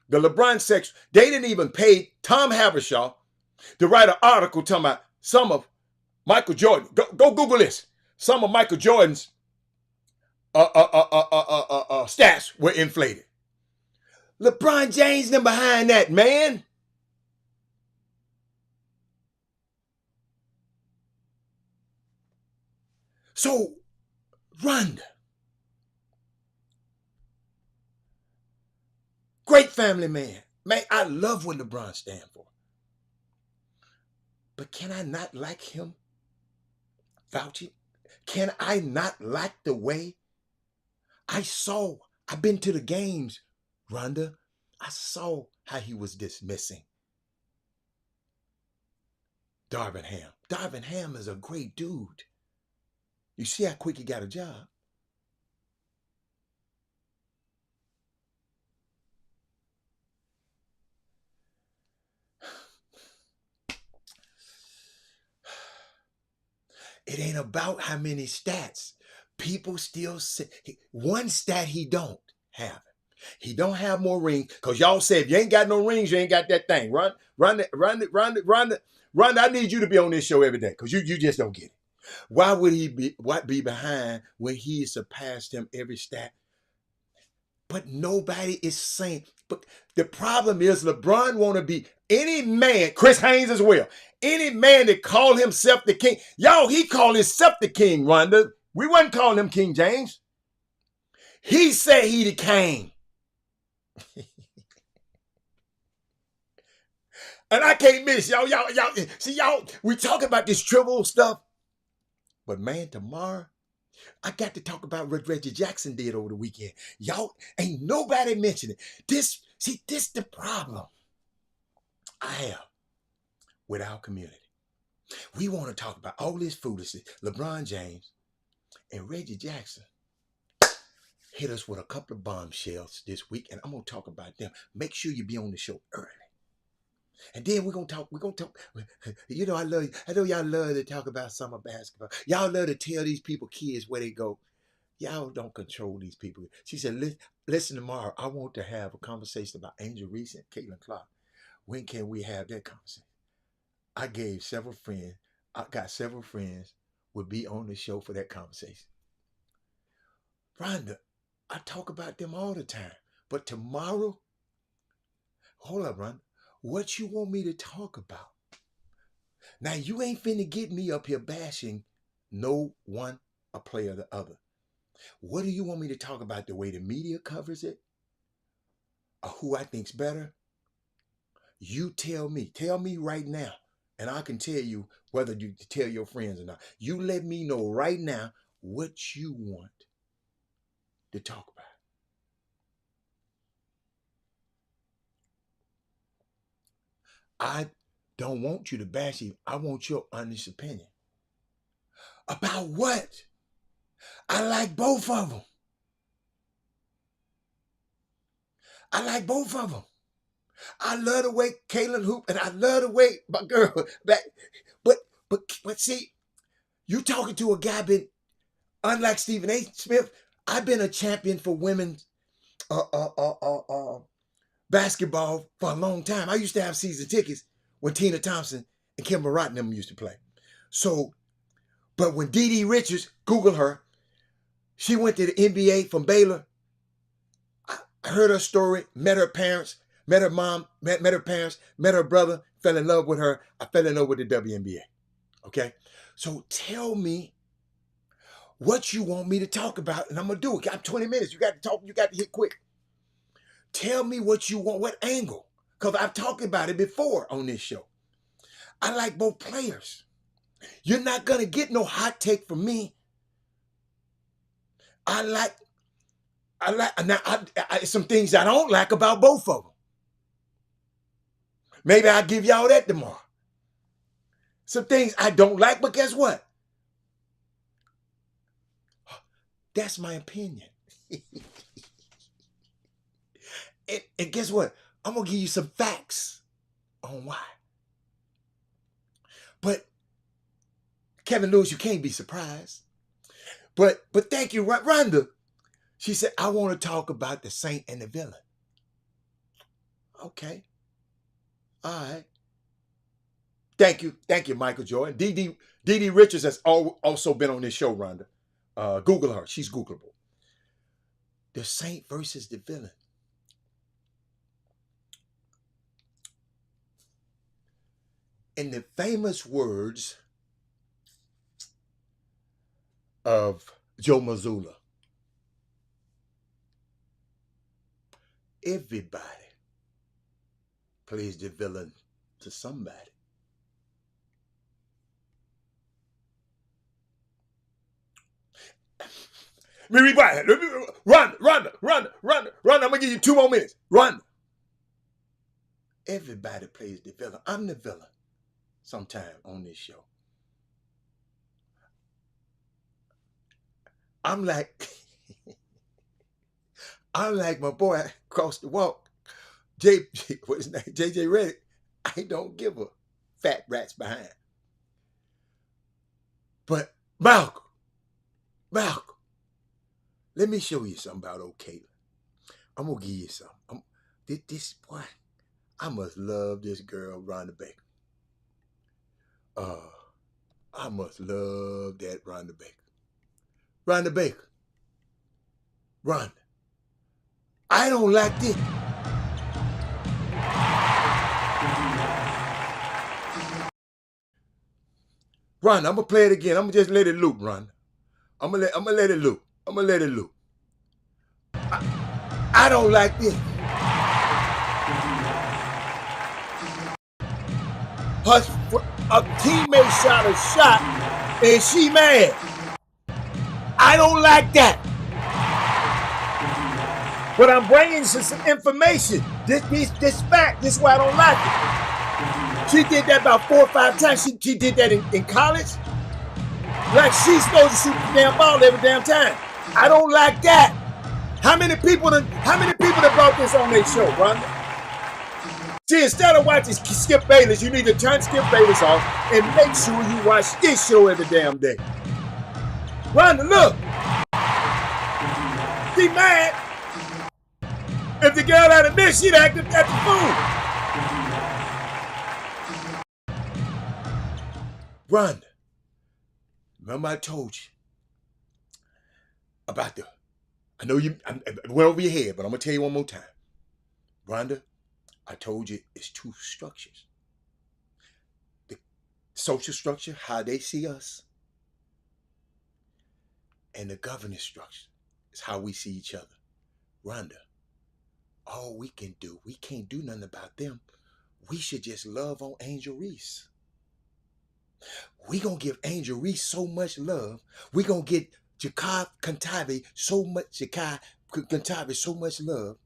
the LeBron section, they didn't even pay Tom Habershaw to write an article talking about some of Michael Jordan. Go Google this. Some of Michael Jordan's stats were inflated. LeBron James them behind that, man. So, Rhonda, great family man. Man, I love what LeBron stands for. But can I not like him, Fauci? Can I not like the way I've been to the games, Rhonda. I saw how he was dismissing Darvin Ham. Darvin Ham is a great dude. You see how quick he got a job. It ain't about how many stats. People still say one stat he don't have. He don't have more rings because y'all say if you ain't got no rings, you ain't got that thing. Run, I need you to be on this show every day because you just don't get it. Why would he be behind when he surpassed him every stat? But nobody is saying. But the problem is LeBron want to be any man, Chris Haynes as well, any man that call himself the king. Y'all, he called himself the king, Rhonda. We wasn't calling him King James. He said he the king. And I can't miss y'all. See, we talk about this trivial stuff. But man, tomorrow, I got to talk about what Reggie Jackson did over the weekend. Y'all, ain't nobody mentioning it. This the problem I have with our community. We want to talk about all this foolishness. LeBron James and Reggie Jackson hit us with a couple of bombshells this week, and I'm going to talk about them. Make sure you be on the show early. And then we're gonna talk. You know, I know y'all love to talk about summer basketball. Y'all love to tell these kids where they go. Y'all don't control these people. She said, listen tomorrow. I want to have a conversation about Angel Reese and Caitlin Clark. When can we have that conversation? I gave several friends. I got several friends would be on the show for that conversation. Rhonda, I talk about them all the time. But tomorrow, hold up, Rhonda. What you want me to talk about? Now, you ain't finna get me up here bashing no one, a player or the other. What do you want me to talk about? The way the media covers it? Or who I think's better? You tell me. Tell me right now. And I can tell you whether you tell your friends or not. You let me know right now what you want to talk about. I don't want you to bash him. I want your honest opinion. About what? I like both of them. I like both of them. I love the way Kaylin hoop, and I love the way my girl back. But see, you talking to a guy been, unlike Stephen A. Smith, I've been a champion for women's basketball for a long time. I used to have season tickets when Tina Thompson and Kim Barat and them used to play. So, but when Dee Dee Richards, Google her, she went to the NBA from Baylor. I heard her story, met her parents, met her mom, met her parents, met her brother, fell in love with her. I fell in love with the WNBA. Okay? So tell me what you want me to talk about, and I'm going to do it. Got 20 minutes. You got to talk. You got to hit quick. Tell me what you want, what angle. Because I've talked about it before on this show. I like both players. You're not going to get no hot take from me. I like now some things I don't like about both of them. Maybe I'll give y'all that tomorrow. Some things I don't like, but guess what? That's my opinion. and guess what? I'm going to give you some facts on why. But Kevin Lewis, you can't be surprised. But thank you, Rhonda. She said, I want to talk about the saint and the villain. Okay. All right. Thank you, Michael Jordan. Dee Dee Richards has also been on this show, Rhonda. Google her. She's Googleable. The saint versus the villain. In the famous words of Joe Mazzulla, everybody plays the villain to somebody. Let me rewind it. Run. I'm going to give you 2 more minutes. Run. Everybody plays the villain. I'm the villain sometime on this show. I'm like my boy across the walk, what's his name? JJ Redick. I don't give a fat rat's behind. But Malcolm, let me show you something about old Caitlin. I'm gonna give you something. This boy, I must love this girl, Rhonda Baker. I must love that Rhonda Baker. Rhonda Baker. Rhonda. I don't like this. Rhonda, I'm gonna play it again. I'm gonna just let it loop, Rhonda. I'm gonna let it loop. I don't like this. A teammate shot a shot and she mad. I don't like that. But I'm bringing you some information. This fact, this is why I don't like it. She did that about 4 or 5 times. She did that in college. Like she's supposed to shoot the damn ball every damn time. I don't like that. How many people that brought this on their show, Rhonda? See, instead of watching Skip Bayless, you need to turn Skip Bayless off and make sure you watch this show every damn day. Rhonda, look. She mad. If the girl had admit, she'd act at the fool. Rhonda, remember I told you about I know you went over your head, but I'm going to tell you one more time. Rhonda, I told you it's 2 structures. The social structure, how they see us, and the governance structure is how we see each other. Rhonda, all we can't do nothing about them. We should just love on Angel Reese. We gonna give Angel Reese so much love. We gonna get Jakai Kantave so much love.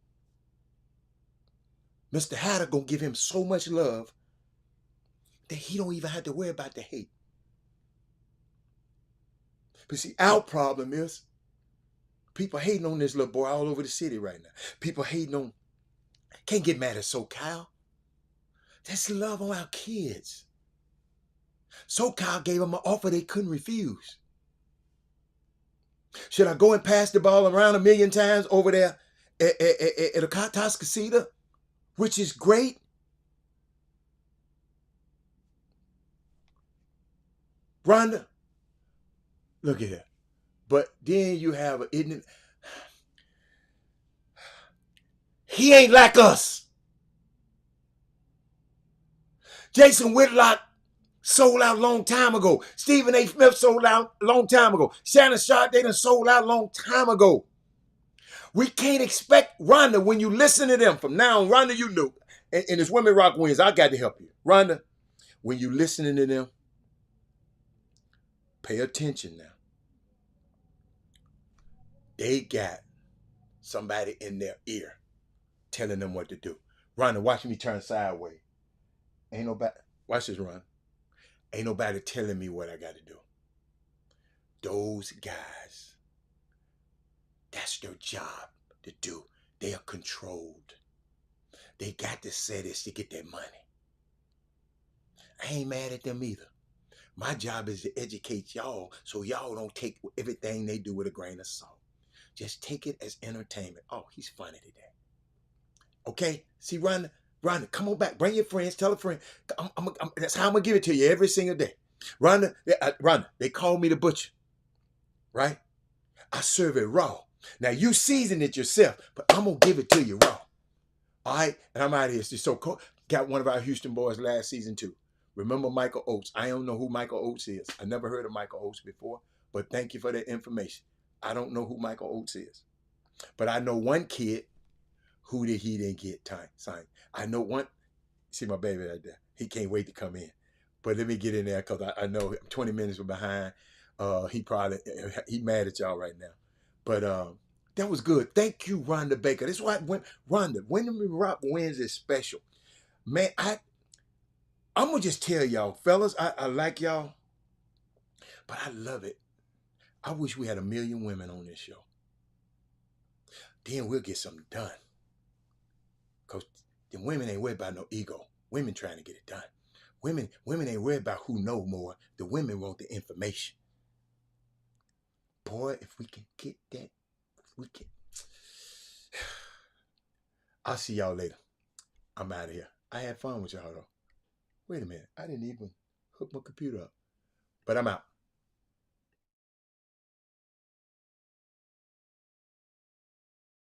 Mr. Hatter gonna give him so much love. that he don't even have to worry about the hate. But see, our problem is people hating on this little boy all over the city right now. People hating on, can't get mad at SoCal. That's love on our kids. SoCal gave them an offer they couldn't refuse. Should I go and pass the ball around 1,000,000 times over there at Atascocita, which is great? Rhonda, look at that. But then you have an, he ain't like us. Jason Whitlock sold out a long time ago. Stephen A. Smith sold out a long time ago. Shannon Sharp, they done sold out a long time ago. We can't expect, Rhonda, when you listen to them, from now on, Rhonda, you knew, and it's Women Rock Wins, I got to help you. Rhonda, when you listening to them, pay attention now. They got somebody in their ear telling them what to do. Rhonda, watch me turn sideways. Ain't nobody, watch this, Rhonda. Ain't nobody telling me what I got to do. Those guys, that's their job to do. They are controlled. They got to say this to get their money. I ain't mad at them either. My job is to educate y'all so y'all don't take everything they do with a grain of salt. Just take it as entertainment. Oh, he's funny today. Okay? See, Rhonda, come on back. Bring your friends. Tell a friend. That's how I'm going to give it to you every single day. Rhonda, they call me the butcher. Right? I serve it raw. Now, you season it yourself, but I'm going to give it to you raw. All right? And I'm out of here. It's just so cool. Got one of our Houston boys last season, too. Remember Michael Oates. I don't know who Michael Oates is. I never heard of Michael Oates before, but thank you for that information. I don't know who Michael Oates is. But I know one kid who he didn't get signed. I know one. See my baby right there. He can't wait to come in. But let me get in there because I know 20 minutes behind. He mad at y'all right now. But that was good. Thank you, Rhonda Baker. That's why Rhonda, Women Rock Wins is special. Man, I'm going to just tell y'all, fellas, I like y'all, but I love it. I wish we had 1 million women on this show. Then we'll get something done. Because the women ain't worried about no ego. Women trying to get it done. Women ain't worried about who know more. The women want the information. Boy, if we can get that, we can. I'll see y'all later. I'm out of here. I had fun with y'all though. Wait a minute. I didn't even hook my computer up. But I'm out.